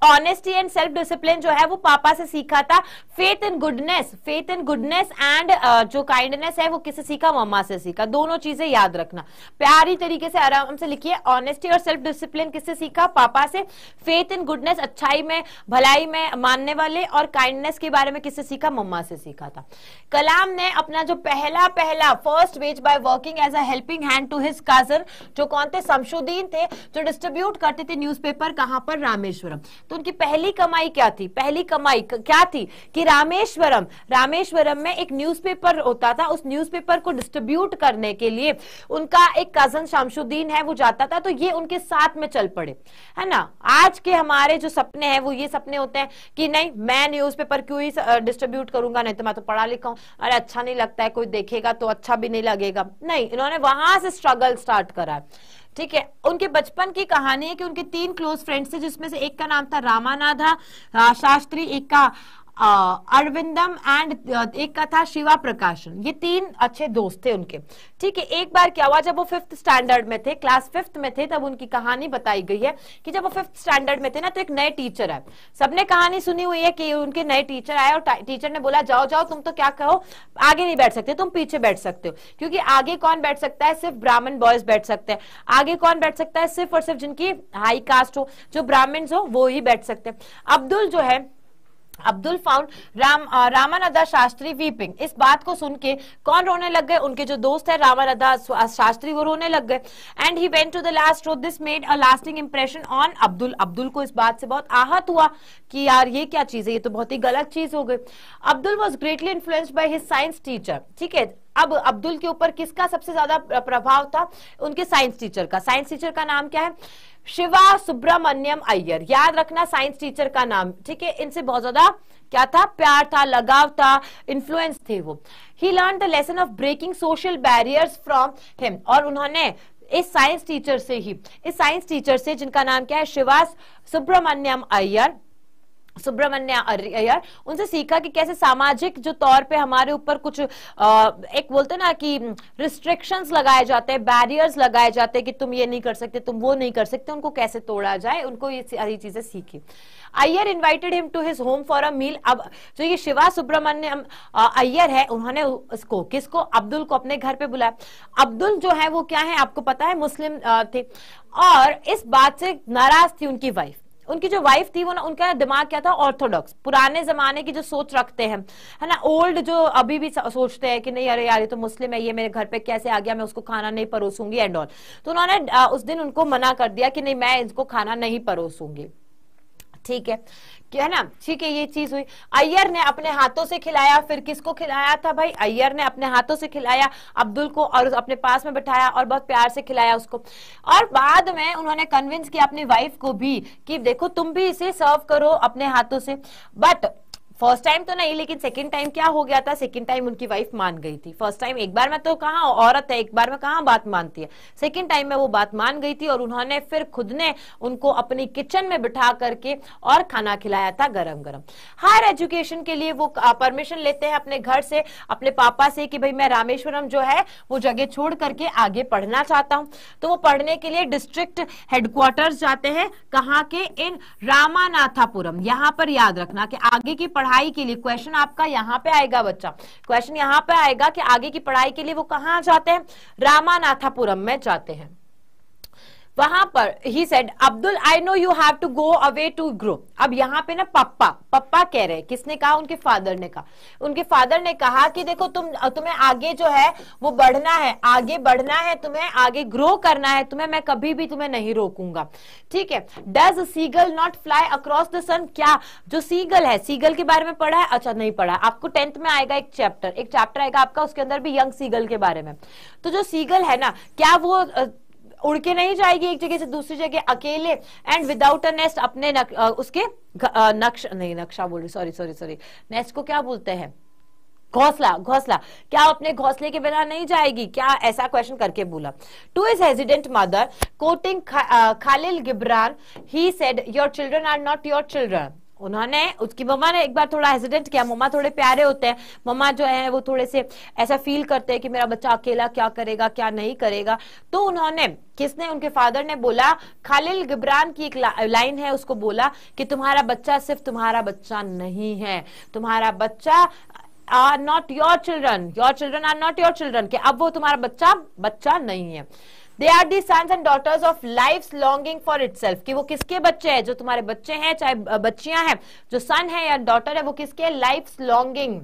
ऑनेस्टी एंड सेल्फ डिसिप्लिन जो है वो पापा से सीखा था। फेथ इन गुडनेस एंड जो काइंडनेस है वो किससे सीखा? मम्मा से सीखा। दोनों चीजें याद रखना, प्यारी तरीके से आराम से लिखिए। ऑनेस्टी और सेल्फ डिसिप्लिन किससे सीखा? पापा से। फेथ इन गुडनेस, अच्छाई में भलाई में मानने वाले, और काइंडनेस के बारे में किससे सीखा? मम्मा से सीखा था। कलाम ने अपना जो पहला first wage by working as a helping hand to his cousin, जो कौन थे? शमशुद्दीन थे, जो डिस्ट्रीब्यूट करते थे न्यूज़पेपर, कहां पर? रामेश्वरम। तो उनकी पहली कमाई क्या थी? पहली कमाई क्या थी कि रामेश्वरम में एक न्यूज़पेपर होता था, उस न्यूज़पेपर को डिस्ट्रीब्यूट करने के लिए उनका एक कजन शमशुद्दीन है वो जाता था, तो ये उनके साथ में चल पड़े, है ना। आज के हमारे जो सपने हैं वो ये सपने होते हैं कि नहीं मैं न्यूज़पेपर क्यों ही डिस्ट्रीब्यूट करूंगा, नहीं तो मैं तो पढ़ा लिखा हूं, अरे अच्छा नहीं लगता है, कोई देखेगा तो अच्छा भी नहीं लगेगा। नहीं, इन्होंने वहां से स्ट्रगल स्टार्ट करा। ठीक है, उनके बचपन की कहानी है कि उनके 3 क्लोज फ्रेंड्स थे, जिसमें से एक का नाम था रामानाथा शास्त्री, एक का अरविंदम एंड एक का था शिवा प्रकाशन। ये 3 अच्छे दोस्त थे उनके। ठीक है, एक बार क्या हुआ, जब वो 5th स्टैंडर्ड में थे, क्लास 5th में थे, तब उनकी कहानी बताई गई है कि जब वो 5th स्टैंडर्ड में थे ना, तो एक नए टीचर आए। सबने कहानी सुनी हुई है कि उनके नए टीचर आए और टीचर ने बोला जाओ जाओ तुम तो क्या कहो, आगे नहीं बैठ सकते, तुम पीछे बैठ सकते हो, क्योंकि आगे कौन बैठ सकता है? सिर्फ ब्राह्मण बॉयज बैठ सकते हैं। आगे कौन बैठ सकता है? सिर्फ और सिर्फ जिनकी हाई कास्ट हो, जो ब्राह्मण हो, वो ही बैठ सकते हैं। Abdul found Ramananda Shastri weeping. इस बात को सुन के कौन रोने लग गए? उनके जो दोस्त है रामानंदा शास्त्री, वो रोने लग गए। And he went to the last row. This made a lasting impression on Abdul. Abdul को इस बात से बहुत आहत हुआ कि यार ये क्या चीज है, ये तो बहुत ही गलत चीज हो गई। Abdul was greatly influenced by his science teacher. ठीक है, अब अब्दुल के ऊपर किसका सबसे ज्यादा प्रभाव था? उनके साइंस टीचर का। साइंस टीचर का नाम क्या है? शिवा सुब्रमण्यम अय्यर। याद रखना साइंस टीचर का नाम। ठीक है, इनसे बहुत ज्यादा क्या था? प्यार था, लगाव था, इन्फ्लुएंस थे वो। He learn the lesson of breaking social barriers from him. और उन्होंने इस साइंस टीचर से जिनका नाम क्या है? शिवा सुब्रमण्यम अय्यर, उनसे सीखा कि कैसे सामाजिक जो तौर पे हमारे ऊपर कुछ एक बोलते ना कि रिस्ट्रिक्शंस लगाए जाते हैं, बैरियर्स लगाए जाते हैं कि तुम ये नहीं कर सकते, तुम वो नहीं कर सकते, उनको कैसे तोड़ा जाए, उनको ये सारी चीजें सीखी। Iyer invited him to his home for a meal. अब जो ये शिवा सुब्रमण्यम अय्यर है, उन्होंने उसको किसको? अब्दुल को अपने घर पे बुलाया। अब्दुल जो है वो क्या है आपको पता है? मुस्लिम थे, और इस बात से नाराज थी उनकी वाइफ। उनकी जो वाइफ थी वो ना, उनका दिमाग क्या था? ऑर्थोडॉक्स, पुराने जमाने की जो सोच रखते हैं, है ना, ओल्ड, जो अभी भी सोचते हैं कि नहीं अरे यार ये तो मुस्लिम है, ये मेरे घर पे कैसे आ गया, मैं उसको खाना नहीं परोसूंगी एंड ऑल। तो उन्होंने उस दिन उनको मना कर दिया कि नहीं मैं इसको खाना नहीं परोसूंगी। ठीक है, क्या है ना। ठीक है, ये चीज हुई। अय्यर ने अपने हाथों से खिलाया। फिर किसको खिलाया था भाई? अय्यर ने अपने हाथों से खिलाया अब्दुल को, और अपने पास में बिठाया और बहुत प्यार से खिलाया उसको। और बाद में उन्होंने कन्विंस किया अपनी वाइफ को भी कि देखो तुम भी इसे सर्व करो अपने हाथों से। बट फर्स्ट टाइम तो नहीं, लेकिन सेकंड टाइम क्या हो गया था? सेकंड टाइम उनकी वाइफ मान गई थी। फर्स्ट टाइम एक बार में तो कहाँ औरत है, एक बार में कहाँ बात मानती है। सेकंड टाइम में वो बात मान गई थी, और उन्होंने फिर खुद ने उनको अपनी किचन में बिठा करके और खाना खिलाया था गरम गरम। हायर एजुकेशन के लिए वो परमिशन लेते हैं अपने घर से, अपने पापा से कि भाई मैं रामेश्वरम जो है वो जगह छोड़ करके आगे पढ़ना चाहता हूँ। तो वो पढ़ने के लिए डिस्ट्रिक्ट हेडक्वार्टर्स जाते हैं। कहाँ के? इन रामानाथापुरम। यहाँ पर याद रखना कि आगे की पढ़ाई के लिए क्वेश्चन आपका यहाँ पे आएगा बच्चा, क्वेश्चन यहाँ पे आएगा कि आगे की पढ़ाई के लिए वो कहाँ जाते हैं? रामानाथापुरम में जाते हैं। वहां पर he said Abdul I know you have to go away to grow. अब यहाँ पे ना पप्पा कह रहे हैं। किसने कहा? उनके फादर ने कहा। उनके फादर ने कहा कि देखो तुम्हें आगे जो है वो बढ़ना है, आगे बढ़ना है, तुम्हें आगे ग्रो करना है, तुम्हें मैं कभी भी तुम्हें नहीं रोकूंगा। ठीक है, does seagull not fly across the sun. क्या जो सीगल है, सीगल के बारे में पढ़ा है? अच्छा नहीं पढ़ा। आपको 10th में आएगा एक चैप्टर आएगा आपका, उसके अंदर भी यंग सीगल के बारे में। तो जो सीगल है ना, क्या वो उड़ के नहीं जाएगी एक जगह से दूसरी जगह अकेले एंड विदाउट अ नेस्ट? अपने उसके नक्शा बोल रही, सॉरी, नेस्ट को क्या बोलते हैं? घोंसला। क्या अपने घोंसले के बिना नहीं जाएगी क्या? ऐसा क्वेश्चन करके बोला। To his hesitant mother quoting Khalil Gibran he said your children are not your children. उन्होंने, उसकी मम्मा ने एक बार थोड़ा हेजिडेंट किया। मम्मा थोड़े प्यारे होते हैं, मम्मा जो है वो थोड़े से ऐसा फील करते हैं कि मेरा बच्चा अकेला क्या करेगा क्या नहीं करेगा। तो उन्होंने, किसने? उनके फादर ने बोला, खालिल गिब्रान की एक लाइन है, उसको बोला कि तुम्हारा बच्चा सिर्फ तुम्हारा बच्चा नहीं है, तुम्हारा बच्चा are not your children are not your children, कि अब वो तुम्हारा बच्चा नहीं है। They are the sons and daughters of life's longing for itself। कि वो किसके बच्चे हैं? जो तुम्हारे बच्चे हैं, चाहे बच्चियां हैं, जो सन है या डॉटर है, वो किसके? लाइफ्स लॉन्गिंग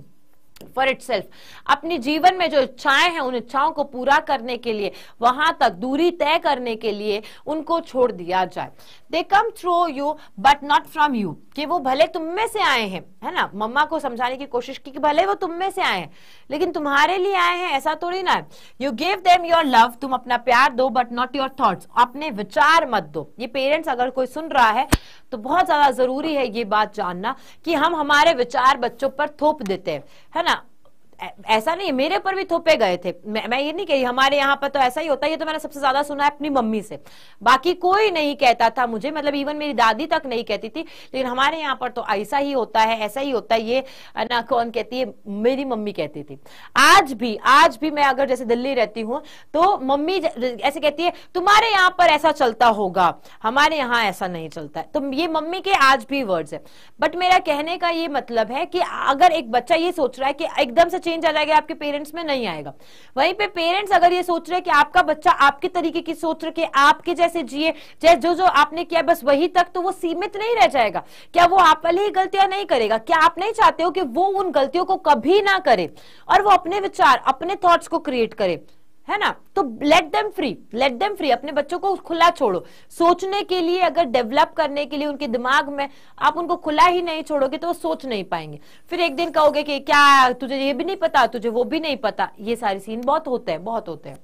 फॉर इटसेल्फ, अपनी जीवन में जो इच्छाएं हैं उन इच्छाओं को पूरा करने के लिए, वहां तक दूरी तय करने के लिए उनको छोड़ दिया जाए। They come through you but not from you, कि वो भले तुम में से आए हैं, है ना, मम्मा को समझाने की कोशिश की कि भले वो तुम में से आए हैं लेकिन तुम्हारे लिए आए हैं, ऐसा थोड़ी ना है। You give them your love, तुम अपना प्यार दो, बट नॉट योर थॉट्स, अपने विचार मत दो। ये पेरेंट्स अगर कोई सुन रहा है तो बहुत ज्यादा जरूरी है ये बात जानना कि हम हमारे विचार बच्चों पर थोप देते हैं, है ना। ऐसा नहीं, मेरे पर भी थोपे गए थे, मैं ये नहीं कही, हमारे यहाँ पर तो ऐसा ही होता है। ये तो मैंने सबसे ज्यादा सुना है अपनी मम्मी से, बाकी कोई नहीं कहता था मुझे, मतलब इवन मेरी दादी तक नहीं कहती थी, लेकिन हमारे यहाँ पर तो ऐसा ही होता है, ऐसा ही होता है। ये ना कौन कहती है, मेरी मम्मी कहती थी। आज भी मैं अगर जैसे दिल्ली रहती हूँ तो मम्मी ऐसे कहती है तुम्हारे यहाँ पर ऐसा चलता होगा, हमारे यहाँ ऐसा नहीं चलता है। तो ये मम्मी के आज भी वर्ड्स है। बट मेरा कहने का ये मतलब है कि अगर एक बच्चा ये सोच रहा है कि एकदम से चेंज आ जाएगा आपके पेरेंट्स में, नहीं आएगा। वहीं पे पेरेंट्स अगर ये सोच रहे हैं कि आपका बच्चा आपके तरीके की सोच रखे, आपके जैसे जिए, जो जो आपने किया बस वही तक, तो वो सीमित नहीं रह जाएगा। क्या वो आप वाली ही गलतियां नहीं करेगा? क्या आप नहीं चाहते हो कि वो उन गलतियों को कभी ना करे और वो अपने विचार, अपने थॉट्स को क्रिएट करे, है ना। तो लेट देम फ्री, अपने बच्चों को खुला छोड़ो सोचने के लिए। अगर डेवलप करने के लिए उनके दिमाग में आप उनको खुला ही नहीं छोड़ोगे तो वो सोच नहीं पाएंगे। फिर एक दिन कहोगे कि क्या तुझे ये भी नहीं पता, तुझे वो भी नहीं पता। ये सारी सीन बहुत होते हैं।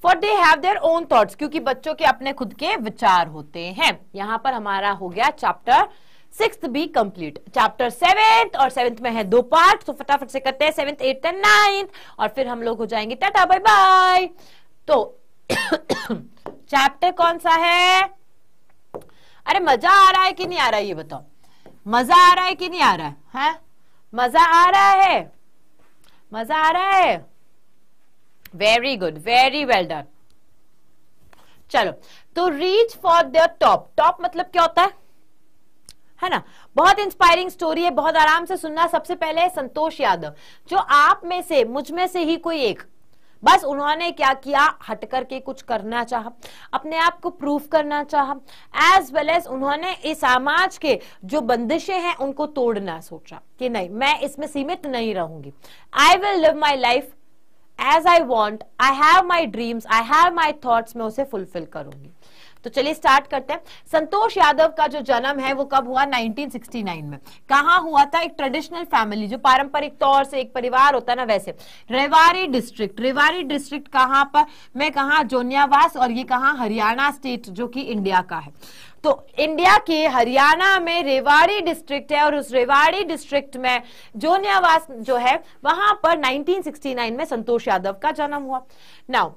For they have their own thoughts, क्योंकि बच्चों के अपने खुद के विचार होते हैं। यहां पर हमारा हो गया चैप्टर 6th भी कंप्लीट। चैप्टर 7th और 7th में है 2 पार्ट, तो फटाफट से करते हैं 7th 8th एंड 9th और फिर हम लोग हो जाएंगे टाटा बाय बाय। तो चैप्टर कौन सा है? अरे मजा आ रहा है कि नहीं आ रहा है ये बताओ, मजा आ रहा है कि नहीं आ रहा है? मजा आ रहा है, मजा आ रहा है, very good, very well done. चलो, तो रीच फॉर द टॉप मतलब क्या होता है ना। बहुत इंस्पायरिंग स्टोरी है, बहुत आराम से सुनना। सबसे पहले संतोष यादव, जो आप में से, मुझ में से ही कोई एक, बस उन्होंने क्या किया, हट करके कुछ करना चाहा, अपने आप को प्रूव करना चाहा, एज वेल एज उन्होंने इस समाज के जो बंदिशें हैं उनको तोड़ना सोचा कि नहीं, मैं इसमें सीमित नहीं रहूंगी। I will live my life as I want, I have my dreams, I have my thoughts, मैं उसे फुलफिल करूंगी। तो चलिए स्टार्ट करते हैं। संतोष यादव का जो जन्म है वो कब हुआ? 1969 में। कहां हुआ था? एक ट्रेडिशनल फैमिली, जो पारंपरिक तौर से एक परिवार होता है ना, वैसे रेवाड़ी डिस्ट्रिक्ट कहां पर? मैं कहा जोनियावास, और ये कहां? हरियाणा स्टेट, जो कि इंडिया का है। तो इंडिया के हरियाणा में रेवाड़ी डिस्ट्रिक्ट है और उस रेवाड़ी डिस्ट्रिक्ट में जोनियावास जो है वहां पर 1969 में संतोष यादव का जन्म हुआ। Now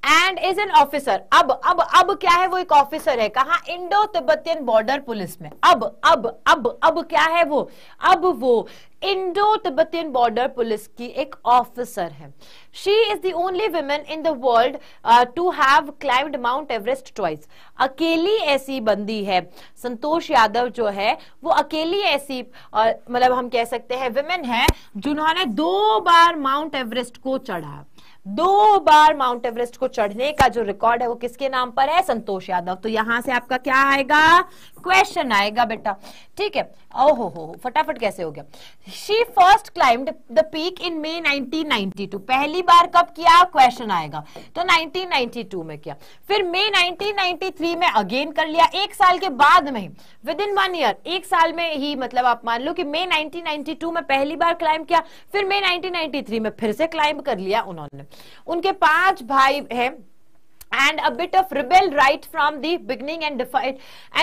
and is an officer. अब क्या है? वो एक ऑफिसर है। कहा? इंडो तिब्बतियन बॉर्डर पुलिस में। अब क्या है वो? अब वो इंडो तिब्बतियन बॉर्डर पुलिस की एक ऑफिसर है। She is the only woman in the world to have climbed Mount Everest twice. अकेली ऐसी बंदी है संतोष यादव जो है, वो अकेली ऐसी मतलब हम कह सकते हैं वुमेन है जिन्होंने 2 बार माउंट एवरेस्ट को चढ़ा। 2 बार माउंट एवरेस्ट को चढ़ने का जो रिकॉर्ड है वो किसके नाम पर है? संतोष यादव। तो यहां से आपका क्या आएगा? क्वेश्चन आएगा बेटा, ठीक है। ओहो फटाफट कैसे हो गया? She first climbed the peak in May 1992। पहली बार कब किया? क्वेश्चन आएगा। तो 1992 में किया, फिर May 1993 में अगेन कर लिया, 1 साल के बाद में ही, विद इन 1 ईयर, 1 साल में ही, मतलब आप मान लो कि May 1992 में पहली बार क्लाइंब किया, फिर May 1993 में फिर से क्लाइंब कर लिया उन्होंने। उनके 5 भाई हैं and a bit of rebel right from the beginning and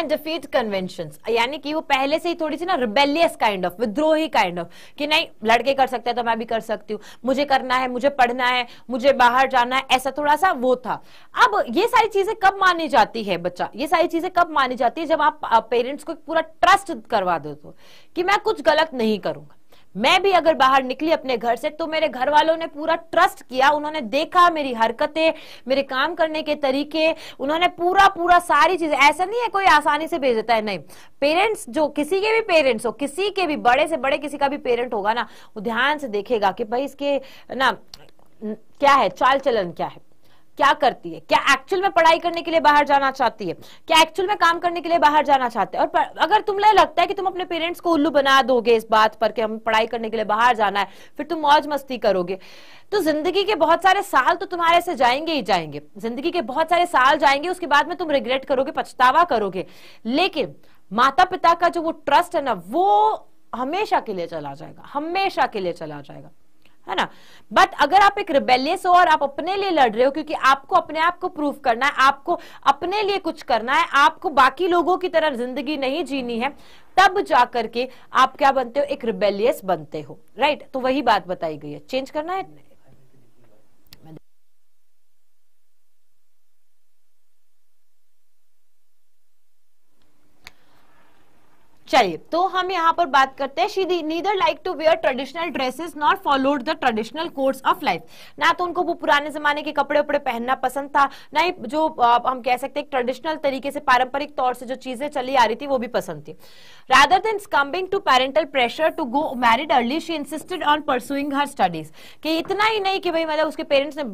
defeat conventions। यानी कि वो पहले से ही थोड़ी सी ना rebellious kind of, विद्रोही kind of, कि नहीं लड़के कर सकते हैं तो मैं भी कर सकती हूँ, मुझे करना है, मुझे पढ़ना है, मुझे बाहर जाना है, ऐसा थोड़ा सा वो था। अब ये सारी चीजें कब मानी जाती है बच्चा? ये सारी चीजें कब मानी जाती है? जब आप पेरेंट्स को पूरा ट्रस्ट करवा दो तो, कि मैं कुछ गलत नहीं करूंगा। मैं भी अगर बाहर निकली अपने घर से तो मेरे घर वालों ने पूरा ट्रस्ट किया, उन्होंने देखा मेरी हरकतें, मेरे काम करने के तरीके, उन्होंने पूरा सारी चीजें। ऐसा नहीं है कोई आसानी से भेज देता है, नहीं। पेरेंट्स, जो किसी के भी पेरेंट्स हो, किसी के भी बड़े से बड़े किसी का भी पेरेंट होगा ना, वो ध्यान से देखेगा कि भाई इसके ना क्या है, चाल चलन क्या है, क्या करती है, क्या एक्चुअल में पढ़ाई करने के लिए बाहर जाना चाहती है, क्या एक्चुअल में काम करने के लिए बाहर जाना चाहते हैं। और अगर तुम्हें लगता है कि तुम अपने पेरेंट्स को उल्लू बना दोगे इस बात पर कि हम पढ़ाई करने के लिए बाहर जाना है, फिर तुम मौज मस्ती करोगे, तो जिंदगी के बहुत सारे साल तो तुम्हारे से जाएंगे ही जाएंगे, जिंदगी के बहुत सारे साल जाएंगे, उसके बाद में तुम रिग्रेट करोगे, पछतावा करोगे। लेकिन माता पिता का जो वो ट्रस्ट है ना, वो हमेशा के लिए चला जाएगा, हमेशा के लिए चला जाएगा, है ना। बट अगर आप एक रिबेलियस हो और आप अपने लिए लड़ रहे हो, क्योंकि आपको अपने आप को प्रूव करना है, आपको अपने लिए कुछ करना है, आपको बाकी लोगों की तरह जिंदगी नहीं जीनी है, तब जाकर के आप क्या बनते हो, एक रिबेलियस बनते हो, राइट। तो वही बात बताई गई है, चेंज करना है। चलिए, तो हम यहाँ पर बात करते हैं, she neither like to wear traditional dresses not followed the traditional codes of life. ना तो उनको वो पुराने जमाने के कपड़े उपड़े पहनना पसंद था, ना ही जो हम कह सकते हैं ट्रेडिशनल तरीके से, पारंपरिक तौर से जो चीजें चली आ रही थी वो भी पसंद थी। Rather than succumbing to parental pressure to go married early, she insisted on pursuing her studies. कि इतना ही नहीं कि भाई मतलब उसके पेरेंट्स ने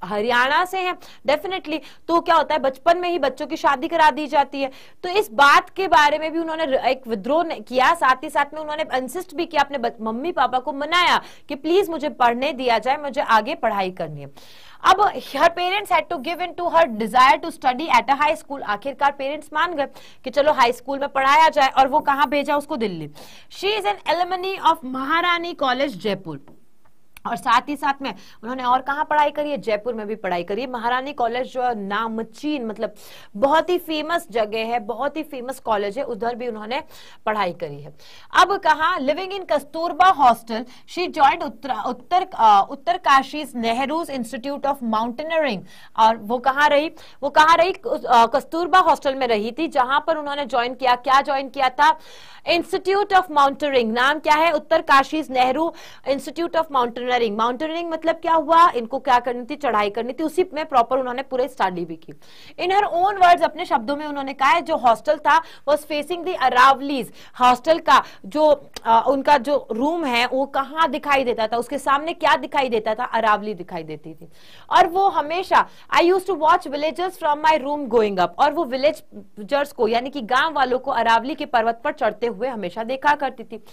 हरियाणा से हैं डेफिनेटली, तो क्या होता है बचपन में ही बच्चों की शादी करा दी जाती है। तो इस बात के बारे में भी उन्होंने एक विद्रोह किया, साथ ही साथ में उन्होंने इंसिस्ट भी किया, अपने मम्मी पापा को मनाया कि प्लीज मुझे पढ़ने दिया जाए, मुझे आगे पढ़ाई करनी है। अब her parents had to give in to her desire to study at a high school। आखिरकार पेरेंट्स मान गए कि चलो हाई स्कूल में पढ़ाया जाए, और वो कहां भेजा उसको, Delhi. She is an alumni of महारानी कॉलेज जयपुर। और साथ ही साथ में उन्होंने और कहां पढ़ाई करी है, जयपुर में भी पढ़ाई करी है। महारानी कॉलेज जो नामचीन, मतलब बहुत ही फेमस जगह है, बहुत ही फेमस कॉलेज है, उधर भी उन्होंने पढ़ाई करी है। अब कहा, living in Kasturba hostel, she joined Uttarkashi Nehru's institute of mountaineering. और वो कहां रही, कस्तूरबा हॉस्टल में रही थी, जहां पर उन्होंने ज्वाइन किया, क्या ज्वाइन किया था, इंस्टीट्यूट ऑफ माउंटेनियरिंग। नाम क्या है, Uttarkashi Nehru institute of mountaineering. Mountaineering मतलब क्या हुआ, इनको क्या करनी थी, चढ़ाई करनी थी, उसी में प्रॉपर उन्होंने पूरे स्टडी भी की। इन हर ओन वर्ड्स, अपने शब्दों में उन्होंने कहा है, जो हॉस्टल था was facing the Aravallis. Hostel का जो उनका जो रूम है वो कहाँ दिखाई देता था, उसके सामने क्या दिखाई देता था, अरावली दिखाई देती थी। और वो हमेशा, I used to watch villagers from my room going up, और वो विलेजर्स को यानी कि गांव वालों को अरावली के पर्वत पर चढ़ते हुए हमेशा देखा करती थी।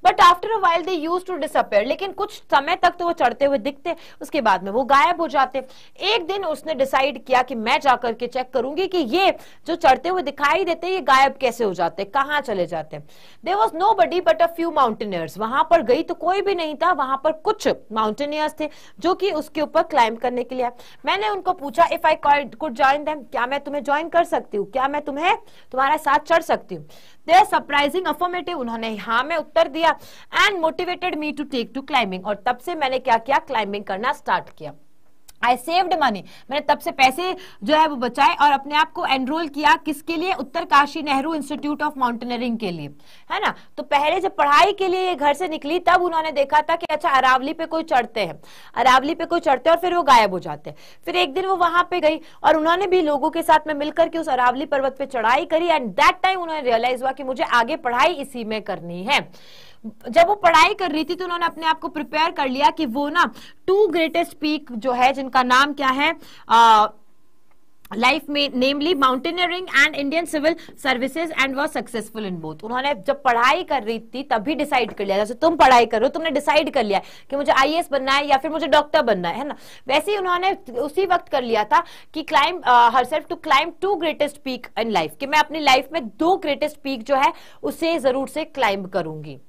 But after a while they used to disappear, लेकिन कुछ समय तक तो वो चढ़ते हुए दिखते, उसके बाद में वो गायब हो जाते। एक दिन उसने डिसाइड किया कि मैं जाकर के चेक करूंगी कि ये जो चढ़ते हुए दिखाई देते ये गायब कैसे हो जाते, कहां चले जाते। There was nobody but a few mountaineers. वहां पर गई तो कोई भी नहीं था, वहां पर कुछ माउंटेनियर्स थे जो कि उसके ऊपर क्लाइंब करने के लिए। मैंने उनको पूछा, if I could join them, क्या मैं तुम्हें ज्वाइन कर सकती हूँ, क्या मैं तुम्हारे साथ चढ़ सकती हूँ। दे आर सरप्राइजिंग अफर्मेटिव, उन्होंने हाँ में उत्तर दिया। And motivated me to take to climbing, और तब से मैंने क्या किया, क्लाइंबिंग करना स्टार्ट किया। आई सेव्ड मनी, मैंने तब से पैसे जो है वो बचाए और अपने आप को एनरोल किया, किसके लिए, Uttarkashi Nehru institute of mountaineering के लिए, है ना। तो पहले जब पढ़ाई के लिए ये घर से निकली, तब उन्होंने देखा था कि अच्छा अरावली पे कोई चढ़ते हैं, अरावली पे कोई चढ़ते हैं और फिर वो गायब हो जाते हैं। फिर एक दिन वो वहां पे गई और उन्होंने भी लोगों के साथ में मिलकर के उस अरावली पर्वत पे चढ़ाई करी। एंड दैट टाइम उन्होंने रियलाइज हुआ कि मुझे आगे पढ़ाई इसी में करनी है। जब वो पढ़ाई कर रही थी तो उन्होंने अपने आप को प्रिपेयर कर लिया कि वो ना 2 ग्रेटेस्ट पीक जो है, जिनका नाम क्या है, लाइफ में, namely mountaineering and Indian civil services, and was successful in both. उन्होंने जब पढ़ाई कर रही थी तभी डिसाइड कर लिया, जैसे तुम पढ़ाई कर रहे हो, तुमने डिसाइड कर लिया कि मुझे आईएएस बनना है या फिर मुझे डॉक्टर बनना है ना, वैसे ही उन्होंने उसी वक्त कर लिया था कि climb herself to climb 2 greatest peak in life, कि मैं अपनी लाइफ में 2 ग्रेटेस्ट पीक जो है उसे जरूर से क्लाइंब करूंगी।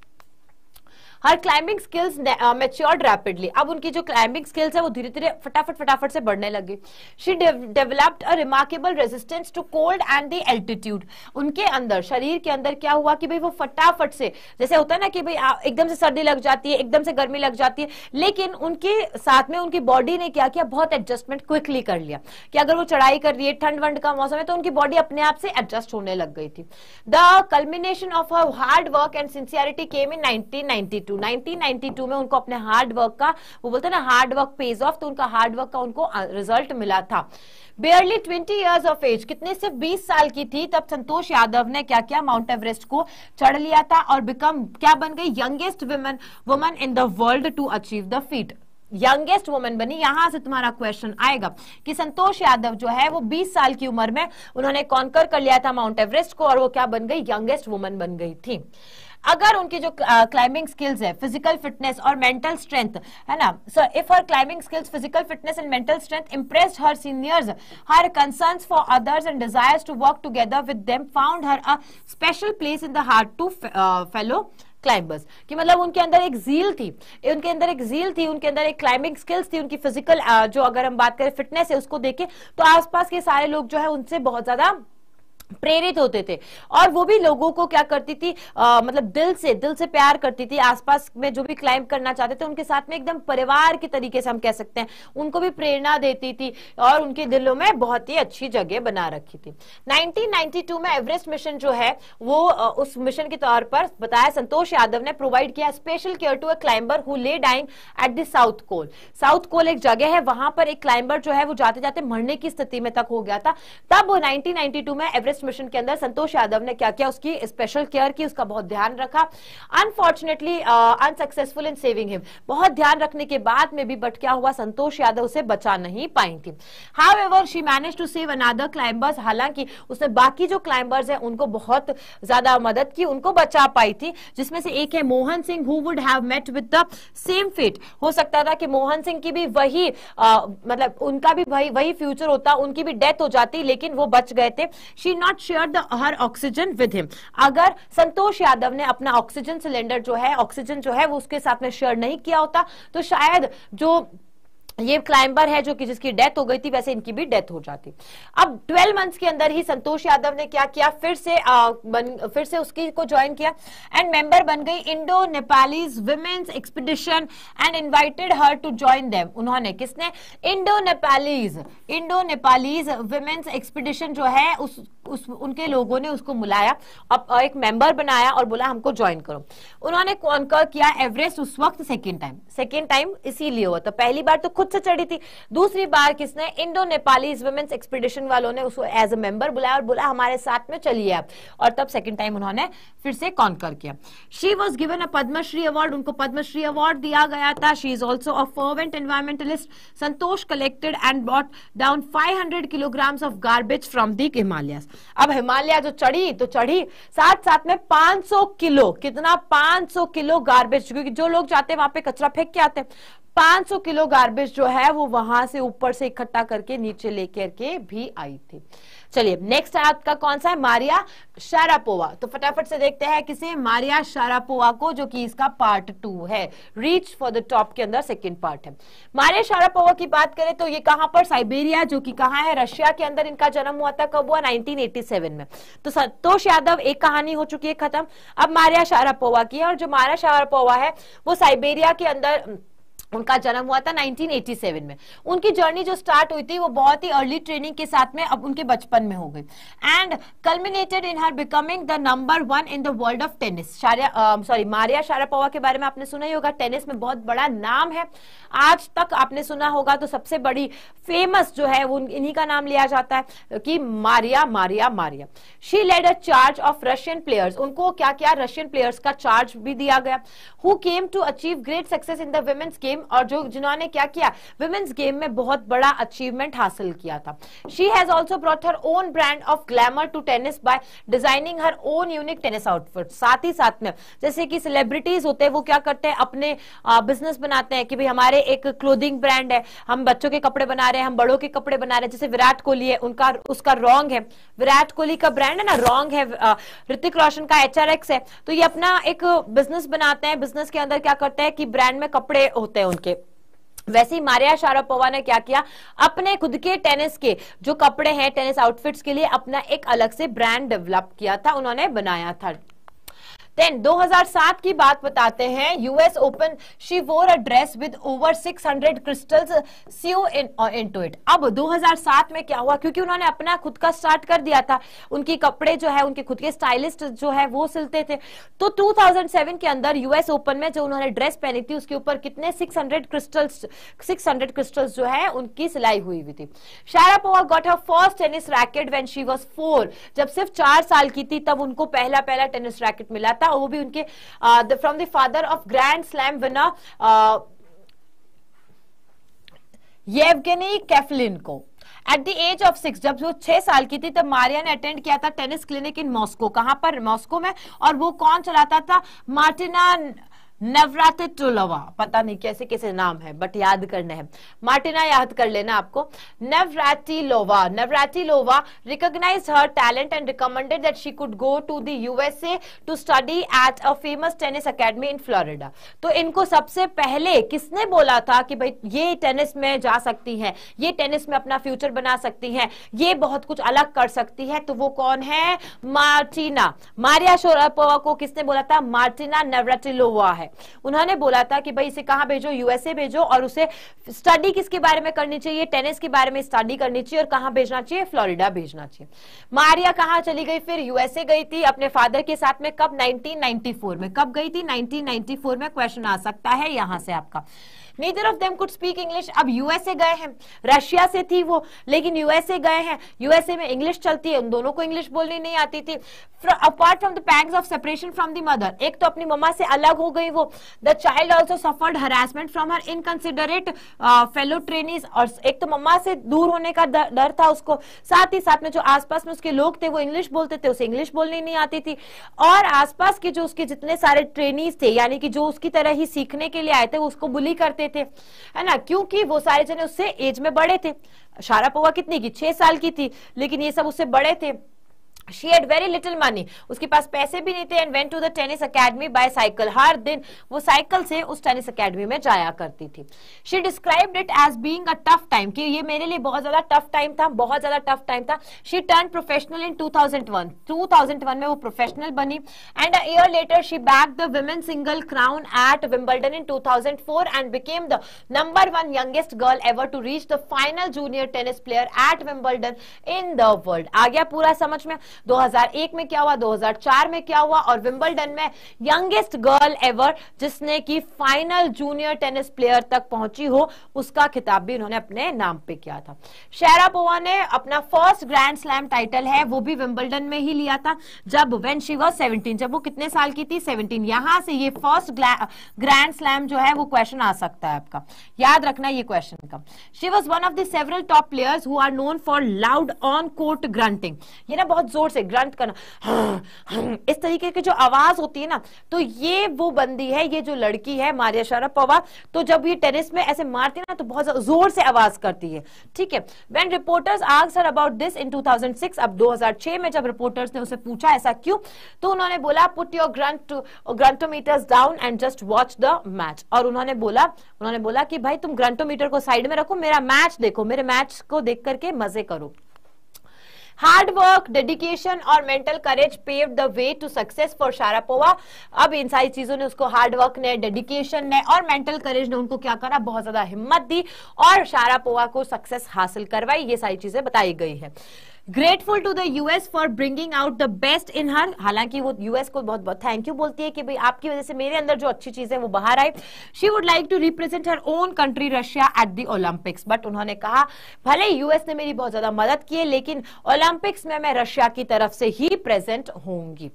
हर क्लाइंबिंग स्किल्स मैच्योर्ड रैपिडली, अब उनकी जो क्लाइंबिंग स्किल्स है वो धीरे धीरे फटाफट से बढ़ने लगी। She developed a remarkable resistance to cold and the altitude, उनके अंदर, शरीर के अंदर क्या हुआ कि भाई वो फटाफट से, जैसे होता है ना कि भाई एकदम से सर्दी लग जाती है, एकदम से गर्मी लग जाती है, लेकिन उनके साथ में उनकी बॉडी ने क्या किया, बहुत एडजस्टमेंट क्विकली कर लिया कि अगर वो चढ़ाई कर रही है, ठंड वंड का मौसम है, तो उनकी बॉडी अपने आप से एडजस्ट होने लग गई थी। The culmination of her hard work and sincerity came in 1992 में उनको अपने हार्ड वर्क का, वो बोलते हैं ना हार्ड वर्क पेज ऑफ, तो उनका हार्ड वर्क का उनको रिजल्ट मिला था। बेयरली 20 इयर्स ऑफ एज, कितने, सिर्फ 20 साल की थी तब संतोष यादव ने क्या किया, माउंट एवरेस्ट को चढ़ लिया था और बिकम क्या बन गई, youngest woman in the world to achieve the feat. Youngest woman बनी। यहां से तुम्हारा क्वेश्चन आएगा कि संतोष यादव जो है वो 20 साल की उम्र में उन्होंने कॉन्कर कर लिया था माउंट एवरेस्ट को, और वो क्या बन गई, यंगेस्ट वुमन बन गई थी। अगर उनकी जो क्लाइंबिंग स्किल्स है, फिजिकल फिटनेस और मेंटल स्ट्रेंथ है ना, so if her climbing skills, physical fitness and mental strength impressed her seniors, her concerns for others and desires to work together with them found her a special place in the heart to fellow climbers. कि मतलब उनके अंदर एक जील थी, उनके अंदर एक जील थी, उनके अंदर एक क्लाइंबिंग स्किल्स थी, उनकी फिजिकल जो अगर हम बात करें फिटनेस है उसको देखे तो आसपास के सारे लोग जो है उनसे बहुत ज्यादा प्रेरित होते थे। और वो भी लोगों को क्या करती थी, मतलब दिल से प्यार करती थी। आसपास में जो भी क्लाइंब करना चाहते थे उनके साथ में एकदम परिवार के तरीके से हम कह सकते हैं, उनको भी प्रेरणा देती थी और उनके दिलों में बहुत ही अच्छी जगह बना रखी थी। 1992 में एवरेस्ट मिशन जो है वो उस मिशन के तौर पर बताया संतोष यादव ने प्रोवाइड किया special care to a climber who lay dying at the South Col. South Col एक जगह है, वहां पर एक क्लाइंबर जो है वो जाते जाते मरने की स्थिति में तक हो गया था। तब 1992 में एवरेस्ट मिशन के अंदर संतोष यादव ने क्या किया, उसकी स्पेशल केयर की, उसका बहुत ध्यान रखा। अनफॉर्चुनेटली अनसक्सेसफुल इन सेविंग हिम, बहुत ध्यान रखने के बाद में भी बट क्या हुआ, संतोष यादव उसे बचा नहीं पाई थी। However she managed to save another climbers, हालांकि उसने बाकी जो क्लाइंबर्स हैं उनको बहुत ज्यादा मदद की, उनको बचा पाई थी। जिसमें से एक है Mohan Singh, who would have met with the same fate. हो सकता था कि मोहन सिंह की भी वही मतलब उनका भी वही फ्यूचर होता, उनकी भी डेथ हो जाती, लेकिन वो बच गए थे। She not share her oxygen with him. अगर संतोष यादव ने अपना ऑक्सीजन सिलेंडर जो है, ऑक्सीजन जो है वो उसके साथ में शेयर नहीं किया होता तो शायद जो ये क्लाइंबर है जो कि जिसकी डेथ हो गई थी वैसे इनकी भी डेथ हो जाती। अब 12 मंथ्स के अंदर ही संतोष यादव ने क्या किया, फिर से उसकी को ज्वाइन किया एंड मेंबर बन गई Indo Nepalese women's expedition and invited her to join them. उन्होंने, किसने, इंडो नेपालीज विमेन्स एक्सपीडिशन जो है उनके लोगों ने उसको बुलाया, अब एक मेंबर बनाया और बोला हमको ज्वाइन करो। उन्होंने कॉन्कर किया एवरेस्ट उस वक्त सेकेंड टाइम इसीलिए हुआ था। पहली बार तो खुद से चढ़ी थी, दूसरी बार किसने, इंडो नेपालीज वुमेन्स एक्सपीडिशन वालों ने उसको एज अ मेंबर बुलाया और बोला हमारे साथ में चलिए आप, और तब सेकंड टाइम उन्होंने फिर से कॉन्कर किया। She was given a Padmashri award, उनको पद्मश्री अवार्ड दिया गया था। She is also a fervent environmentalist. Santosh collected and brought down 500 kilograms of garbage from the Himalayas. अब हिमालय जो चढ़ी तो चढ़ी, साथ में 500 किलो, कितना, 500 किलो गार्बेज, क्योंकि जो लोग जाते हैं वहां पे कचरा फेंक के आते हैं, 500 किलो गार्बेज जो है वो वहां से ऊपर से इकट्ठा करके नीचे लेकर के भी आई थी। चलिए नेक्स्ट आपका कौन सा है, मारिया शारापोवा। तो फटाफट से देखते हैं किसे, मारिया शारापोवा को, जो कि इसका पार्ट 2 है, रीच फॉर द टॉप के अंदर सेकंड पार्ट है। मारिया शारापोवा की बात करें तो ये कहां पर, साइबेरिया, जो कि कहां है, रशिया के अंदर इनका जन्म हुआ था। कब हुआ, 1987 में। तो संतोष यादव एक कहानी हो चुकी है खत्म, अब मारिया शारापोवा की है। और जो मारिया शारापोवा है वो साइबेरिया के अंदर उनका जन्म हुआ था 1987 में। उनकी जर्नी जो स्टार्ट हुई थी वो बहुत ही अर्ली ट्रेनिंग के साथ में अब उनके बचपन में हो गई and culminated in her becoming the number 1 in the world of tennis. Maria Sharapova के बारे में आपने सुना ही होगा, टेनिस में बहुत बड़ा नाम है, आज तक आपने सुना होगा। तो सबसे बड़ी फेमस जो है वो इन्हीं का नाम लिया जाता है कि Maria. She led a charge of Russian players, उनको क्या क्या, रशियन प्लेयर्स का चार्ज भी दिया गया, who came to achieve great success in the women's game, और जिन्होंने क्या किया, वुमेन्स गेम में बहुत बड़ा अचीवमेंट हासिल किया था। She has also brought her own brand of glamour to tennis by designing her own unique tennis outfit. साथ ही साथ में जैसे कि सेलिब्रिटीज होते हैं वो क्या करते हैं, अपने बिजनेस बनाते हैं कि भाई हमारे एक क्लोथिंग ब्रांड है, हम बच्चों के कपड़े बना रहे हैं, हम बड़ों के कपड़े बना रहे हैं। जैसे विराट कोहली है, उसका रॉन्ग है, विराट कोहली का ब्रांड है ना, रॉन्ग है, ऋतिक रोशन का HRX है। तो ये अपना एक बिजनेस बनाते हैं, बिजनेस के अंदर क्या करते हैं कि ब्रांड में कपड़े होते हैं उनके। वैसे ही मारिया शारापोवा ने क्या किया, अपने खुद के टेनिस के जो कपड़े हैं, टेनिस आउटफिट्स के लिए अपना एक अलग से ब्रांड डेवलप किया था, उन्होंने बनाया था। 2007 की बात बताते हैं, US open, she wore a dress with over 600 crystals sewn into it. अब 2007 में क्या हुआ, क्योंकि उन्होंने अपना खुद का स्टार्ट कर दिया था, उनकी कपड़े जो है उनके खुद के स्टाइलिस्ट जो है वो सिलते थे। तो 2007 के अंदर यूएस ओपन में जो उन्होंने ड्रेस पहनी थी उसके ऊपर कितने 600 क्रिस्टल्स जो है उनकी सिलाई हुई थी। Sharapova got her first tennis racket when she was 4, जब सिर्फ 4 साल की थी तब उनको पहला टेनिस रैकेट मिला था, वो भी उनके from the father of grand slam winner Yevgeny Kafelnikov. At the age of 6, जब वो 6 साल की थी तब मारिया ने अटेंड किया था टेनिस क्लिनिक इन मॉस्को। कहां पर? मॉस्को में। और वो कौन चलाता था? Martina Navratilova. पता नहीं कैसे कैसे नाम है बट याद करने हैं। मार्टिना याद कर लेना आपको। Navratilova recognized her talent and recommended that she could go to the USA to study at a famous tennis academy in Florida। तो इनको सबसे पहले किसने बोला था कि भाई ये टेनिस में जा सकती है, ये टेनिस में अपना फ्यूचर बना सकती है, ये बहुत कुछ अलग कर सकती है? तो वो कौन है? मार्टिना। मारिया शारापोवा को किसने बोला था? मार्टिना नवरातिलोवा है। उन्होंने बोला था कि भाई इसे कहां भेजो? यूएसए भेजो। और उसे स्टडी किसके बारे में करनी चाहिए? टेनिस के बारे में स्टडी करनी चाहिए। और कहां भेजना चाहिए? फ्लोरिडा भेजना चाहिए। मारिया कहां चली गई फिर? यूएसए गई थी अपने फादर के साथ में। कब? 1994 में। कब गई थी? 1994 में। क्वेश्चन आ सकता है यहां से आपका। Neither of them could speak English। अब यूएसए गए हैं, रशिया से थी वो लेकिन यूएसए गए हैं, यूएसए में इंग्लिश चलती है, उन दोनों को इंग्लिश बोलनी नहीं आती थी। Apart from the pangs of separation from the mother, एक तो अपनी मम्मा से अलग हो गई वो। The child also suffered harassment from her inconsiderate fellow trainees. और एक तो मम्मा से दूर होने का डर था उसको, साथ ही साथ में जो आसपास में उसके लोग थे वो इंग्लिश बोलते थे, उसे इंग्लिश बोलनी नहीं आती थी। और आसपास के जो उसके जितने सारे ट्रेनीज थे यानी कि जो उसकी तरह ही सीखने के लिए आए थे वो उसको बुली करते थे, है ना, क्योंकि वो सारे जने उससे एज में बड़े थे। शारापोवा कितनी की? 6 साल की थी, लेकिन ये सब उससे बड़े थे। She had very little money, उसके पास पैसे भी नहीं थे। and went to the tennis academy by cycle, हर दिन वो साइकिल से उस टेनिस अकेडमी में जाया करती थी। She described it as being a tough time, कि ये मेरे लिए बहुत ज्यादा टफ टाइम था, बहुत ज्यादा टफ टाइम था। She turned professional in 2001, 2001 में वो प्रोफेशनल बनी। and a year later she bagged the women's single crown at Wimbledon in 2004 and became the #1 youngest girl ever to reach the final junior tennis player at Wimbledon in the world। आ गया पूरा समझ में? 2001 में क्या हुआ, 2004 में क्या हुआ, और विंबलडन में यंगेस्ट गर्ल एवर जिसने की फाइनल जूनियर टेनिस प्लेयर तक पहुंची हो उसका खिताब भी उन्होंने अपने नाम पे किया था। शारापोवा ने अपना फर्स्ट ग्रैंड स्लैम टाइटल है वो भी विंबलडन में ही लिया था जब व्हेन शी वाज 17, जब वो कितने साल की थी? 17। यहां से ये फर्स्ट ग्रैंड स्लैम जो है वो क्वेश्चन आ सकता है आपका, याद रखना ये क्वेश्चन का। She was one of the several top players who are known for loud on court grunting, ये ना बहुत जोर से ग्रंट करना, इस तरीके की जो आवाज होती है ना, तो ये वो बंदी है, ये जो लड़की है मारिया शारापोवा, तो जब ये टेनिस में ऐसे मारती है ना तो बहुत जोर से आवाज करती है, ठीक है। When reporters asked her about this इन 2006, अब 2006 में जब रिपोर्टर्स ने उसे पूछा ऐसा क्यों, तो उन्होंने बोला put your gruntometers down and just watch the match. और उन्होंने बोला कि भाई तुम ग्रंटोमीटर को साइड में रखो, मेरा मैच देखो, मेरे मैच को देख करके मजे करो। हार्ड वर्क, डेडिकेशन और mental courage pave the way to success for Sharapova. अब इन सारी चीजों ने उसको, हार्ड वर्क ने, डेडिकेशन ने और मेंटल करेज ने उनको क्या करा, बहुत ज्यादा हिम्मत दी और शारापोवा को सक्सेस हासिल करवाई। ये सारी चीजें बताई गई है। Grateful to the US for bringing out the best in her, हालांकि वो यूएस को बहुत बहुत थैंक यू बोलती है कि भाई आपकी वजह से मेरे अंदर जो अच्छी चीज है वो बाहर आई। She would like to represent her own country Russia at the Olympics, but उन्होंने कहा भले यूएस ने मेरी बहुत ज्यादा मदद की है लेकिन ओलंपिक्स में मैं रशिया की तरफ से ही प्रेजेंट होंगी।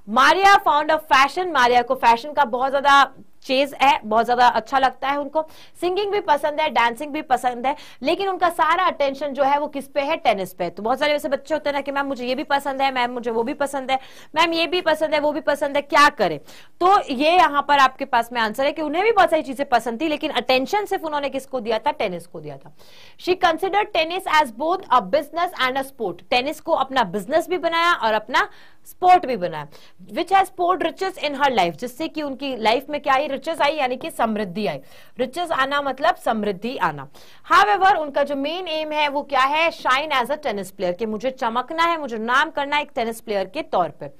Maria found of fashion, Maria को फैशन का बहुत ज्यादा चेज है, बहुत ज्यादा अच्छा लगता है उनको। सिंगिंग भी पसंद है, डांसिंग भी पसंद है, लेकिन उनका सारा अटेंशन जो है वो किस पे है, टेनिस पे। तो बहुत सारे ऐसे बच्चे होते हैं ना कि मैम मुझे ये भी पसंद है, मैम मुझे वो भी पसंद है, मैम ये भी पसंद है, वो भी पसंद है, क्या करे। तो ये यहाँ पर आपके पास में आंसर है कि उन्हें भी बहुत सारी चीजें पसंद थी लेकिन अटेंशन सिर्फ उन्होंने किसको दिया था, टेनिस को दिया था। She considered tennis as both a business and a sport, tennis को अपना बिजनेस भी बनाया और अपना स्पोर्ट भी बनाया। Which has poured riches in her life, जिससे कि उनकी लाइफ में क्या आई, रिचेस आई, यानी कि समृद्धि आई। रिचेस आना मतलब समृद्धि आना। However, उनका जो मेन एम है वो क्या है, shine as a tennis player, कि मुझे चमकना है, मुझे नाम करना है एक टेनिस प्लेयर के तौर पे।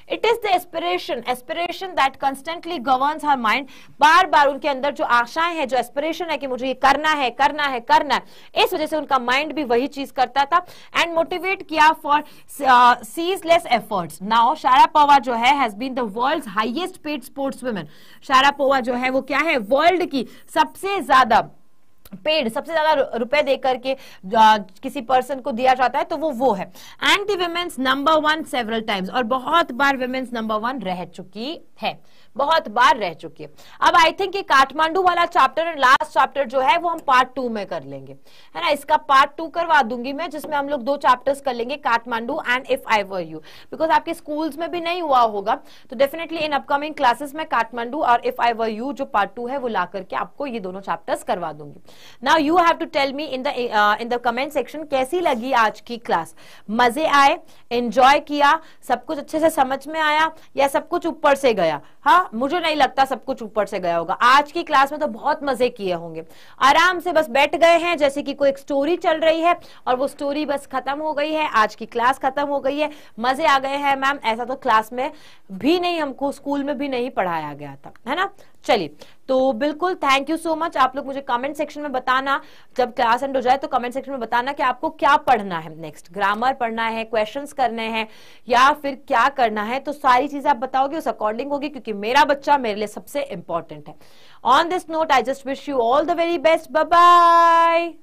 It is the aspiration that constantly governs her mind, बार बार उनके अंदर जो आशाएं है, जो एस्पिरेशन है कि मुझे ये करना है, करना है, करना है, इस वजह से उनका माइंड भी वही चीज करता था एंड मोटिवेट किया for ceaseless efforts. Now Sharapova जो है has been the world's highest paid sports women. Sharapova जो है वो क्या है, वर्ल्ड की सबसे ज्यादा पेड, सबसे ज्यादा रुपए देकर के किसी पर्सन को दिया जाता है तो वो है। And the women's number 1 several times, और बहुत बार विमेन्स नंबर 1 रह चुकी है। बहुत बार रह चुकी है। अब आई थिंक ये काठमांडू वाला चैप्टर एंड लास्ट चैप्टर जो है वो हम पार्ट 2 में कर लेंगे, है ना। इसका पार्ट 2 करवा दूंगी मैं, जिसमें हम लोग 2 चैप्टर्स कर लेंगे, Kathmandu and if I were you, because आपके स्कूल्स में भी नहीं हुआ होगा, तो डेफिनेटली इन अपकमिंग क्लासेस में काठमांडू और इफ आई वर यू जो पार्ट 2 है वो ला करके आपको ये दोनों चैप्टर्स करवा दूंगी। Now you have to tell me in the comment section कैसी लगी आज की क्लास, मजे आए, एंजॉय किया, सब कुछ अच्छे से समझ में आया या सब कुछ ऊपर से गया। हाँ, मुझे नहीं लगता सब कुछ ऊपर से गया होगा। आज की क्लास में तो बहुत मजे किए होंगे, आराम से बस बैठ गए हैं जैसे कि कोई एक स्टोरी चल रही है और वो स्टोरी बस खत्म हो गई है, आज की क्लास खत्म हो गई है, मजे आ गए हैं। मैम ऐसा तो क्लास में भी नहीं, हमको स्कूल में भी नहीं पढ़ाया गया था, है ना। चलिए, तो बिल्कुल थैंक यू सो मच। आप लोग मुझे कमेंट सेक्शन में बताना, जब क्लास एंड हो जाए तो कमेंट सेक्शन में बताना कि आपको क्या पढ़ना है नेक्स्ट, ग्रामर पढ़ना है, क्वेश्चंस करने हैं या फिर क्या करना है। तो सारी चीजें आप बताओगे, उस अकॉर्डिंग होगी, क्योंकि मेरा बच्चा मेरे लिए सबसे इंपॉर्टेंट है। On this note I just wish you all the very best, bye bye.